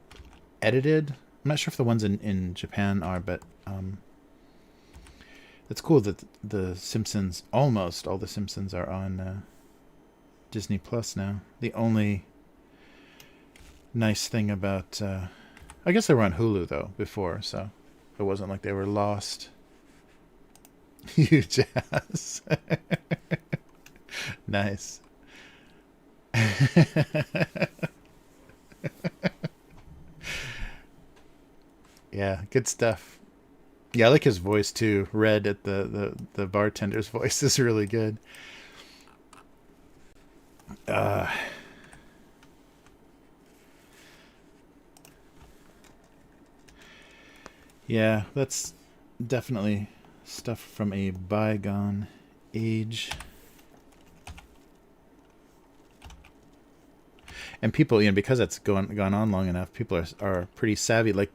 edited. I'm not sure if the ones in Japan are, but It's cool that the Simpsons, almost all the Simpsons, are on Disney Plus now. The only nice thing about, I guess they were on Hulu though before, so it wasn't like they were lost. Huge ass. Nice. Yeah, good stuff. Yeah, I like his voice too. Red at the bartender's voice is really good. Uh, yeah, that's definitely stuff from a bygone age. And people, because it's gone on long enough, people are pretty savvy. Like,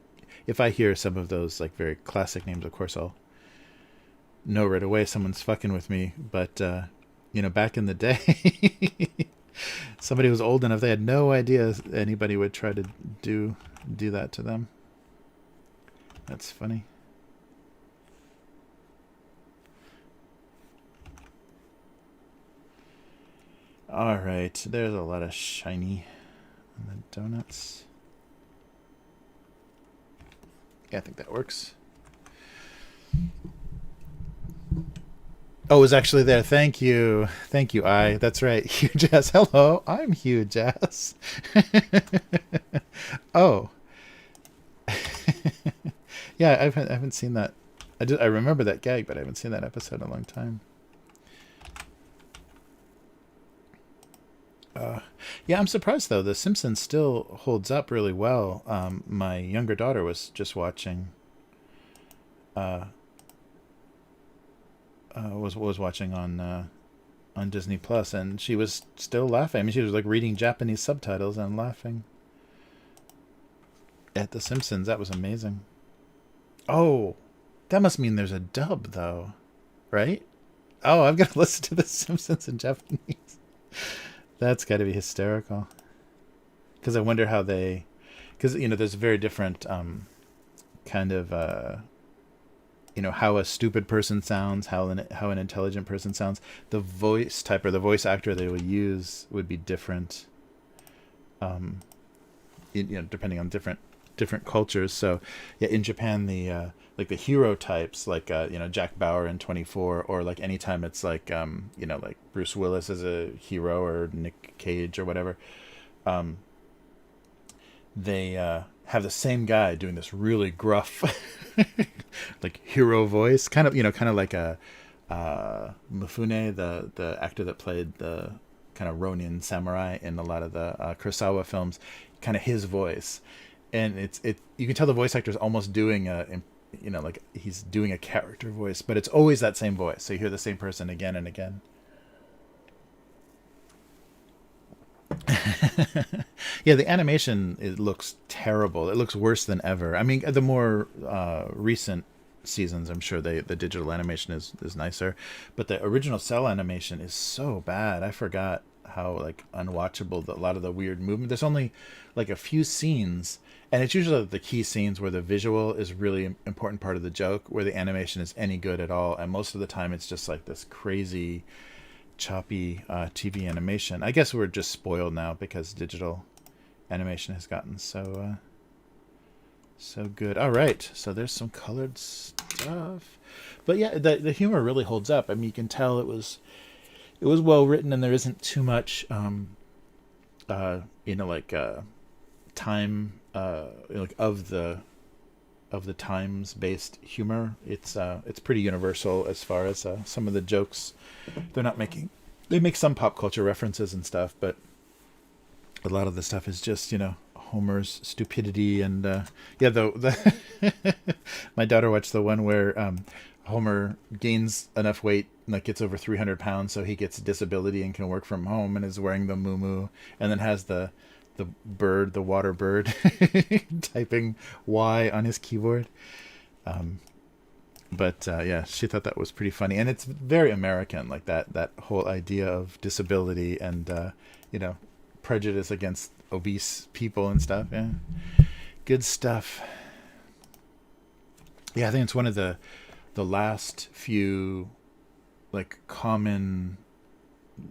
if I hear some of those like very classic names, of course I'll know right away someone's fucking with me. But back in the day, somebody was old enough, they had no idea anybody would try to do that to them. That's funny. All right, there's a lot of shiny on the donuts. Yeah, I think that works. Oh, it was actually there. Thank you. Thank you, That's right. Huge ass. Hello, I'm huge ass. Oh. Yeah, I haven't seen that. I remember that gag, but I haven't seen that episode in a long time. Yeah, I'm surprised though. The Simpsons still holds up really well. My younger daughter was just watching. Was watching on Disney Plus, and she was still laughing. I mean, she was like reading Japanese subtitles and laughing at The Simpsons. That was amazing. Oh, that must mean there's a dub though, right? Oh, I've got to listen to The Simpsons in Japanese. That's got to be hysterical. Because I wonder how they, because there's a very different kind of how a stupid person sounds, how an intelligent person sounds. The voice type or the voice actor they would use would be different. Depending on different cultures. So yeah, in Japan the like the hero types, like Jack Bauer in 24, or like anytime it's like like Bruce Willis as a hero or Nick Cage or whatever, they have the same guy doing this really gruff like hero voice, kind of like a Mifune, the actor that played the kind of Ronin samurai in a lot of the Kurosawa films, kind of his voice. And you can tell the voice actor is almost doing like he's doing a character voice, but it's always that same voice, so you hear the same person again and again. Yeah, the animation, it looks terrible. It looks worse than ever. I mean, the more recent seasons, I'm sure the digital animation is nicer, but the original cell animation is so bad. I forgot how like unwatchable a lot of the weird movement. There's only like a few scenes, and it's usually the key scenes where the visual is really important part of the joke, where the animation is any good at all, and most of the time it's just like this crazy choppy TV animation. I guess we're just spoiled now because digital animation has gotten so good. All right, so there's some colored stuff, but yeah, the humor really holds up. I mean, you can tell it was well written, and there isn't too much like time like of the times based humor. It's pretty universal as far as some of the jokes. They make some pop culture references and stuff, but a lot of the stuff is just Homer's stupidity. And yeah, the my daughter watched the one where Homer gains enough weight, like gets over 300 pounds, so he gets a disability and can work from home, and is wearing the moo, and then has the bird, the water bird, typing Y on his keyboard. But yeah, she thought that was pretty funny, and it's very American, like that whole idea of disability and prejudice against obese people and stuff. Yeah, good stuff. Yeah, I think it's one of the the last few like common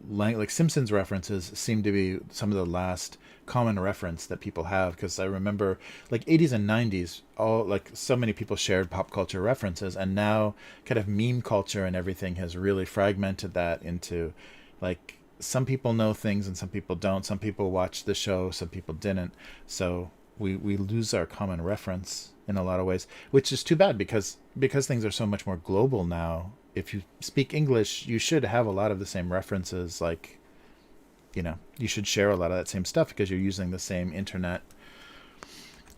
like Simpsons references seem to be some of the last common reference that people have, because I remember like 80s and 90s, all like so many people shared pop culture references, and now kind of meme culture and everything has really fragmented that into like some people know things and some people don't, some people watched the show, some people didn't, so we lose our common reference in a lot of ways, which is too bad, because things are so much more global now. If you speak English, you should have a lot of the same references. Like, you should share a lot of that same stuff because you're using the same internet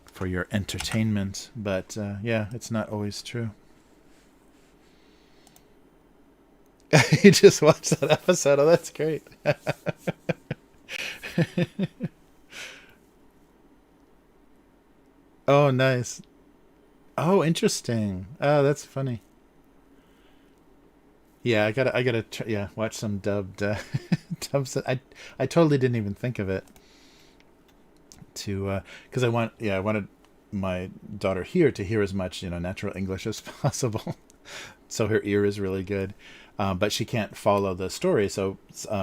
for your entertainment. But yeah, it's not always true. You just watched that episode. Oh, that's great. Oh, nice. Oh, interesting. Oh, that's funny. Yeah, yeah, watch some dubbed, dubs. I totally didn't even think of it to, because I wanted my daughter here to hear as much, natural English as possible, so her ear is really good, but she can't follow the story, so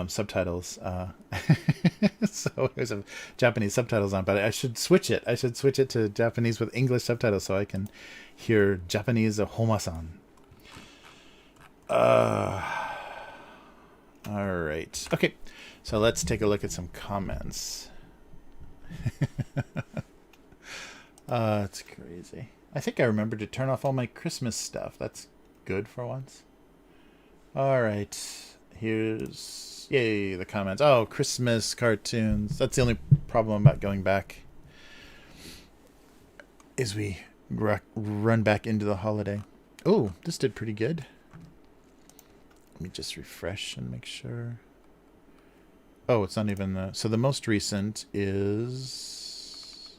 subtitles. So there's a Japanese subtitles on, but I should switch it. I should switch it to Japanese with English subtitles so I can hear Japanese Homa-san. Uh, all right. Okay. So let's take a look at some comments. It's crazy. I think I remembered to turn off all my Christmas stuff. That's good for once. All right. Here's, yay, the comments. Oh, Christmas cartoons. That's the only problem about going back, is we run back into the holiday. Oh, this did pretty good. Let me just refresh and make sure. Oh, it's not even the... So the most recent is...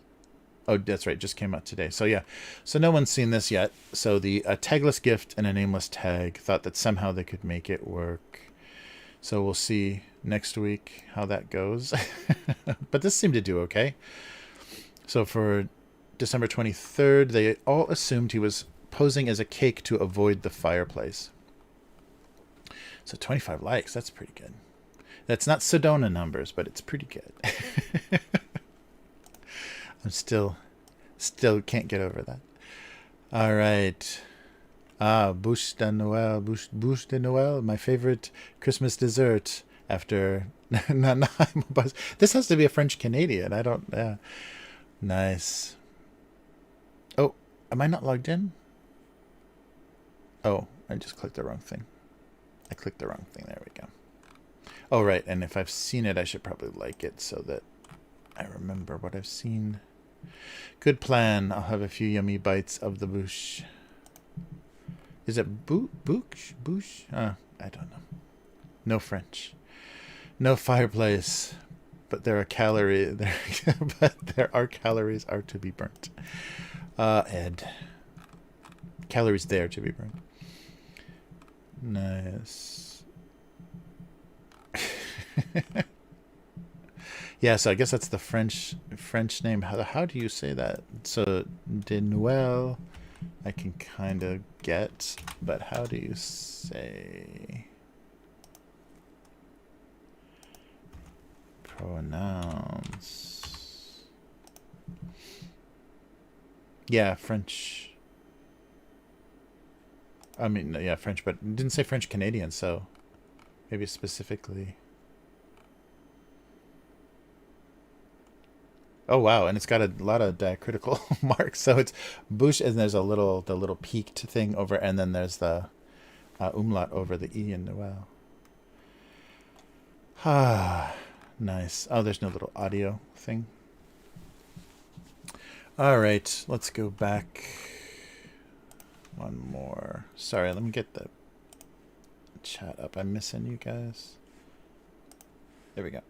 Oh, that's right. Just came out today. So yeah. So no one's seen this yet. So the tagless gift and a nameless tag thought that somehow they could make it work. So we'll see next week how that goes. But this seemed to do okay. So for December 23rd, they all assumed he was posing as a cake to avoid the fireplace. So 25 likes, that's pretty good. That's not Sedona numbers, but it's pretty good. I'm still can't get over that. All right. Bûche de Noël, bûche de Noël, my favorite Christmas dessert after Nanaimo. This has to be a French Canadian. I don't, yeah. Nice. Oh, am I not logged in? Oh, I just clicked the wrong thing. I clicked the wrong thing. There we go. Oh, right. And if I've seen it, I should probably like it so that I remember what I've seen. Good plan. I'll have a few yummy bites of the bûche. Is it bûche? Bûche? I don't know. No French. No fireplace. But there are calories. But there are calories are to be burnt. Ed. Calories there to be burnt. Nice. Yeah, so I guess that's the French name. How do you say that? So de Noël, I can kind of get, but how do you say pronounce? Yeah, French. I mean, yeah, French, but it didn't say French Canadian, so maybe specifically. Oh wow, and it's got a lot of diacritical marks. So it's bouche, and there's the little peaked thing over, and then there's the umlaut over the e in Noel. Ah, nice. Oh, there's no little audio thing. All right, let's go back. One more. Sorry, let me get the chat up. I'm missing you guys. There we go.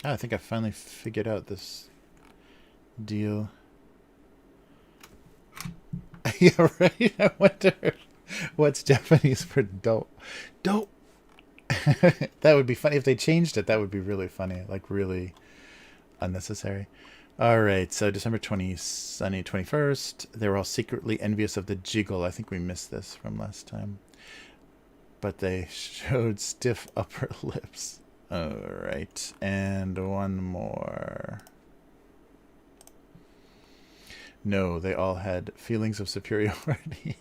Oh, I think I finally figured out this deal. Yeah, right? I wonder what's Japanese for dope. Dope! That would be funny. If they changed it, that would be really funny. Like, really unnecessary. All right, so December 21st, they were all secretly envious of the jiggle. I think we missed this from last time. But they showed stiff upper lips. All right, and one more. No, they all had feelings of superiority.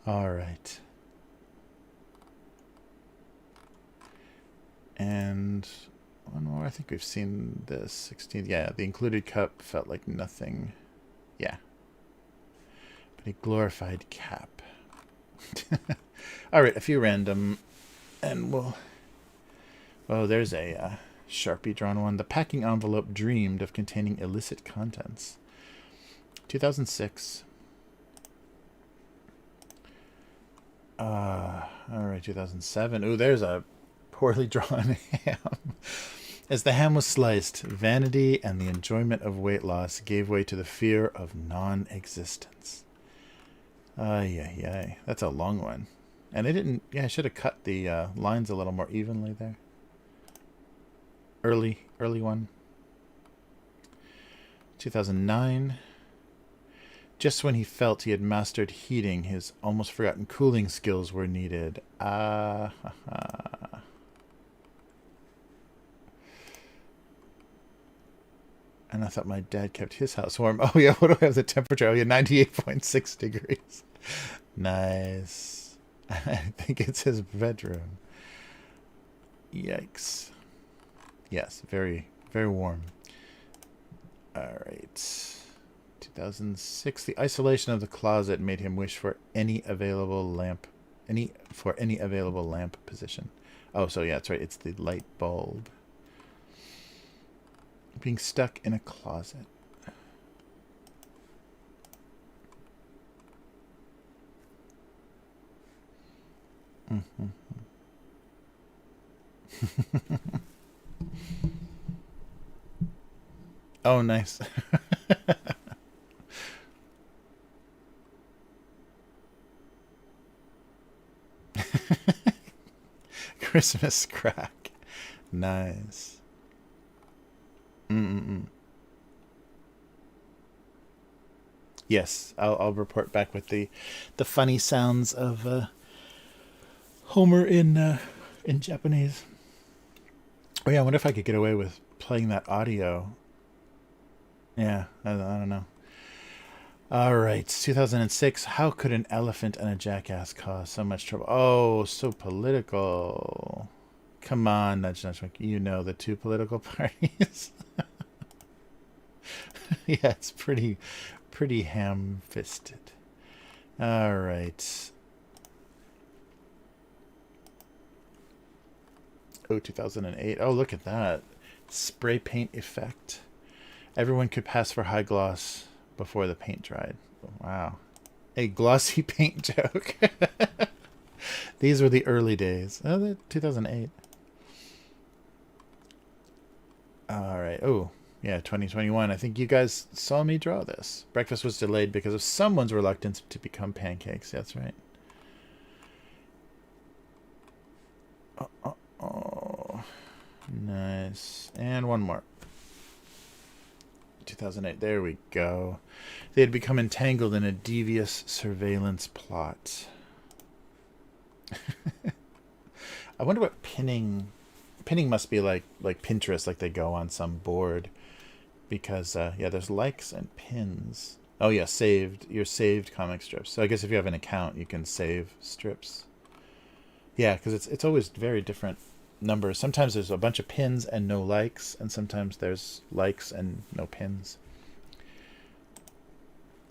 All right. And one more. I think we've seen this. 16th. Yeah, the included cup felt like nothing. Yeah. But a glorified cap. All right, a few random. And we'll... Oh, there's a Sharpie drawn one. The packing envelope dreamed of containing illicit contents. 2006. All right, 2007. Ooh, there's a poorly drawn ham. As the ham was sliced, vanity and the enjoyment of weight loss gave way to the fear of non-existence. Ay, ay, ay. That's a long one. And they didn't... Yeah, I should have cut the lines a little more evenly there. Early one. 2009. Just when he felt he had mastered heating, his almost forgotten cooling skills were needed. And I thought my dad kept his house warm. Oh, yeah, what do I have the temperature? Oh, yeah, 98.6 degrees. Nice. I think it's his bedroom. Yikes. Yes, very, very warm. All right. 2006. The isolation of the closet made him wish for any available lamp position. Oh, so yeah, that's right. It's the light bulb. Being stuck in a closet. Mm-hmm. Oh, nice. Christmas crack. Nice. Mm-mm-mm. Yes, I'll report back with the funny sounds of Homer in Japanese. Oh yeah, I wonder if I could get away with playing that audio. Yeah, I don't know. All right, 2006. How could an elephant and a jackass cause so much trouble? Oh, so political. Come on, nudge, nudge, you know the two political parties. Yeah, it's pretty ham-fisted. All right. Oh, 2008. Oh, look at that. Spray paint effect. Everyone could pass for high gloss before the paint dried. Wow. A glossy paint joke. These were the early days. Oh, 2008. All right. Oh, yeah, 2021. I think you guys saw me draw this. Breakfast was delayed because of someone's reluctance to become pancakes. That's right. Oh, nice. And one more. 2008. There we go. They had become entangled in a devious surveillance plot. I wonder what pinning must be like Pinterest, like they go on some board, because yeah, there's likes and pins. Oh yeah, saved, your saved comic strips. So I guess if you have an account, you can save strips. Yeah, because it's always very different numbers. Sometimes there's a bunch of pins and no likes, and sometimes there's likes and no pins.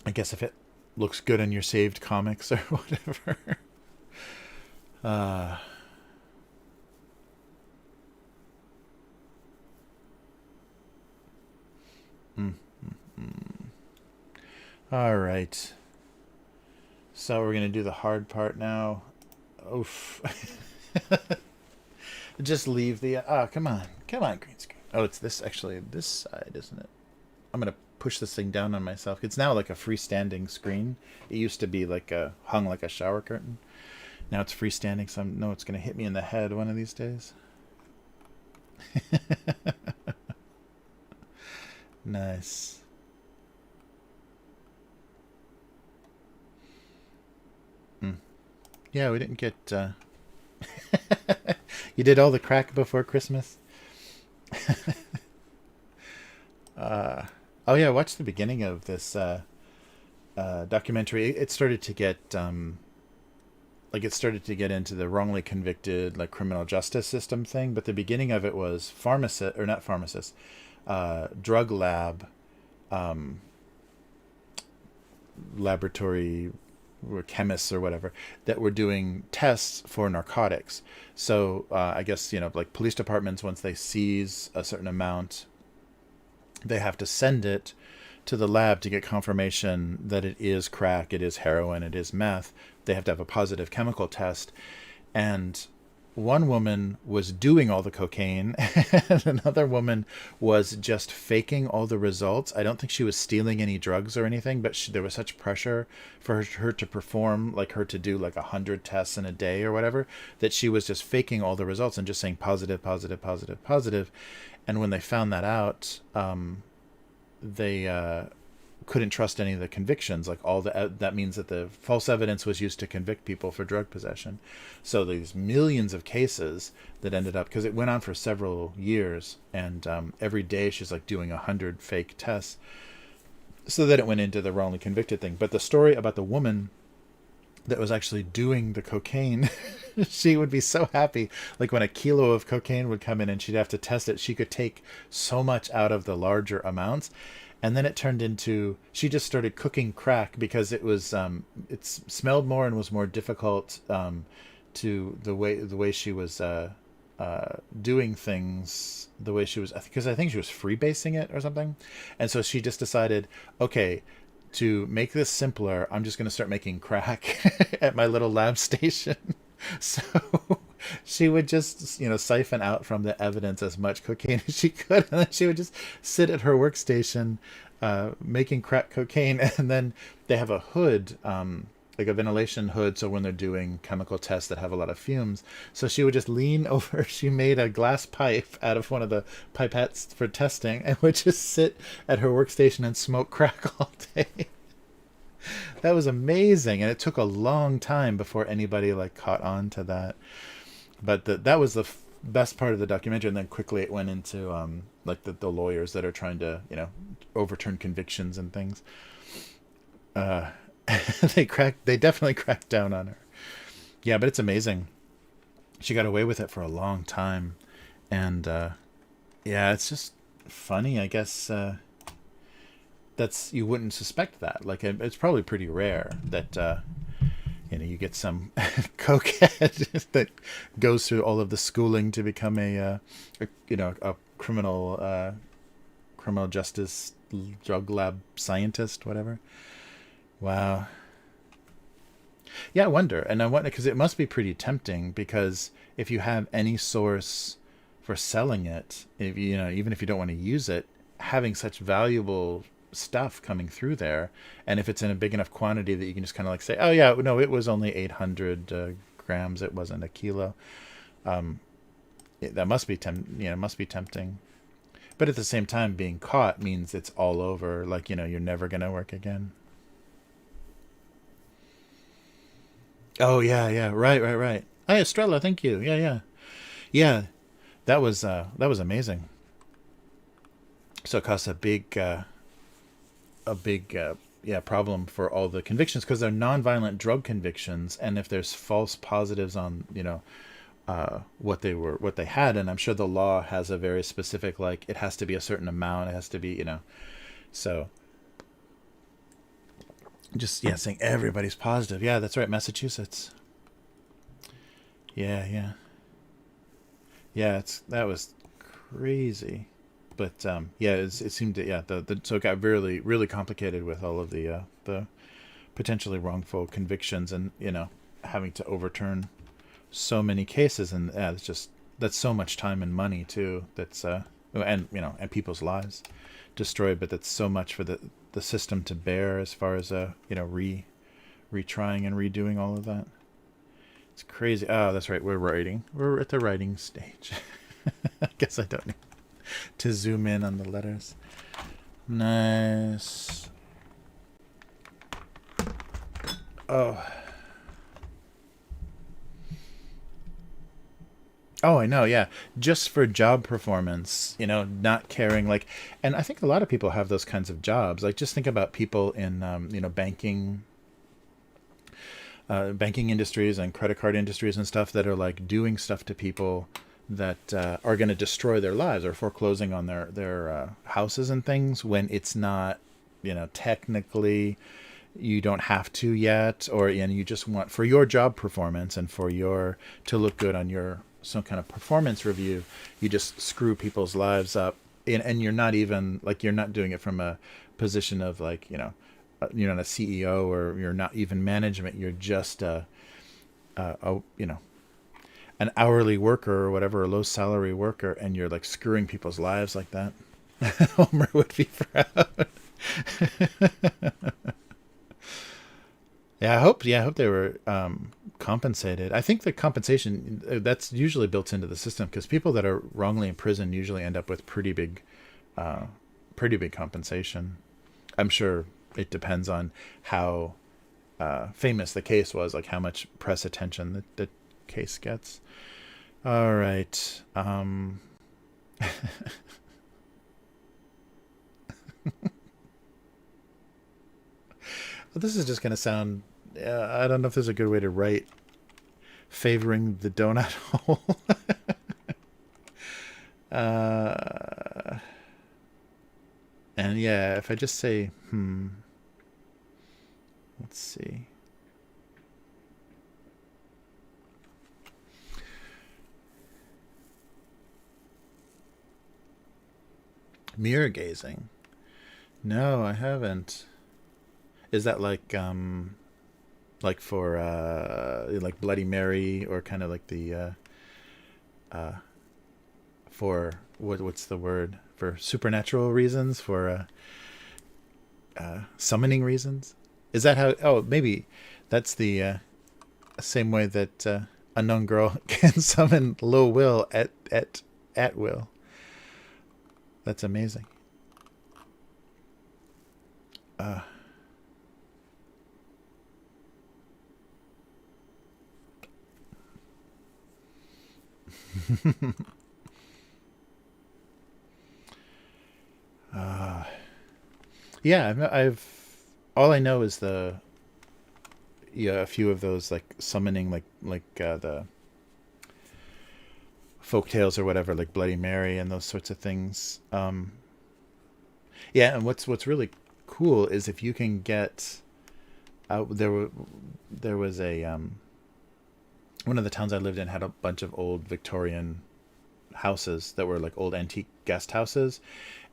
I guess if it looks good in your saved comics or whatever. All right. So we're going to do the hard part now. Oof. Just leave the... come on. Come on, green screen. Oh, it's this side, isn't it? I'm going to push this thing down on myself. It's now like a freestanding screen. It used to be like hung like a shower curtain. Now it's freestanding, so I know it's going to hit me in the head one of these days. Nice. Hmm. Yeah, we didn't get. You did all the crack before Christmas. Uh, oh yeah, watch the beginning of this documentary. It started to get it started to get into the wrongly convicted like criminal justice system thing. But the beginning of it was pharmacist or not pharmacist, drug lab, um, laboratory or chemists or whatever that were doing tests for narcotics. So I guess like police departments, once they seize a certain amount, they have to send it to the lab to get confirmation that it is crack, it is heroin, it is meth. They have to have a positive chemical test. And one woman was doing all the cocaine and another woman was just faking all the results. I don't think she was stealing any drugs or anything, but there was such pressure for her to perform, like her to do like 100 tests in a day or whatever, that she was just faking all the results and just saying positive, positive, positive, positive. And when they found that out, they couldn't trust any of the convictions. Like that means that the false evidence was used to convict people for drug possession. So these millions of cases that ended up, because it went on for several years, and every day she's like doing 100 fake tests, so that it went into the wrongly convicted thing. But the story about the woman that was actually doing the cocaine, she would be so happy. Like when a kilo of cocaine would come in and she'd have to test it, she could take so much out of the larger amounts. And then it turned into, she just started cooking crack because it was it smelled more and was more difficult to the way she was doing things, the way she was, because I think she was freebasing it or something. And so she just decided, okay, to make this simpler, I'm just going to start making crack at my little lab station. So she would just, siphon out from the evidence as much cocaine as she could. And then she would just sit at her workstation making crack cocaine. And then they have a hood, like a ventilation hood. So when they're doing chemical tests that have a lot of fumes, so she would just lean over. She made a glass pipe out of one of the pipettes for testing and would just sit at her workstation and smoke crack all day. That was amazing, and it took a long time before anybody like caught on to that. But that was the best part of the documentary, and then quickly it went into like the lawyers that are trying to overturn convictions and things. They definitely cracked down on her. Yeah, but it's amazing. She got away with it for a long time, and yeah, it's just funny, I guess. You wouldn't suspect that. Like it's probably pretty rare that you get some cokehead that goes through all of the schooling to become a criminal justice drug lab scientist, whatever. Wow. Yeah, I wonder because it must be pretty tempting, because if you have any source for selling it, if even if you don't want to use it, having such valuable stuff coming through there, and if it's in a big enough quantity that you can just kind of like say, oh yeah, no, it was only 800 grams, it wasn't a kilo. That must be must be tempting. But at the same time, being caught means it's all over. Like you're never gonna work again. Oh yeah, right. Hi Estrella, thank you. Yeah. That was amazing. So it costs a big problem for all the convictions, because they're nonviolent drug convictions, and if there's false positives on what they had, and I'm sure the law has a very specific, like it has to be a certain amount, it has to be so just saying everybody's positive. Yeah, that's right, Massachusetts. Yeah. That was crazy. But yeah, it seemed to, so it got really really complicated with all of the potentially wrongful convictions, and having to overturn so many cases, and that's so much time and money too. That's and people's lives destroyed. But that's so much for the system to bear, as far as retrying and redoing all of that. It's crazy. Oh, that's right. We're at the writing stage. I guess I don't need to zoom in on the letters. Nice. Oh. Oh, I know, yeah. Just for job performance, not caring and I think a lot of people have those kinds of jobs. Like, just think about people in, banking industries and credit card industries and stuff that are like doing stuff to people that are going to destroy their lives or foreclosing on their houses and things when it's not, technically you don't have to yet, or and you just want for your job performance and for your to look good on your some kind of performance review, you just screw people's lives up, and you're not even like you're not doing it from a position of like you're not a CEO or you're not even management. You're just a an hourly worker or whatever, a low salary worker, and you're like screwing people's lives like that. Homer would be proud. Yeah, I hope. Yeah, I hope they were compensated. I think the compensation that's usually built into the system because people that are wrongly imprisoned usually end up with uh, pretty big compensation. I'm sure it depends on how famous the case was, like how much press attention the case gets. All right. Well, this is just going to sound. I don't know if there's a good way to write favoring the donut hole. uh, and yeah, if I just say, let's see. Mirror gazing. No, I haven't. Is that like for like Bloody Mary or kind of like the uh for what's the word for supernatural reasons for summoning reasons? Is that how? Oh, maybe that's the same way that unknown girl can summon low will at will. That's amazing. Uh, uh, yeah, I've all I know is a few of those like summoning the folk tales or whatever, like Bloody Mary and those sorts of things. Yeah, and what's really cool is if you can get there was a one of the towns I lived in had a bunch of old Victorian houses that were like old antique guest houses,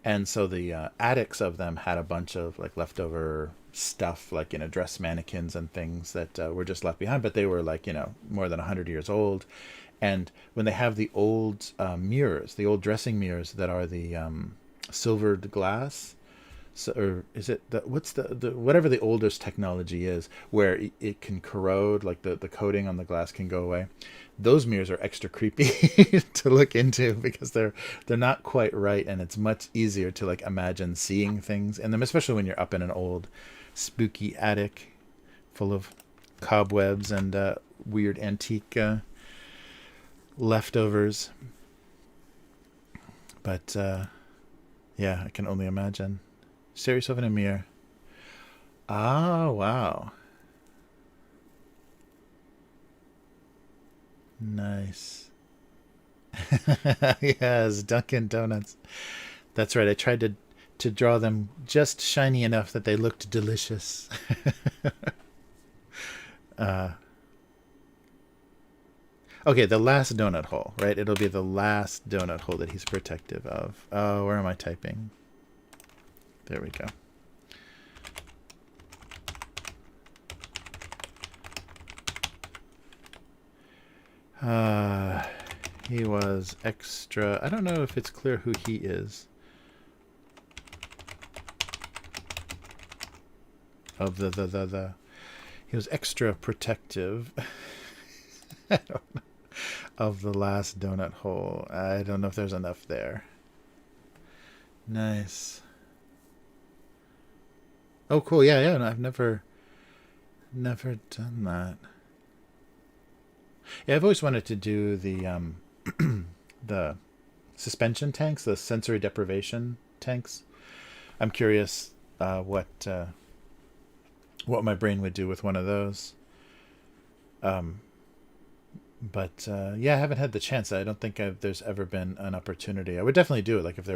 and so the attics of them had a bunch of like leftover stuff, like dress mannequins and things that were just left behind, but they were like more than 100 years old. And when they have the old mirrors, the old dressing mirrors that are the silvered glass, so, or is it what's the whatever the oldest technology is where it can corrode, like the coating on the glass can go away. Those mirrors are extra creepy to look into because they're not quite right, and it's much easier to like imagine seeing things in them, especially when you're up in an old spooky attic full of cobwebs and weird antique leftovers. But yeah, I can only imagine. Stare yourself in a mirror. Ah, wow. Nice. Yes, Dunkin' Donuts. That's right. I tried to draw them just shiny enough that they looked delicious. uh, okay, the last donut hole, right? It'll be the last donut hole that he's protective of. Oh, where am I typing? There we go. Uh, he was extra. I don't know if it's clear who he is. Of the he was extra protective. I don't know, of the last donut hole. I don't know if there's enough there. Nice. Oh, cool. Yeah, yeah. No, I've never done that. Yeah, I've always wanted to do the suspension tanks, the sensory deprivation tanks. I'm curious what my brain would do with one of those. Um, but yeah, I haven't had the chance. I don't think there's ever been an opportunity. I would definitely do it. Like if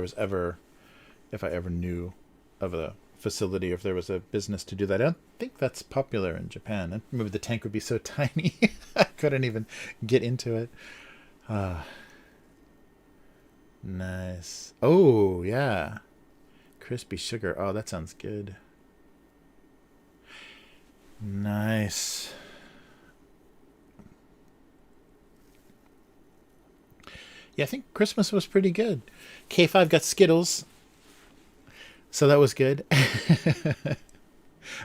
I ever knew of a facility, or if there was a business to do that. I don't think that's popular in Japan. And maybe the tank would be so tiny, I couldn't even get into it. Ah, nice. Oh yeah, crispy sugar. Oh, that sounds good. Nice. Yeah, I think Christmas was pretty good. K5 got Skittles, so that was good.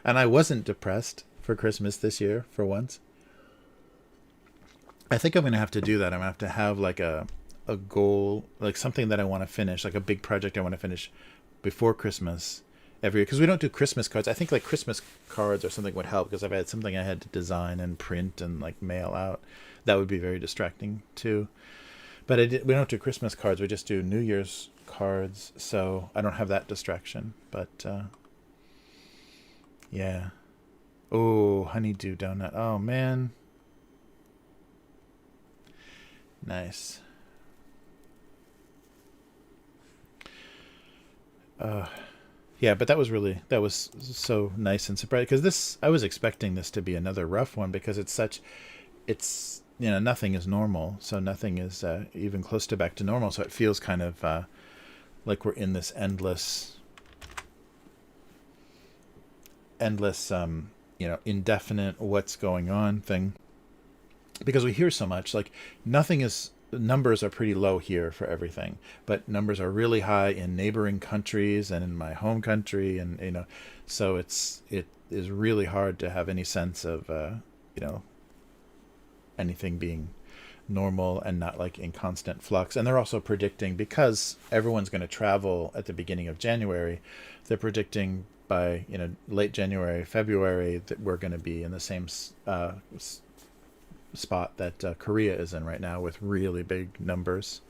And I wasn't depressed for Christmas this year for once. I think I'm gonna have to do that. I'm gonna have to have like a goal, like something that I want to finish, like a big project I want to finish before Christmas every year. Because we don't do Christmas cards. I think like Christmas cards or something would help because I've had something I had to design and print and like mail out. That would be very distracting too. But we don't do Christmas cards. We just do New Year's cards, so I don't have that distraction. But yeah. Oh, honeydew donut. Oh man, nice. Uh, yeah, but that was so nice and surprising because this I was expecting this to be another rough one because it's nothing is normal, so nothing is even close to back to normal. So it feels kind of like we're in this endless indefinite what's going on thing because we hear so much like nothing is numbers are pretty low here for everything, but numbers are really high in neighboring countries and in my home country, and so it is really hard to have any sense of you know anything being normal and not like in constant flux. And they're also predicting, because everyone's going to travel at the beginning of January, they're predicting by late January, February, that we're going to be in the same spot that Korea is in right now with really big numbers.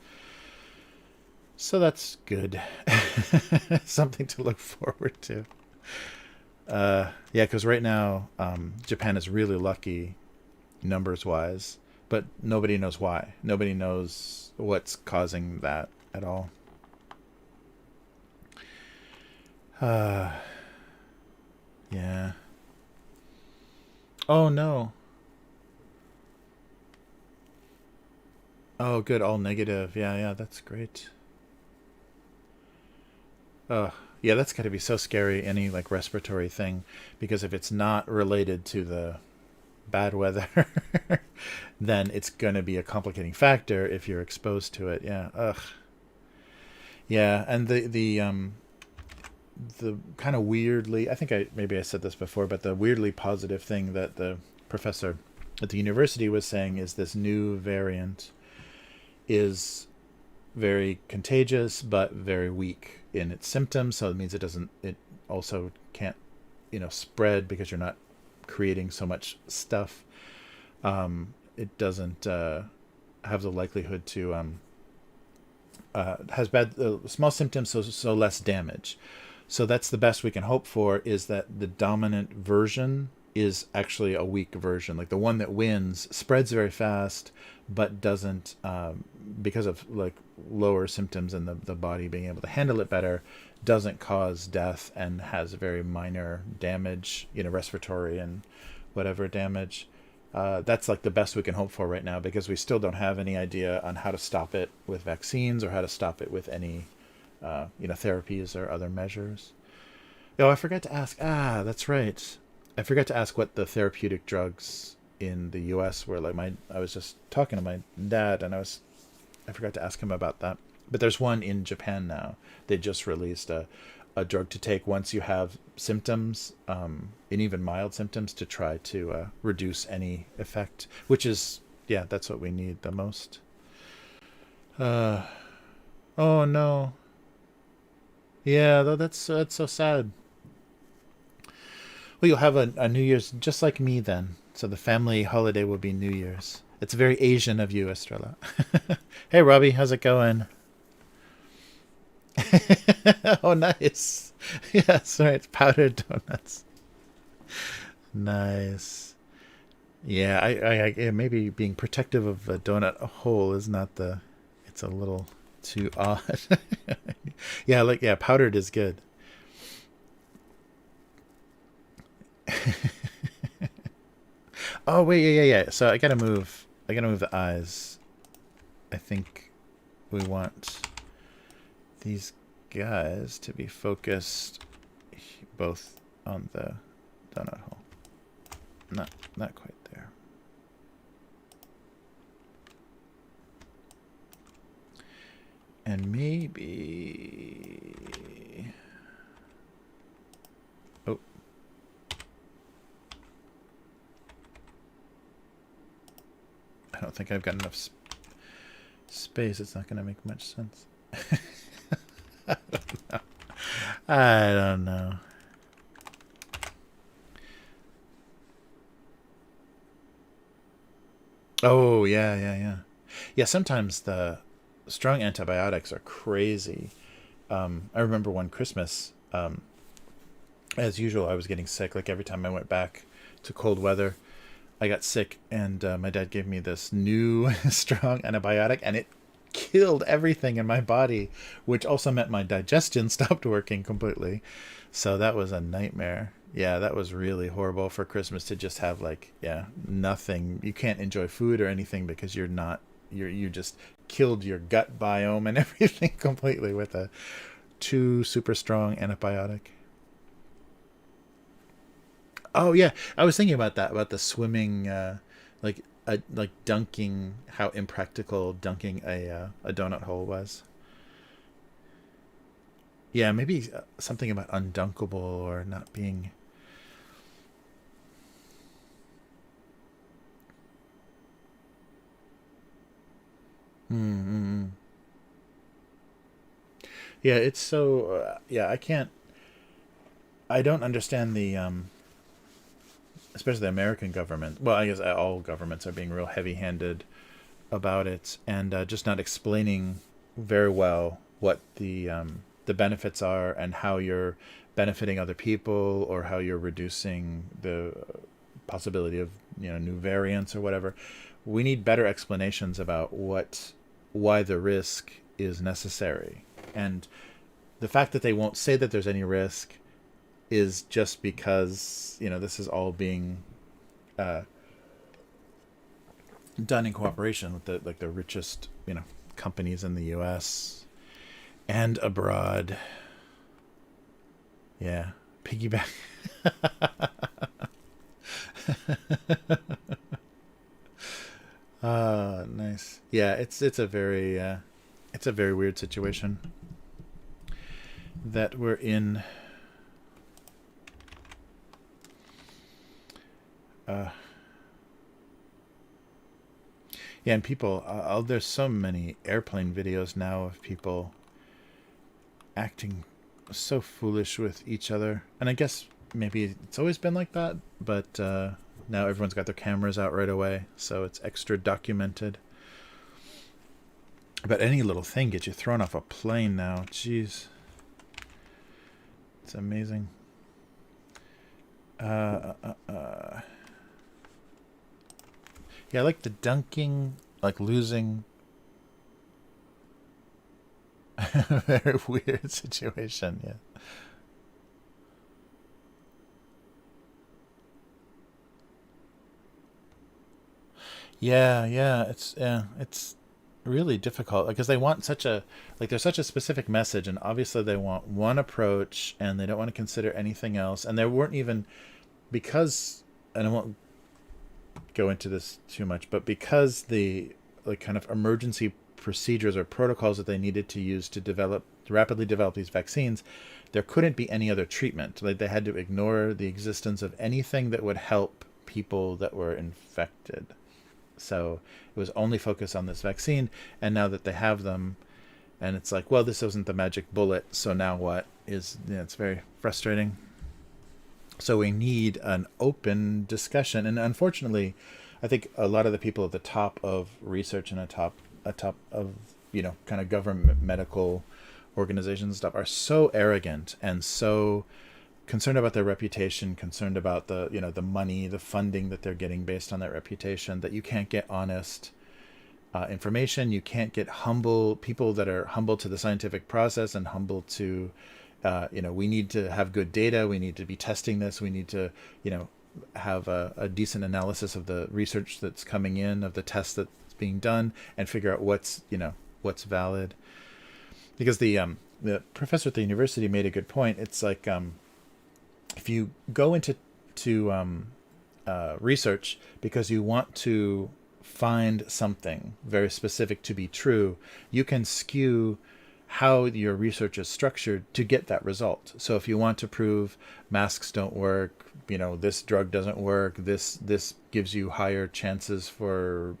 So that's good. Something to look forward to. Yeah, because right now Japan is really lucky numbers wise, but nobody knows why. Nobody knows what's causing that at all. Uh, yeah. Oh no. Oh, good. All negative. Yeah, yeah. That's great. Yeah. That's got to be so scary. Any like respiratory thing, because if it's not related to the bad weather, then it's gonna be a complicating factor if you're exposed to it. Yeah. Ugh. Yeah. And the kind of weirdly, I think maybe I said this before, but the weirdly positive thing that the professor at the university was saying is this new variant is very contagious but very weak in its symptoms. So it means it also can't spread because you're not creating so much stuff. It doesn't have the likelihood to has bad small symptoms, so less damage. So that's the best we can hope for, is that the dominant version is actually a weak version. Like the one that wins spreads very fast, but doesn't, because of like lower symptoms and the body being able to handle it better, doesn't cause death and has very minor damage, respiratory and whatever damage. That's like the best we can hope for right now, because we still don't have any idea on how to stop it with vaccines or how to stop it with any therapies or other measures. Oh, I forgot to ask. Ah, that's right. I forgot to ask what the therapeutic drugs in the U.S. were. Like I was just talking to my dad, and I forgot to ask him about that. But there's one in Japan now. They just released a drug to take once you have symptoms, and even mild symptoms, to try to reduce any effect. Which is, yeah, that's what we need the most. Uh, oh no. Yeah, though that's so sad. Well, you'll have a New Year's just like me then. So the family holiday will be New Year's. It's very Asian of you, Estrella. Hey, Robbie, how's it going? Oh, nice. Yes, right. Powdered donuts. Nice. Yeah, yeah, maybe being protective of a donut hole is not the. It's a little too odd. Yeah, yeah, powdered is good. Oh wait, yeah. So I gotta move. I gotta move the eyes. I think we want these guys to be focused both on the donut hole. Not quite there. And maybe. Oh. I don't think I've got enough space. It's not going to make much sense. I don't know. I don't know. Oh, yeah. Yeah, sometimes the strong antibiotics are crazy. I remember one Christmas, as usual, I was getting sick. Like every time I went back to cold weather, I got sick, and my dad gave me this new strong antibiotic, and it killed everything in my body, which also meant my digestion stopped working completely. So that was a nightmare. Yeah, that was really horrible for Christmas to just have like, yeah, nothing. You can't enjoy food or anything because you just killed your gut biome and everything completely with a too super strong antibiotic. Oh yeah, I was thinking about that, about the swimming, like like dunking. How impractical dunking a donut hole was. Yeah, maybe something about undunkable or not being. Mm-hmm. Yeah, it's so. Yeah, I can't. I don't understand the especially the American government. Well, I guess all governments are being real heavy-handed about it, and just not explaining very well what the benefits are and how you're benefiting other people or how you're reducing the possibility of new variants or whatever. We need better explanations about why the risk is necessary, and the fact that they won't say that there's any risk is just because this is all being uh, done in cooperation with the richest companies in the U.S. and abroad. Yeah, piggyback. Nice. Yeah, it's a very weird situation that we're in. Uh, yeah, and people. There's so many airplane videos now of people acting so foolish with each other, and I guess maybe it's always been like that, but now everyone's got their cameras out right away, so it's extra documented. But any little thing gets you thrown off a plane now. Jeez, it's amazing. Yeah, I like the dunking, like losing. Very weird situation. Yeah. It's really difficult because they want such a like there's such a specific message, and obviously they want one approach, and they don't want to consider anything else. And there weren't even because, and I won't go into this too much, but because the like kind of emergency procedures or protocols that they needed to use to rapidly develop these vaccines, there couldn't be any other treatment. Like they had to ignore the existence of anything that would help people that were infected. So it was only focused on this vaccine, and now that they have them, and it's like, well, this wasn't the magic bullet, so now what? It's very frustrating. So we need an open discussion. And unfortunately, I think a lot of the people at the top of research and atop of, kind of government medical organizations and stuff are so arrogant and so concerned about their reputation, concerned about the money, the funding that they're getting based on that reputation, that you can't get honest information. You can't get humble people that are humble to the scientific process and humble to, we need to have good data. We need to be testing this. We need to, have a decent analysis of the research that's coming in, of the tests that's being done, and figure out what's valid. Because the professor at the university made a good point. It's like, if you go into research because you want to find something very specific to be true, you can skew how your research is structured to get that result. So if you want to prove masks don't work, this drug doesn't work, this gives you higher chances for,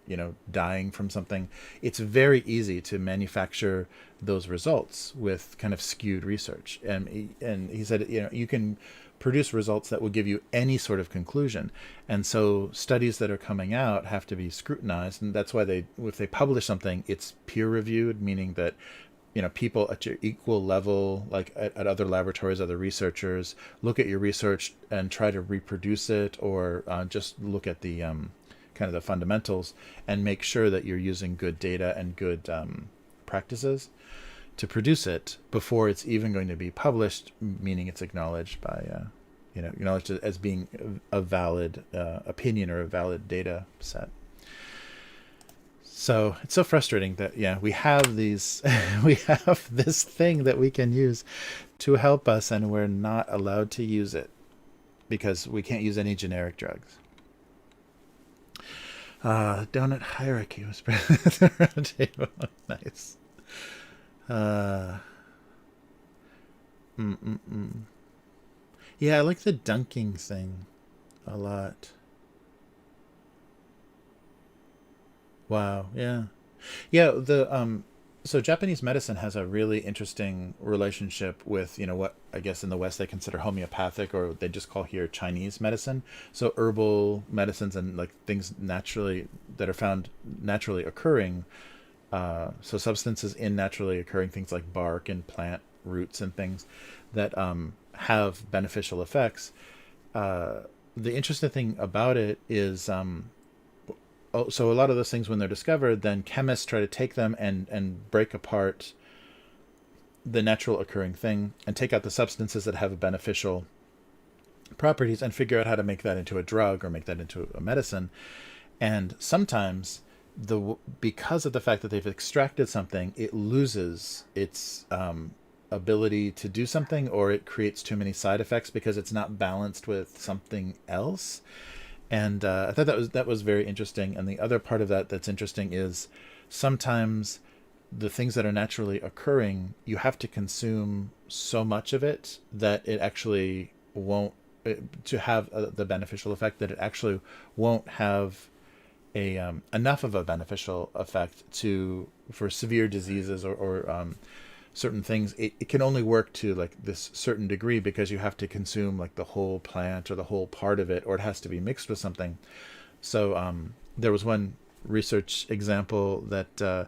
dying from something, it's very easy to manufacture those results with kind of skewed research. And he said, you can produce results that will give you any sort of conclusion. And so studies that are coming out have to be scrutinized, and that's why if they publish something, it's peer reviewed, meaning that people at your equal level, like at other laboratories, other researchers, look at your research and try to reproduce it, or just look at the kind of the fundamentals and make sure that you're using good data and good practices to produce it before it's even going to be published, meaning it's acknowledged by, acknowledged as being a valid opinion or a valid data set. So it's so frustrating that, we have these, we have this thing that we can use to help us, and we're not allowed to use it because we can't use any generic drugs. Donut hierarchy was present at the round table. Nice. Yeah, I like the dunking thing a lot. Wow. Yeah. Yeah. So Japanese medicine has a really interesting relationship with, what I guess in the West they consider homeopathic, or they just call here Chinese medicine. So herbal medicines and like things naturally that are found naturally occurring. So substances in naturally occurring things like bark and plant roots and things that have beneficial effects. The interesting thing about it is, so a lot of those things, when they're discovered, then chemists try to take them and break apart the natural occurring thing and take out the substances that have beneficial properties and figure out how to make that into a drug or make that into a medicine. And sometimes because of the fact that they've extracted something, it loses its ability to do something, or it creates too many side effects because it's not balanced with something else. And I thought that was very interesting. And the other part of that's interesting is sometimes the things that are naturally occurring, you have to consume so much of it that it actually won't, to have the beneficial effect, that it actually won't have enough of a beneficial effect for severe diseases or certain things. It can only work to like this certain degree because you have to consume like the whole plant or the whole part of it, or it has to be mixed with something. So there was one research example that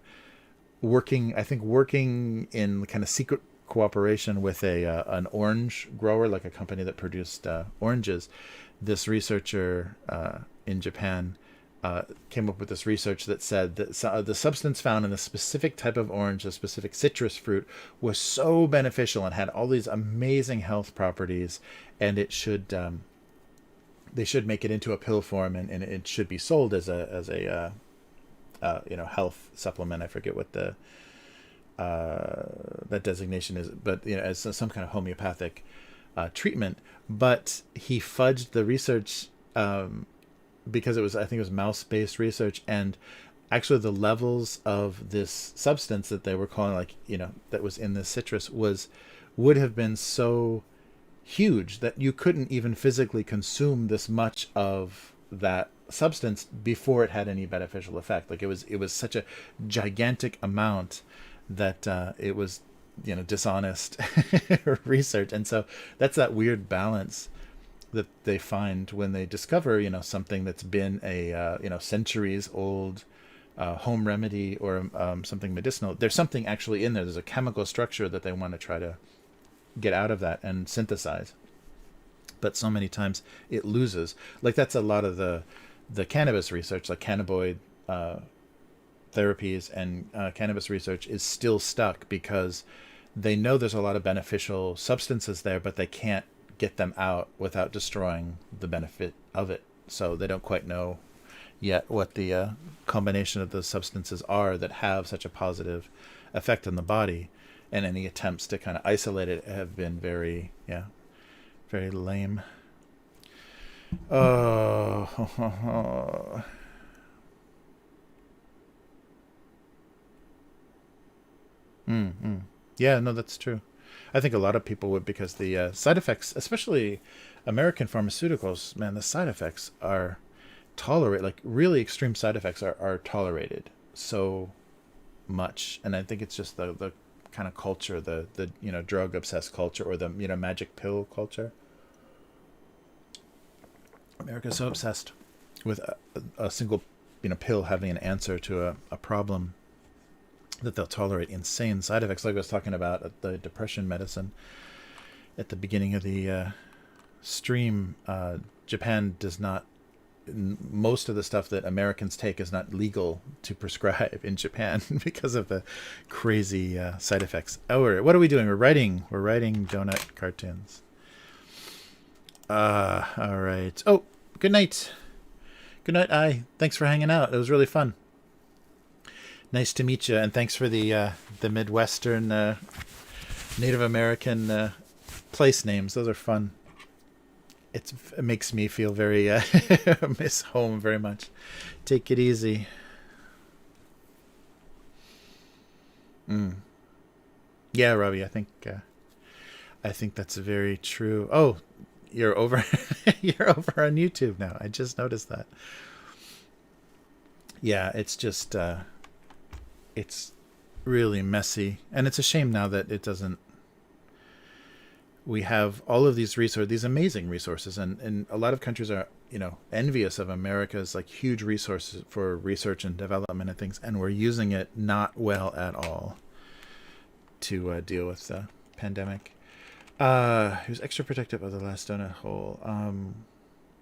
working in kind of secret cooperation with an orange grower, like a company that produced oranges. This researcher in Japan came up with this research that said that the substance found in a specific type of orange, a specific citrus fruit, was so beneficial and had all these amazing health properties, and it should they should make it into a pill form, and it should be sold as a health supplement. I forget what the that designation is, but as some kind of homeopathic treatment. But he fudged the research. Because I think it was mouse-based research, and actually the levels of this substance that they were calling that was in this citrus would have been so huge that you couldn't even physically consume this much of that substance before it had any beneficial effect. Like it was such a gigantic amount that it was dishonest research. And so that's that weird balance that they find when they discover, something that's been a, centuries old home remedy or something medicinal. There's something actually in there. There's a chemical structure that they want to try to get out of that and synthesize. But so many times it loses. Like that's a lot of the cannabis research, like cannabinoid therapies and cannabis research is still stuck because they know there's a lot of beneficial substances there, but they can't get them out without destroying the benefit of it. So they don't quite know yet what the combination of those substances are that have such a positive effect on the body. And any attempts to kind of isolate it have been very lame. Oh. Yeah, no, that's true. I think a lot of people would, because the side effects, especially American pharmaceuticals, man, the side effects are tolerated. Like really extreme side effects are tolerated so much, and I think it's just the kind of culture, the drug obsessed culture, or the magic pill culture. America's so obsessed with a single pill having an answer to a problem that they'll tolerate insane side effects, like I was talking about at the depression medicine at the beginning of the stream. Japan does not. Most of the stuff that Americans take is not legal to prescribe in Japan because of the crazy side effects. Oh, what are we doing? We're writing donut cartoons. All right. Oh, good night. Good night, I. Thanks for hanging out. It was really fun. Nice to meet you, and thanks for the Midwestern Native American place names. Those are fun. It makes me feel very miss home very much. Take it easy. Yeah, Robbie, I think that's very true. Oh, you're over you're over on YouTube now. I just noticed that. Yeah, it's just it's really messy, and it's a shame now that it doesn't. We have all of these resources, these amazing resources, and a lot of countries are envious of America's like huge resources for research and development and things, and we're using it not well at all to deal with the pandemic. He was extra protective of the last donut hole.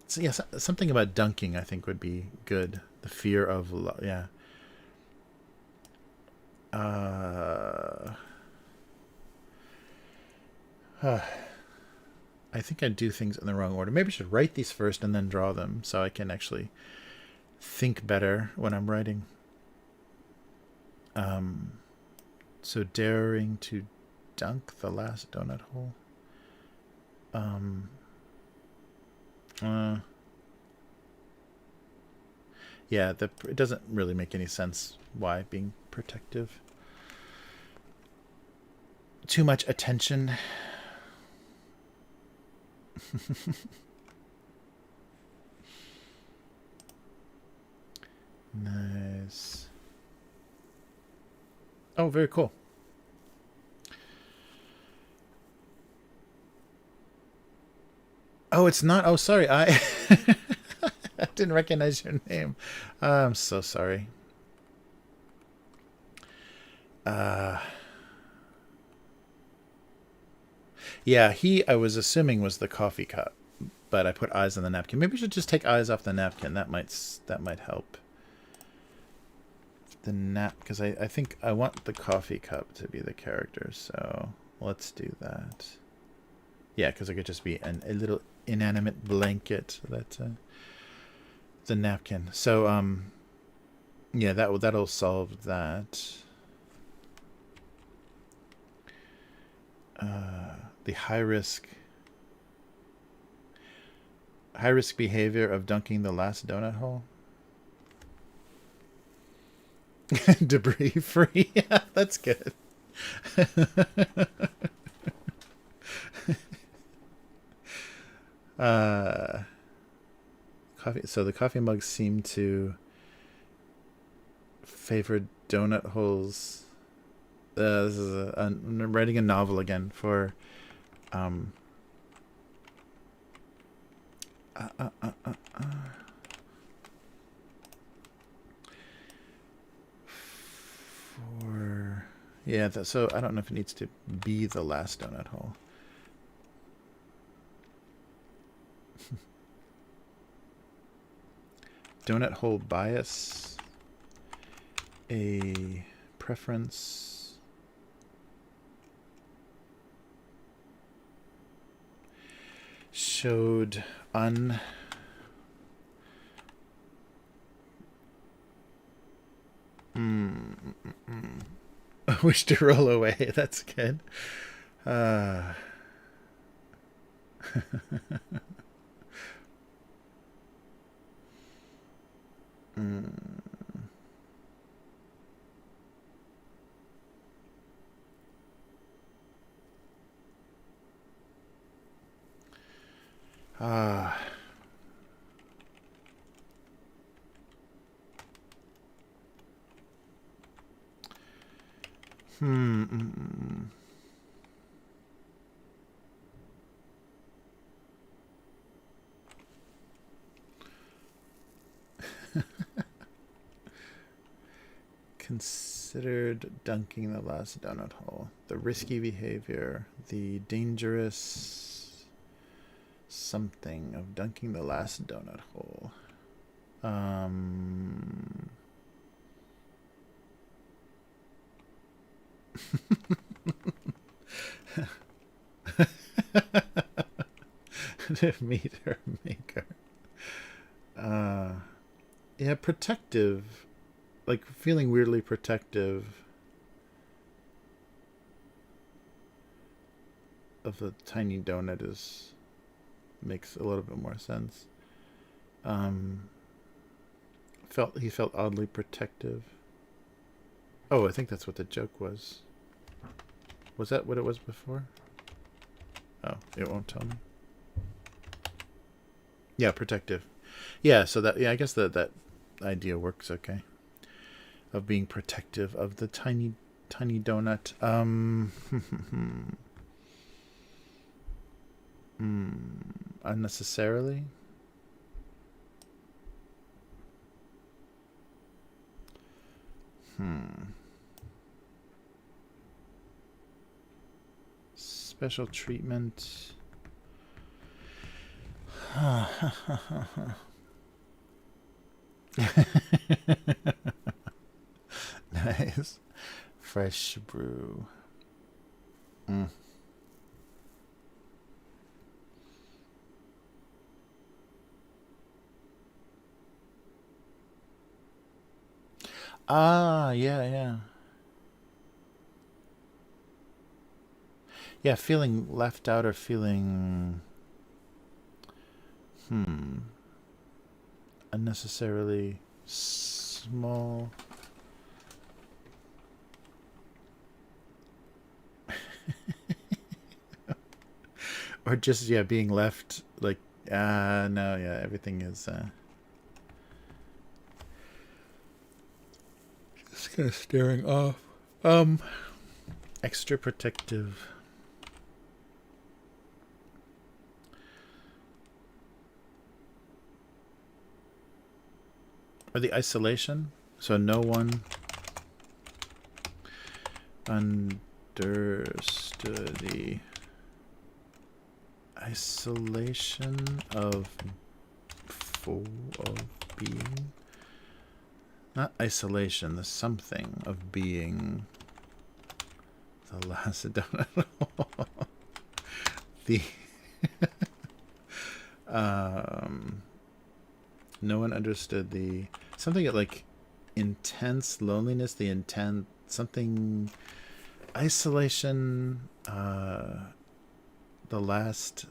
So yeah, something about dunking I think would be good. The fear of yeah. I think I do things in the wrong order. Maybe I should write these first and then draw them so I can actually think better when I'm writing. So daring to dunk the last donut hole. Yeah, it doesn't really make any sense why being protective. Too much attention. Nice. Oh, very cool. Oh, it's not. Oh, sorry. I didn't recognize your name. I'm so sorry. Yeah, I was assuming was the coffee cup, but I put eyes on the napkin. Maybe we should just take eyes off the napkin. That might help. Because I think I want the coffee cup to be the character, so let's do that. Yeah, because it could just be a little inanimate blanket that the napkin. So yeah, that'll solve that. The high risk behavior of dunking the last donut hole. Debris free. Yeah, that's good. Coffee. So the coffee mugs seem to favor donut holes. This is I'm writing a novel again for For yeah, so I don't know if it needs to be the last donut hole. Donut hole bias, a preference, showed un I wish to roll away. That's good. Considered dunking the last donut hole. The risky behavior, the dangerous something of dunking the last donut hole. Meter maker. Yeah, protective. Like feeling weirdly protective of the tiny donut makes a little bit more sense. He felt oddly protective. Oh, I think that's what the joke was. Was that what it was before? Oh, it won't tell me. Yeah, protective. Yeah, so I guess that idea works okay. Of being protective of the tiny donut. Unnecessarily. Special treatment. Nice. Fresh brew. Yeah. Yeah, feeling left out or feeling unnecessarily small. Or just being left like no, yeah, everything is just kind of staring off. Extra protective. Or the isolation. So no one understood the isolation of being. Not isolation, the something of being the last donut. The no one understood the something like intense loneliness, the intense something isolation, the last,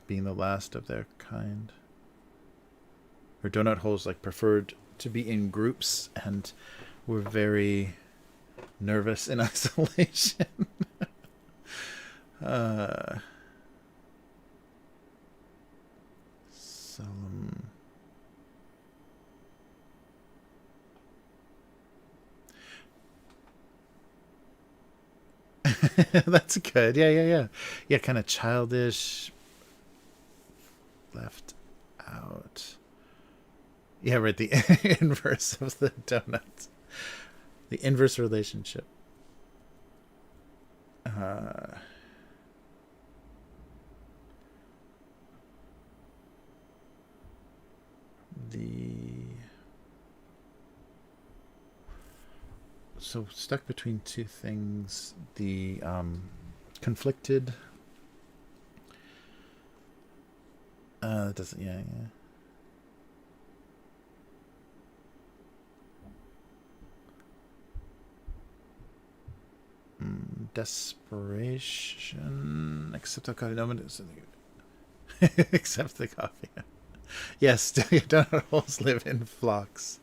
being the last of their kind. Or donut holes like preferred to be in groups and were very nervous in isolation. Solemn. That's good. Yeah. Yeah, kind of childish. Left about. Yeah, right. The inverse of the donut. The inverse relationship. So stuck between two things. The conflicted. That doesn't. Yeah. Desperation. Accept the coffee. No, accept the coffee. Yes, donut holes live in flocks.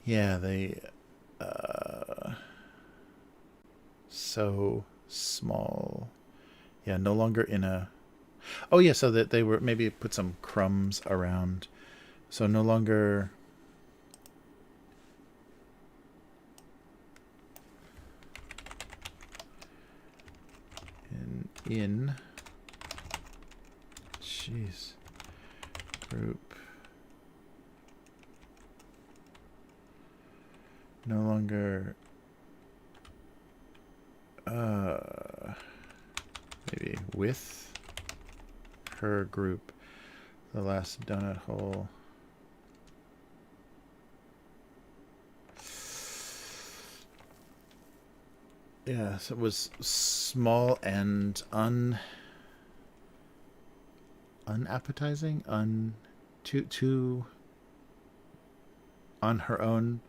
Yeah, they so small. Yeah, no longer in a. Oh yeah, so that they were maybe put some crumbs around. So no longer. In. Jeez. Group. No longer. Maybe with her group. The last donut hole. Yeah, so it was small and unappetizing, too on her own.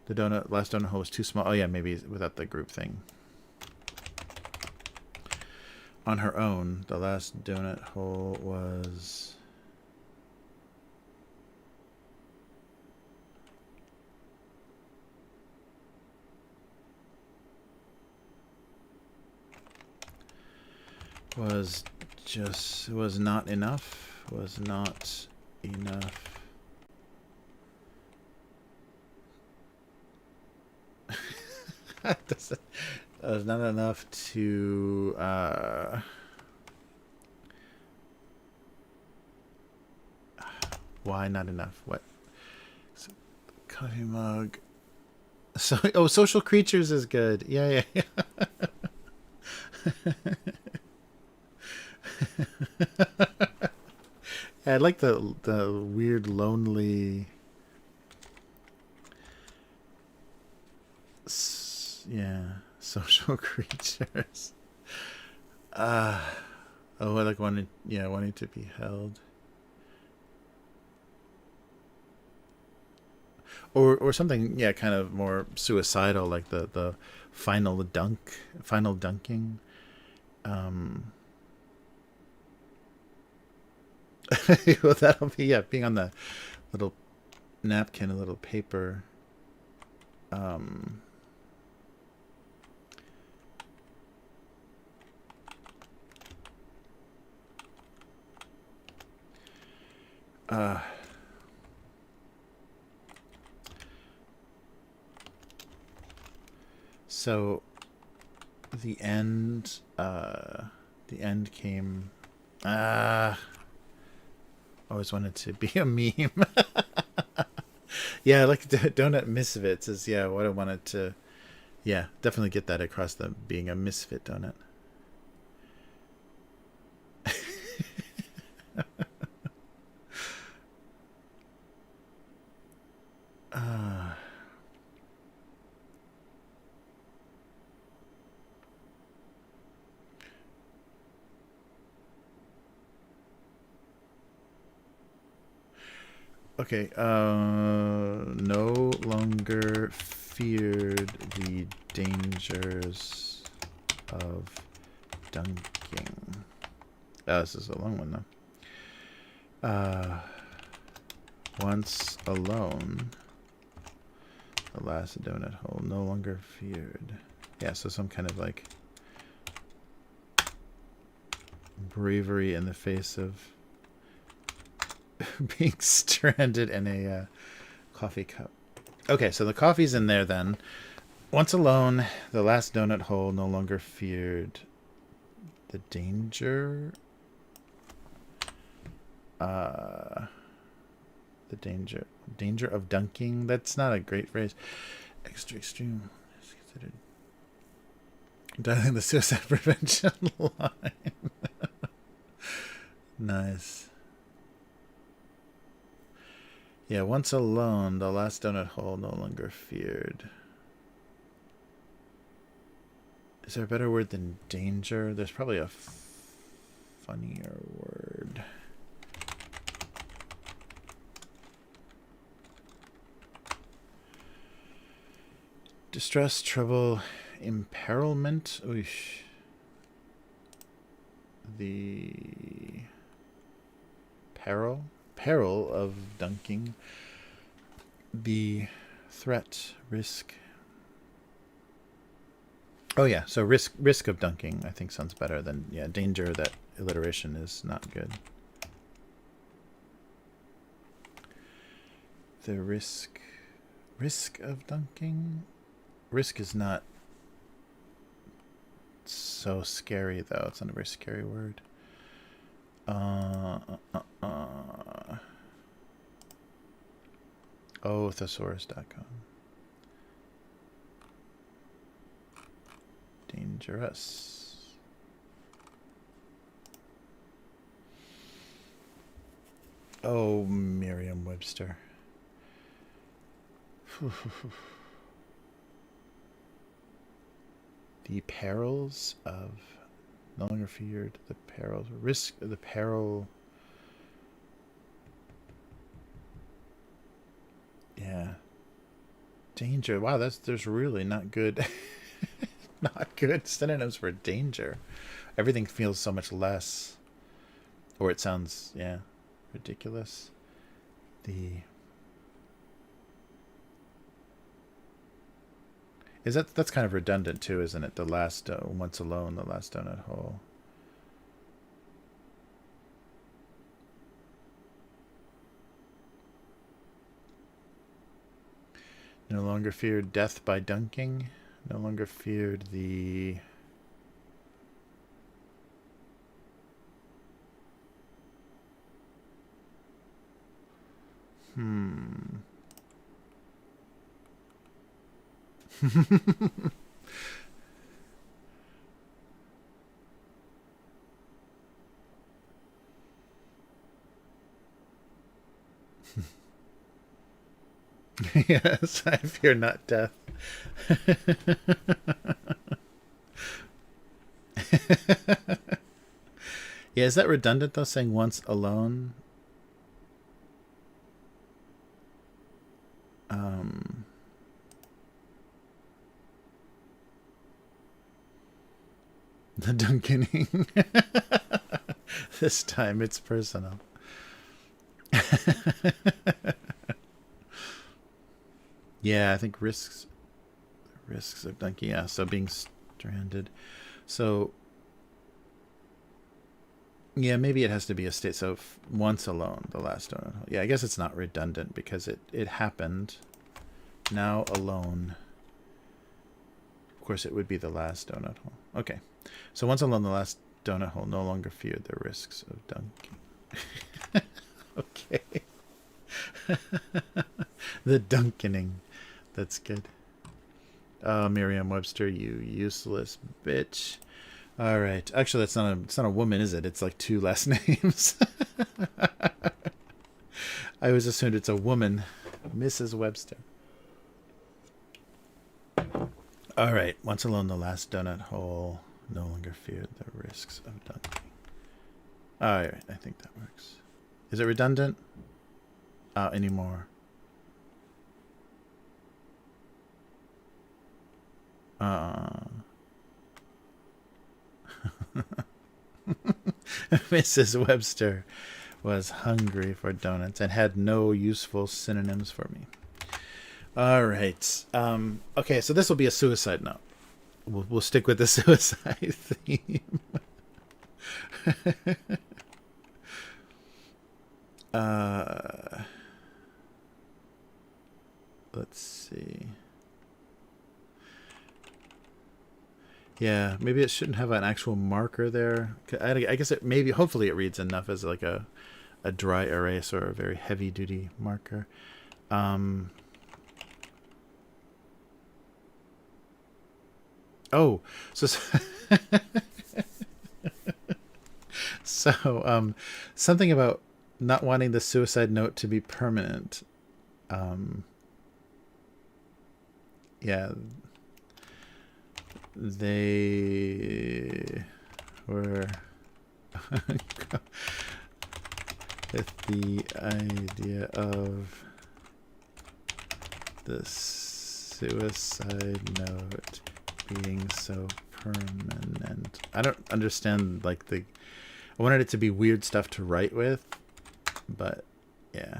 The last donut hole was too small. Oh yeah, maybe without the group thing. On her own, the last donut hole was. Was not enough. Was not enough. Was not enough to why not enough? What? So, coffee mug. So social creatures is good. Yeah. I like the weird lonely. Yeah, social creatures. I like wanting to be held. Or something, yeah, kind of more suicidal, like the final dunking. Well, that'll be being on the little napkin, a little paper. So the end came. Always wanted to be a meme. Yeah, like Donut Misfits is what I wanted to. Yeah, definitely get that across, the being a misfit donut. Okay, no longer feared the dangers of dunking. Oh, this is a long one though. Once alone, the last donut hole, no longer feared. Yeah, so some kind of like bravery in the face of being stranded in a coffee cup. Okay, so the coffee's in there then. Once alone, the last donut hole no longer feared the danger. The danger of dunking. That's not a great phrase. Extra extreme is considered dialing the suicide prevention line. Nice. Yeah, once alone, the last donut hole no longer feared. Is there a better word than danger? There's probably a funnier word. Distress, trouble, imperilment. Oosh. The peril of dunking. The threat, risk. Oh yeah, so risk of dunking I think sounds better than danger. That alliteration is not good. The risk of dunking. Risk is not so scary though. It's not a very scary word. Thesaurus.com. Dangerous. Oh, Merriam-Webster. The perils of no longer feared. The perils, risk, the peril. Yeah. Danger. Wow, there's really not good, not good synonyms for danger. Everything feels so much less, or it sounds ridiculous. That's kind of redundant too, isn't it? The last once alone, the last donut hole. No longer feared death by dunking. No longer feared the Yes, I fear not death. Yeah, is that redundant though, saying once alone? The dunkening. This time it's personal. Yeah, I think risks of dunking. Yeah, so being stranded. So yeah, maybe it has to be a state. So once alone, the last donut hole. Yeah, I guess it's not redundant because it happened. Now alone. Of course, it would be the last donut hole. Okay, so once alone, the last donut hole no longer feared the risks of dunking. Okay. The dunkening. That's good. Oh, Merriam-Webster, you useless bitch. All right. Actually, it's not a woman, is it? It's like two last names. I always assumed it's a woman, Mrs. Webster. All right. Once alone, the last donut hole no longer feared the risks of dunking. All right. I think that works. Is it redundant? Anymore. Mrs. Webster was hungry for donuts and had no useful synonyms for me. All right. Okay, so this will be a suicide note. We'll stick with the suicide theme. let's see. Yeah, maybe it shouldn't have an actual marker there. I guess it maybe, hopefully it reads enough as like a dry erase or a very heavy duty marker. Oh, so so something about not wanting the suicide note to be permanent. Yeah, they were with the idea of the suicide note being so permanent. I don't understand, like, I wanted it to be weird stuff to write with, but yeah.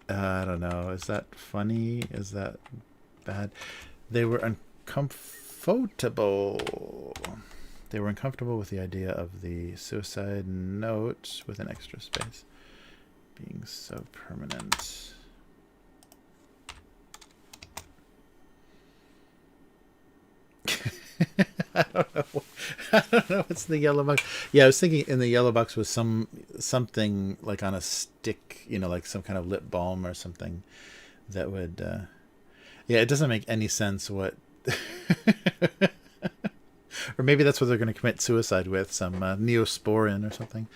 I don't know. Is that funny? Is that bad? They were uncomfortable. They were uncomfortable with the idea of the suicide note with an extra space being so permanent. I don't know. I don't know what's in the yellow box. Yeah, I was thinking in the yellow box was something like on a stick, like some kind of lip balm or something that would. Yeah, it doesn't make any sense what. Or maybe that's what they're going to commit suicide with, some neosporin or something.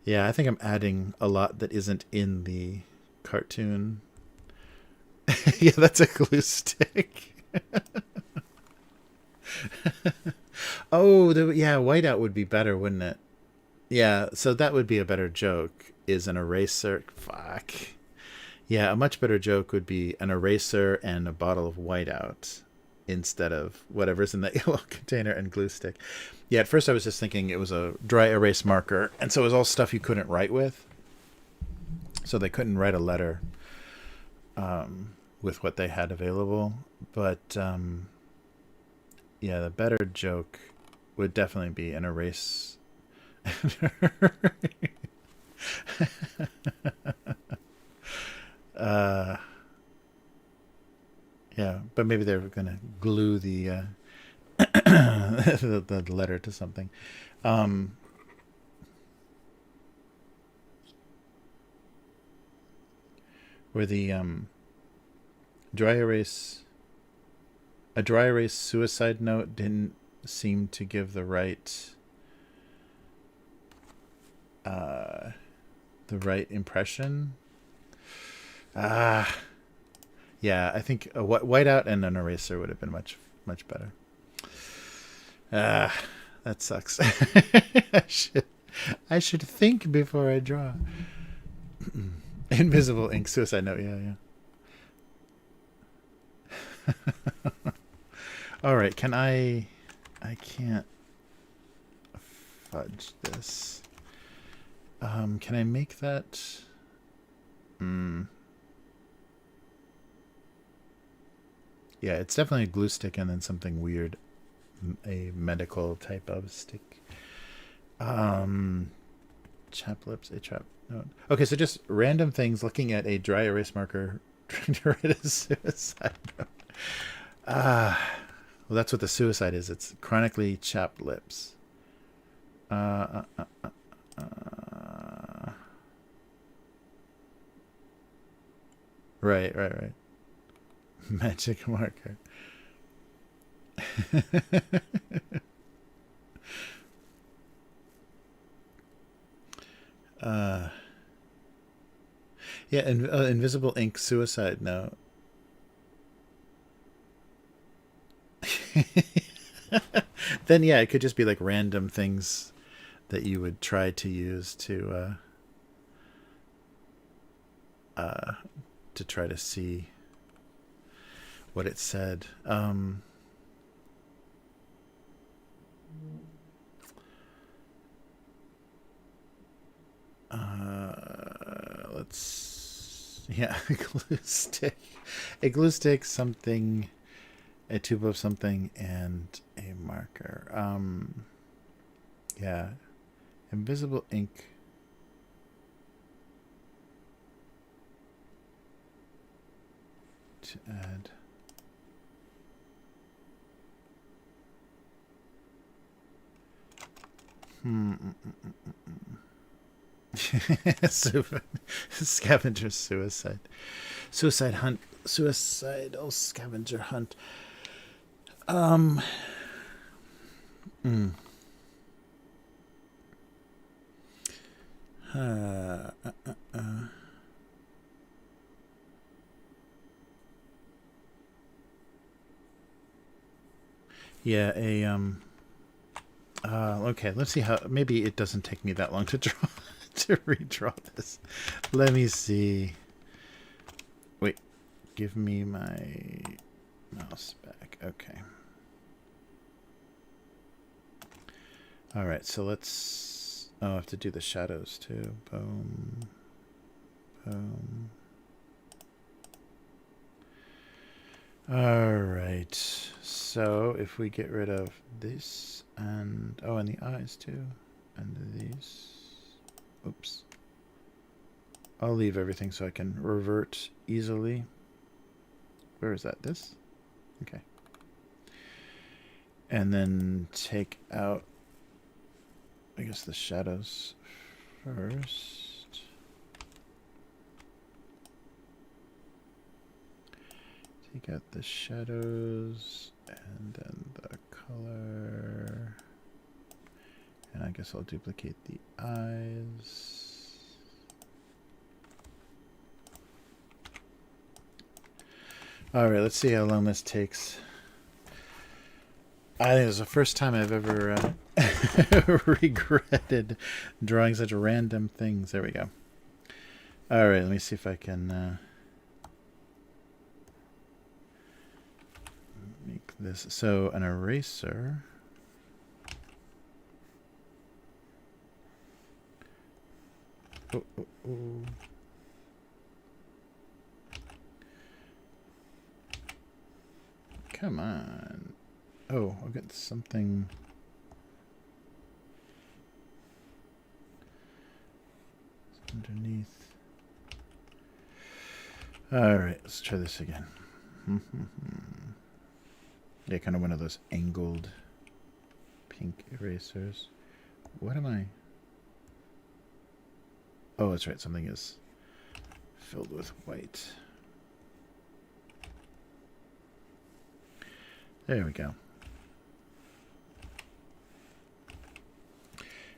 Yeah, I think I'm adding a lot that isn't in the cartoon. Yeah, that's a glue stick. Oh, yeah, whiteout would be better, wouldn't it? Yeah, so that would be a better joke, is an eraser. Fuck. Yeah, a much better joke would be an eraser and a bottle of whiteout instead of whatever's in that yellow container and glue stick. Yeah, at first I was just thinking it was a dry erase marker, and so it was all stuff you couldn't write with. So they couldn't write a letter with what they had available. But yeah, the better joke would definitely be an erase. Yeah, but maybe they're gonna glue the the letter to something. Where the dry erase, a dry erase suicide note didn't seem to give the right impression. Yeah, I think a whiteout and an eraser would have been much better. That sucks. I should think before I draw. Invisible ink suicide note. Yeah. All right. Can I can't fudge this. Can I make that? Yeah, it's definitely a glue stick and then something weird, a medical type of stick. Chap lips, a trap note. Okay, so just random things looking at a dry erase marker trying to write a suicide note. Well, that's what the suicide is. It's chronically chapped lips. Right. Magic marker. Yeah, invisible ink suicide note. Then yeah, it could just be like random things that you would try to use to try to see what it said. Yeah, a glue stick. A glue stick, something, a tube of something, and a marker. Yeah. Invisible ink to add. Scavenger suicide. Suicide hunt. Suicidal scavenger hunt. Yeah, okay, let's see how. Maybe it doesn't take me that long to draw to redraw this. Let me see. Wait, give me my mouse back. Okay. All right, so let's. Oh, I have to do the shadows too. Boom. Boom. All right. So if we get rid of this and and the eyes too, and these. Oops. I'll leave everything so I can revert easily. Where is that? This? Okay. And then take out, I guess, the shadows first. Take out the shadows and then the color. And I guess I'll duplicate the eyes. All right, let's see how long this takes. I think it's the first time I've ever regretted drawing such random things. There we go. All right, let me see if I can make this. So an eraser. Oh, oh, oh. Come on. Oh, I'll get something. Underneath. All right, let's try this again. Yeah, kind of one of those angled pink erasers. What am I? Oh, that's right. Something is filled with white. There we go.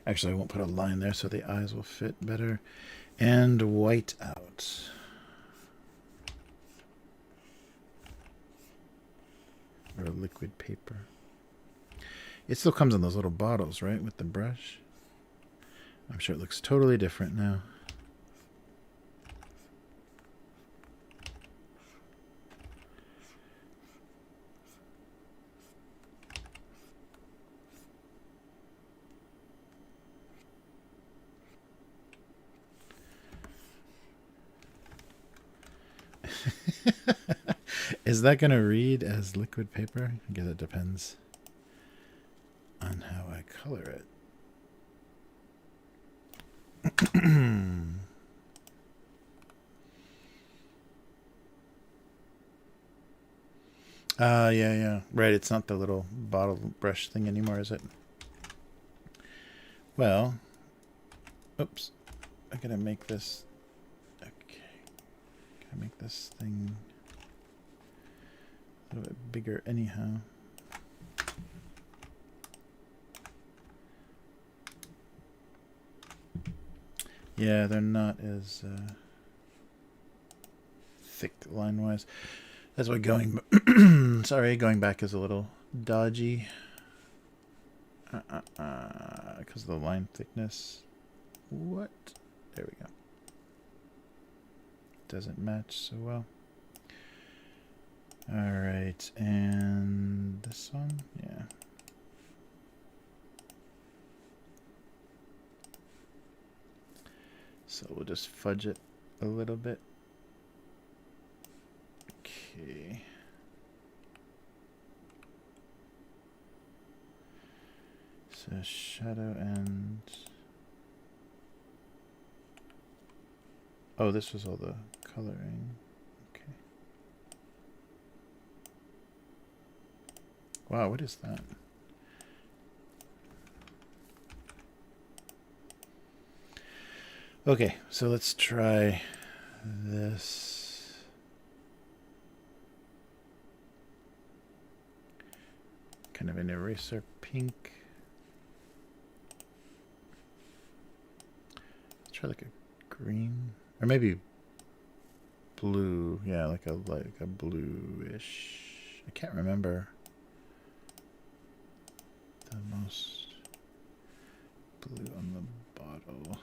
Actually, I won't put a line there so the eyes will fit better. And white out. Or liquid paper. It still comes in those little bottles, right? With the brush. I'm sure it looks totally different now. Is that going to read as liquid paper? I guess it depends on how I color it. Yeah. Right, it's not the little bottle brush thing anymore, is it? Well, oops. I gotta make this. Okay. Gotta make this thing a little bit bigger anyhow. Yeah, they're not as thick line-wise. That's why going going back is a little dodgy. Because of the line thickness. What? There we go. Doesn't match so well. Alright, and this one? Yeah. So we'll just fudge it a little bit. Okay. So shadow and... Oh, this was all the coloring. Okay. Wow, what is that? Okay, so let's try this. Kind of an eraser pink. Let's try like a green, or maybe blue. Yeah, like a bluish. I can't remember the most blue on the bottle.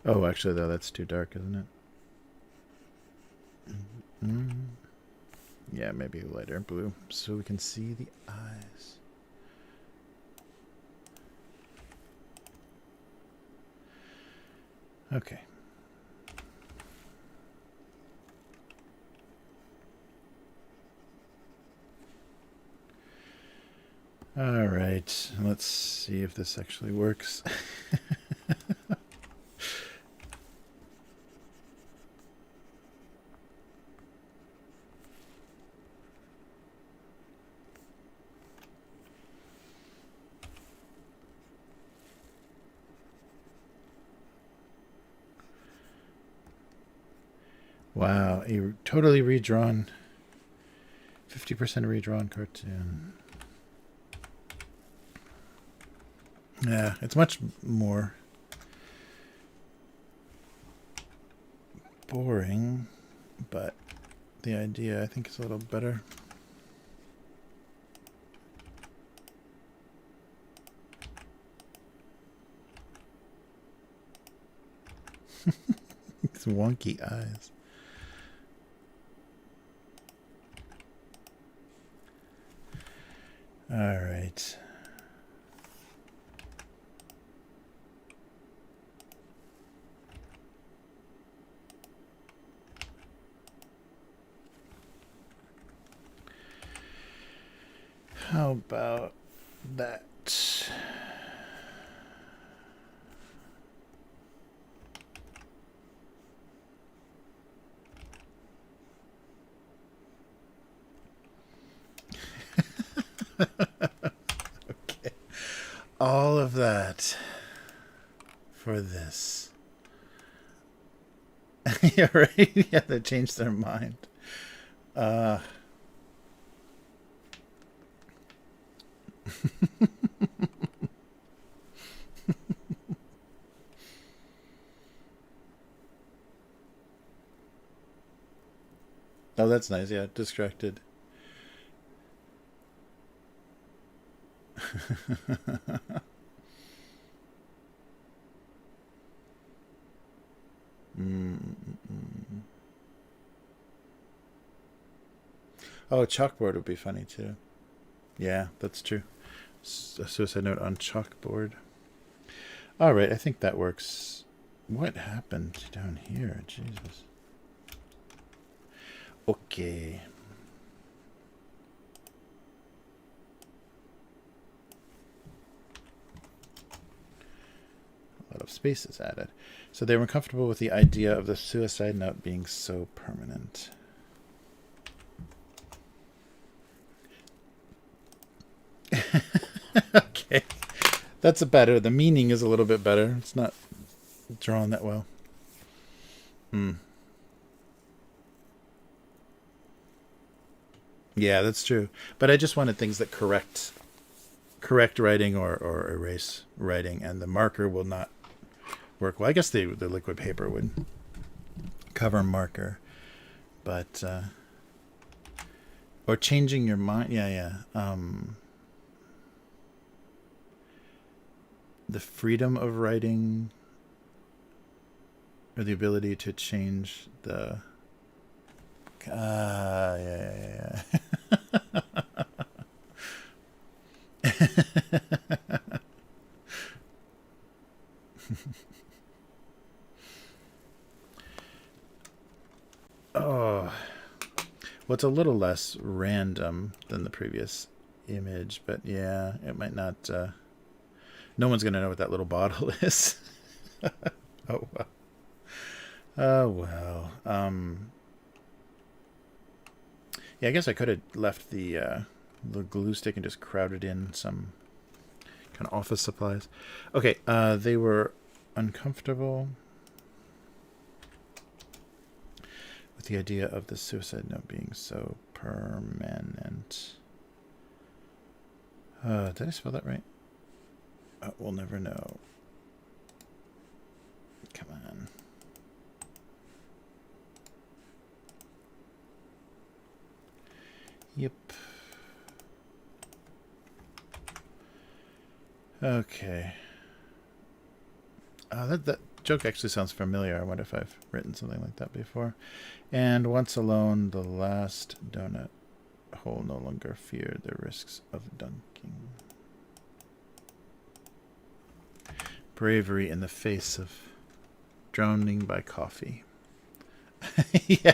Oh, actually, though, that's too dark, isn't it? Yeah, maybe lighter blue so we can see the eyes. Okay. All right, let's see if this actually works. Wow, a totally redrawn, 50% redrawn cartoon. Yeah, it's much more boring, but the idea I think is a little better. These wonky eyes. All right. How about that? Okay. All of that for this. Yeah, right? Yeah, they changed their mind. Oh, that's nice. Yeah, distracted. Oh, chalkboard would be funny too. Yeah, that's true. A suicide note on chalkboard. All right, I think that works. What happened down here? Jesus. Okay. A lot of space is added. So they were comfortable with the idea of the suicide note being so permanent. Okay. That's better. The meaning is a little bit better. It's not drawn that well. Yeah, that's true. But I just wanted things that correct writing or erase writing, and the marker will not work. Well, I guess the liquid paper would cover marker, but or changing your mind. Yeah. The freedom of writing, or the ability to change the. Yeah. Oh, well, it's a little less random than the previous image, but yeah, it might not. No one's going to know what that little bottle is. Oh, well. Oh, well. Yeah, I guess I could have left the glue stick and just crowded in some kind of office supplies. Okay, they were uncomfortable with the idea of the suicide note being so permanent. Did I spell that right? We'll never know. Come on. Yep. Okay. That joke actually sounds familiar. I wonder if I've written something like that before. And once alone, the last donut hole no longer feared the risks of dunking. Bravery in the face of drowning by coffee. Yeah,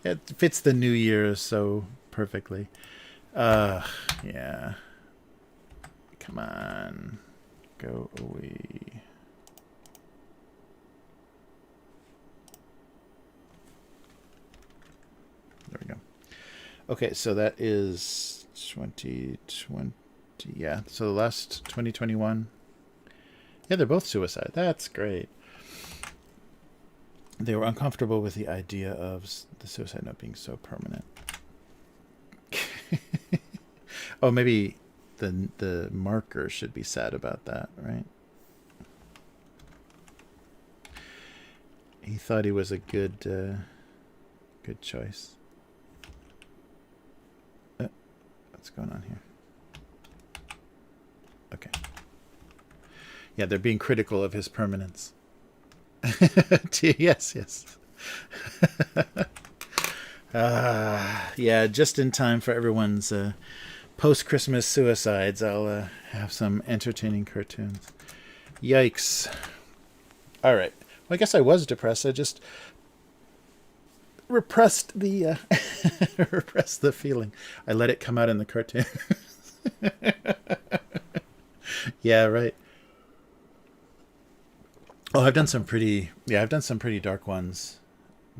it fits the new year so perfectly. Yeah. Come on. Go away. There we go. Okay, so that is 2020. Yeah, so the last 2021. Yeah, they're both suicide. That's great. They were uncomfortable with the idea of the suicide note being so permanent. Oh, maybe the marker should be sad about that, right? He thought he was a good choice. What's going on here? Okay. Yeah, they're being critical of his permanence. Yes. Yeah, just in time for everyone's post-Christmas suicides. I'll have some entertaining cartoons. Yikes. All right. Well, I guess I was depressed. I just repressed the repressed the feeling. I let it come out in the cartoon. Yeah, right. Oh, I've done some pretty dark ones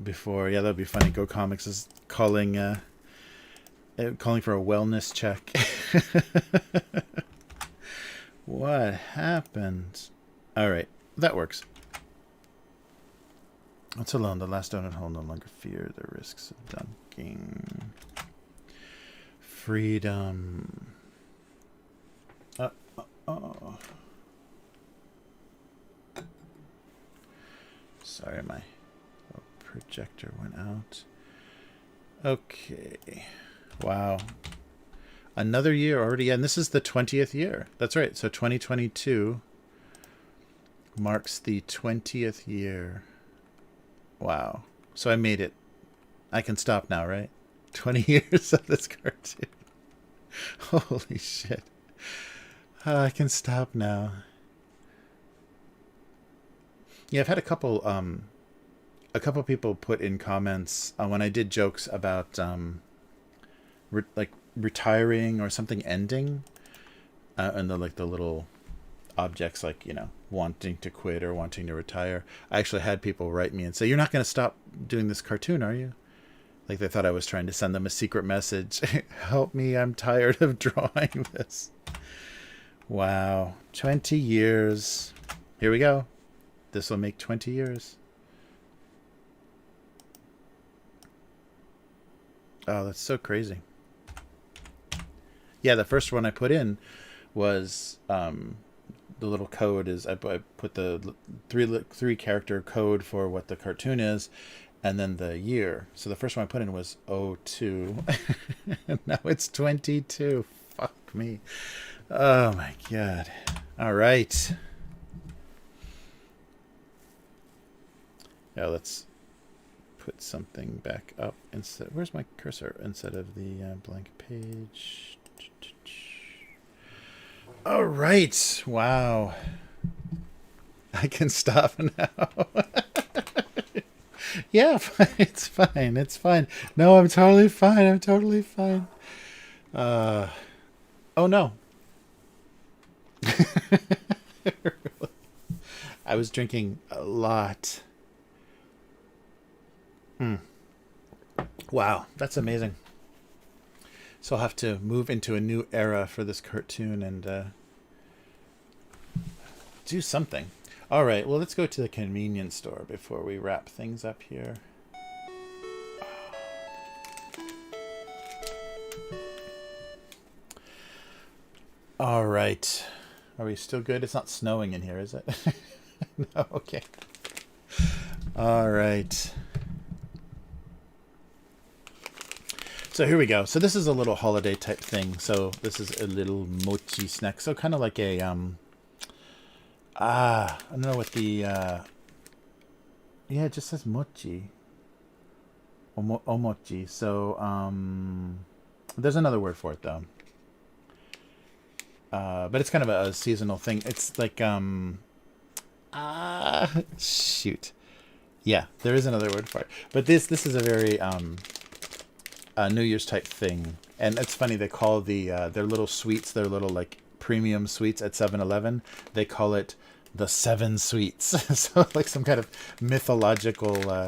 before. Yeah, that'd be funny. Go Comics is calling for a wellness check. What happened? All right, that works. Once alone, the last donut hole no longer feared the risks of dunking. Freedom. Oh. Sorry, my projector went out. Okay. Wow. Another year already. And this is the 20th year. That's right. So 2022 marks the 20th year. Wow. So I made it. I can stop now, right? 20 years of this cartoon. Holy shit. I can stop now. Yeah, I've had a couple people put in comments when I did jokes about retiring or something ending, and the little objects like wanting to quit or wanting to retire. I actually had people write me and say, "You're not going to stop doing this cartoon, are you?" Like they thought I was trying to send them a secret message. Help me, I'm tired of drawing this. Wow, 20 years. Here we go. This will make 20 years. Oh, that's so crazy. Yeah, the first one I put in was the little code is I put the three character code for what the cartoon is, and then the year. So the first one I put in was 02. Now it's 22. Fuck me. Oh my god. All right. Yeah, let's put something back up instead. Where's my cursor? Instead of the blank page. All right. Wow. I can stop now. Yeah, it's fine. It's fine. No, I'm totally fine. I'm totally fine. Oh no. I was drinking a lot. Wow, that's amazing. So I'll have to move into a new era for this cartoon and do something. All right, well, let's go to the convenience store before we wrap things up here. All right. Are we still good? It's not snowing in here, is it? No, okay. All right. So here we go. So this is a little holiday type thing. So this is a little mochi snack. So kind of like a I don't know what the yeah, it just says mochi. Omochi. So there's another word for it though. But it's kind of a seasonal thing. It's like shoot. Yeah, there is another word for it. But this is a very New Year's type thing. And it's funny, they call their little sweets, their little like premium sweets at 7-Eleven, they call it the 7 sweets. So like some kind of mythological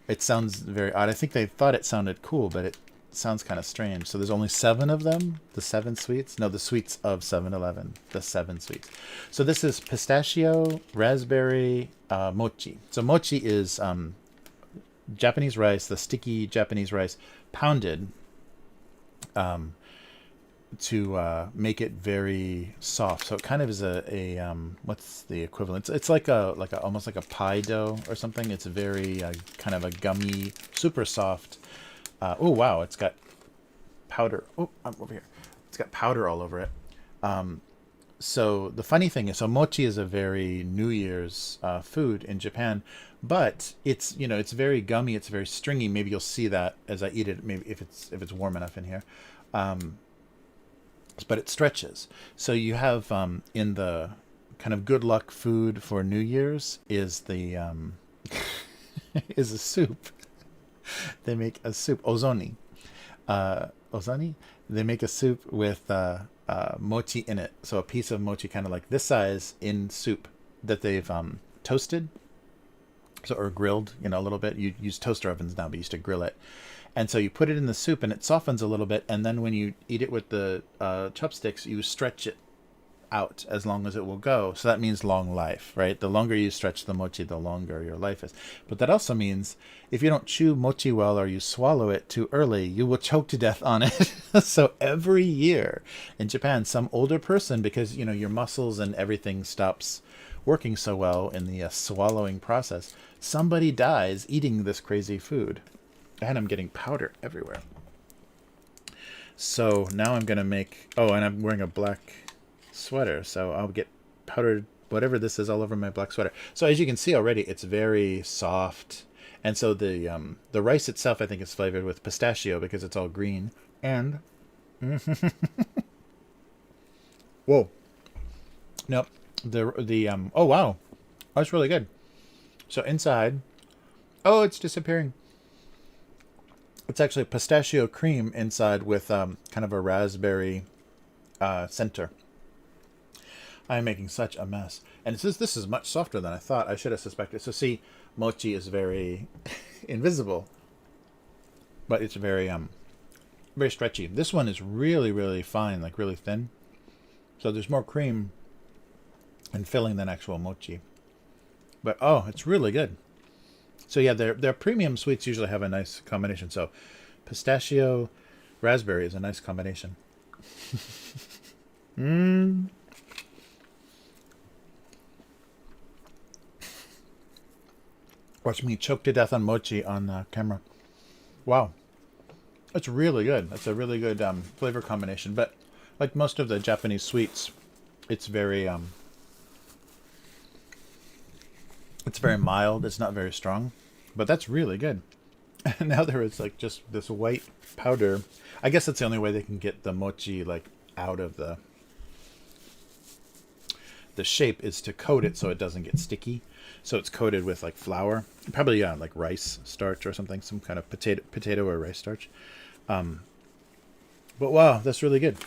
it sounds very odd. I think they thought it sounded cool, but it sounds kind of strange. So there's only 7 of them, the 7 sweets. No, the sweets of 7-Eleven, the 7 sweets. So this is pistachio, raspberry, mochi. So mochi is Japanese rice, the sticky Japanese rice, pounded to make it very soft. So it kind of is a what's the equivalent? It's like a almost like a pie dough or something. It's very kind of a gummy, super soft. Oh wow, it's got powder. Oh, I'm over here. It's got powder all over it. So the funny thing is, so mochi is a very New Year's food in Japan, but it's it's very gummy. It's very stringy. Maybe you'll see that as I eat it. Maybe if it's warm enough in here, but it stretches. So you have in the kind of good luck food for New Year's is the is a soup. They make a soup, ozoni. Ozoni? They make a soup with mochi in it. So a piece of mochi kind of like this size in soup that they've toasted. So, or grilled, a little bit. You use toaster ovens now, but you used to grill it. And so you put it in the soup and it softens a little bit. And then when you eat it with the chopsticks, you stretch it out as long as it will go. So that means long life, right? The longer you stretch the mochi, the longer your life is. But that also means if you don't chew mochi well or you swallow it too early, you will choke to death on it. So every year in Japan, some older person, because your muscles and everything stops working so well in the swallowing process, somebody dies eating this crazy food. And I'm getting powder everywhere. So now I'm gonna make, and I'm wearing a black sweater, so I'll get powdered whatever this is all over my black sweater. So as you can see already, it's very soft, and so the rice itself I think is flavored with pistachio because it's all green. And whoa, nope, oh wow, that's really good. So inside, it's disappearing. It's actually pistachio cream inside with kind of a raspberry center. I'm making such a mess. And this is much softer than I thought. I should have suspected. So see, mochi is very invisible. But it's very very stretchy. This one is really, really fine, like really thin. So there's more cream and filling than actual mochi. But it's really good. So yeah, their premium sweets usually have a nice combination. So pistachio, raspberry is a nice combination. Watch me choke to death on mochi on camera. Wow. It's really good. It's a really good flavor combination. But like most of the Japanese sweets, it's very mild. It's not very strong. But that's really good. And now there is like just this white powder. I guess that's the only way they can get the mochi like out of the shape is to coat it so it doesn't get sticky. So it's coated with like flour, probably like rice starch or something, some kind of potato or rice starch. But wow, that's really good.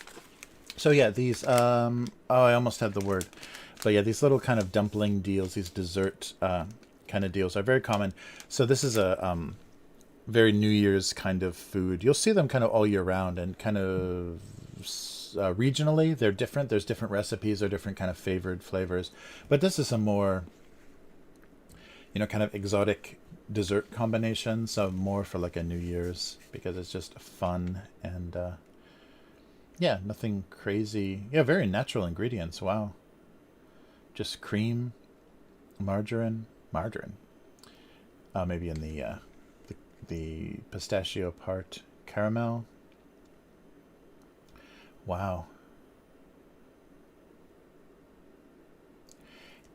So yeah, these I almost had the word. But yeah, these little kind of dumpling deals, these dessert kind of deals are very common. So this is a very New Year's kind of food. You'll see them kind of all year round, and kind of regionally they're different. There's different recipes or different kind of favored flavors. But this is a more, kind of exotic dessert combination. So more for like a New Year's, because it's just fun and yeah, nothing crazy. Yeah, very natural ingredients. Wow. Just cream, margarine. Maybe in the pistachio part, caramel. Wow.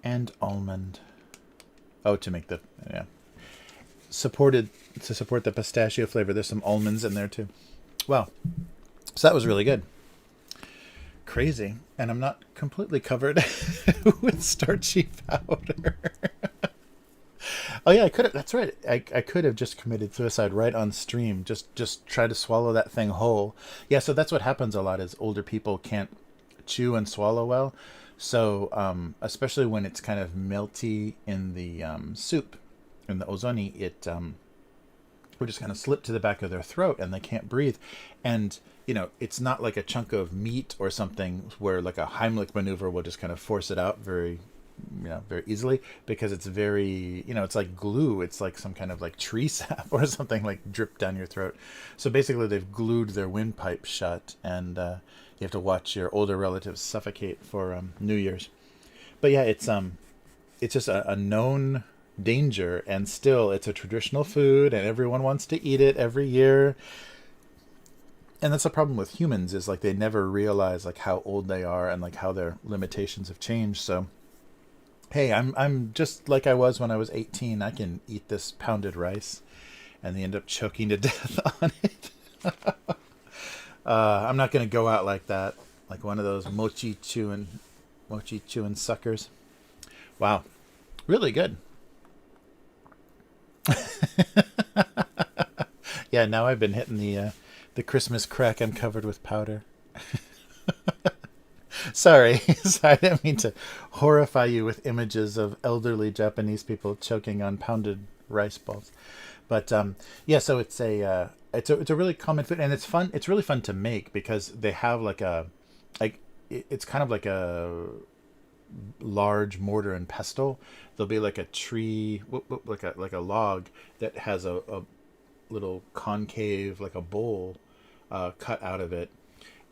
And almond. Oh, to make the to support the pistachio flavor. There's some almonds in there too. Wow. So that was really good. Crazy. And I'm not completely covered with starchy powder. Oh yeah, I could have. That's right. I could have just committed suicide right on stream. Just try to swallow that thing whole. Yeah. So that's what happens a lot. Is older people can't chew and swallow well. So especially when it's kind of melty in the soup, in the ozoni, it would just kind of slip to the back of their throat, and they can't breathe. And it's not like a chunk of meat or something where like a Heimlich maneuver will just kind of force it out very easily, because it's very, it's like glue. It's like some kind of like tree sap or something, like dripped down your throat. So basically they've glued their windpipe shut, and you have to watch your older relatives suffocate for New Year's. But yeah, it's just a known danger, and still it's a traditional food, and everyone wants to eat it every year. And that's the problem with humans, is like they never realize like how old they are and like how their limitations have changed. So hey, I'm just like I was when I was 18. I can eat this pounded rice, and they end up choking to death on it. I'm not going to go out like that, like one of those mochi chewing suckers. Wow, really good. Yeah, now I've been hitting the Christmas crack. I'm covered with powder. Sorry, I didn't mean to horrify you with images of elderly Japanese people choking on pounded rice balls. But yeah, so it's a really common food, and it's fun. It's really fun to make, because they have it's kind of like a large mortar and pestle. There'll be like a tree, like a log that has a little concave, like a bowl cut out of it,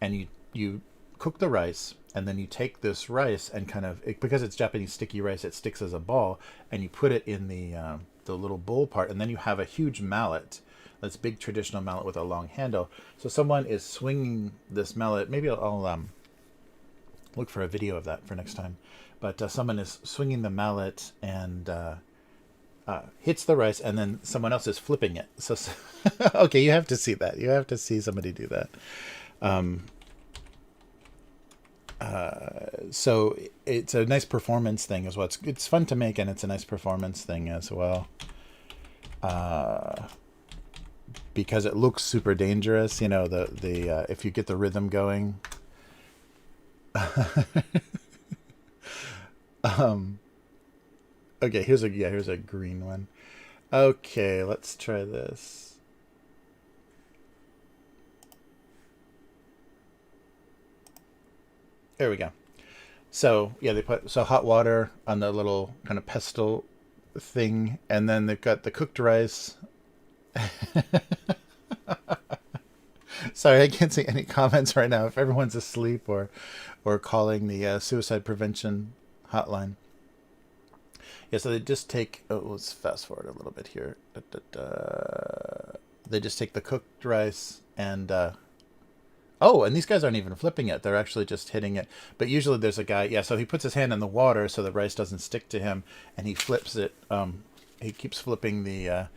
and you cook the rice, and then you take this rice and kind of, because it's Japanese sticky rice, it sticks as a ball, and you put it in the little bowl part, and then you have a huge mallet, this big traditional mallet with a long handle. So someone is swinging this mallet. Maybe I'll look for a video of that for next time. But someone is swinging the mallet and hits the rice, and then someone else is flipping it. So okay, you have to see that. You have to see somebody do that. So it's a nice performance thing as well. It's fun to make, and it's a nice performance thing as well. Because it looks super dangerous, the if you get the rhythm going. Okay, here's a green one. Okay, let's try this. There we go. So yeah, they put hot water on the little kind of pestle thing, and then they've got the cooked rice. Sorry, I can't see any comments right now. If everyone's asleep or calling the suicide prevention hotline. Yeah, so they just take. Oh, let's fast forward a little bit here. They just take the cooked rice and. Oh, and these guys aren't even flipping it. They're actually just hitting it. But usually there's a guy. Yeah, so he puts his hand in the water so the rice doesn't stick to him, and he flips it. He keeps flipping the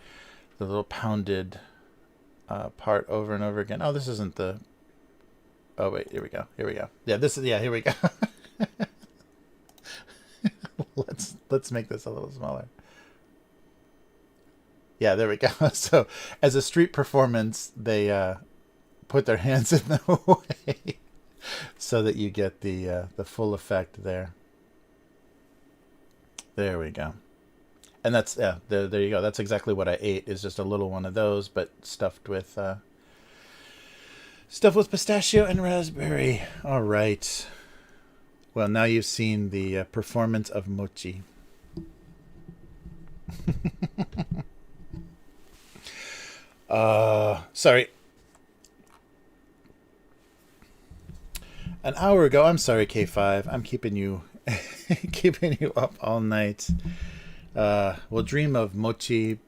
little pounded part over and over again. Oh, this isn't the. Oh wait, here we go. Yeah, this is. Yeah, here we go. Let's make this a little smaller. Yeah, there we go. So as a street performance, they put their hands in the way so that you get the full effect there. There we go. And that's, yeah, there you go. That's exactly what I ate, is just a little one of those, but stuffed with pistachio and raspberry. All right. Well, now you've seen the performance of mochi. Sorry. An hour ago, I'm sorry, K5. I'm keeping you keeping you up all night. We'll dream of mochi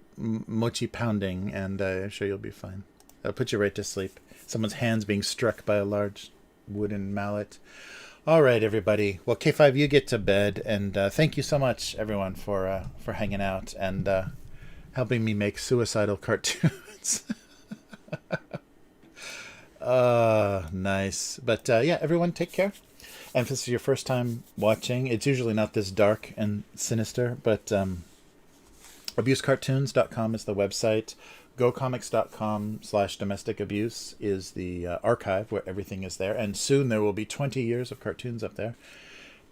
pounding, and I'm sure you'll be fine. I'll put you right to sleep. Someone's hands being struck by a large wooden mallet. All right, everybody. Well, K5, you get to bed, and thank you so much, everyone, for hanging out and helping me make suicidal cartoons. Nice. But yeah, everyone, take care. And if this is your first time watching, it's usually not this dark and sinister, but abusecartoons.com is the website. gocomics.com/domestic abuse is the archive where everything is there. And soon there will be 20 years of cartoons up there.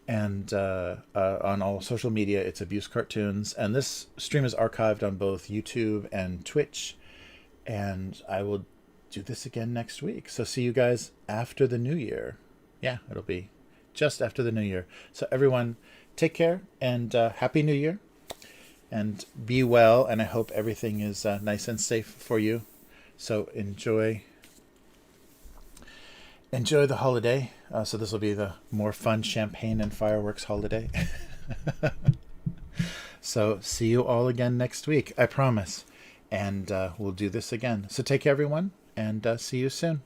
And on all social media, it's Abuse Cartoons. And this stream is archived on both YouTube and Twitch. And I will do this again next week. So see you guys after the new year. Yeah, it'll be just after the new year. So everyone, take care and Happy New Year. And be well, and I hope everything is nice and safe for you. So enjoy the holiday. So this will be the more fun champagne and fireworks holiday. So see you all again next week, I promise. And we'll do this again. So take care, everyone, and see you soon.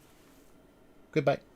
Goodbye.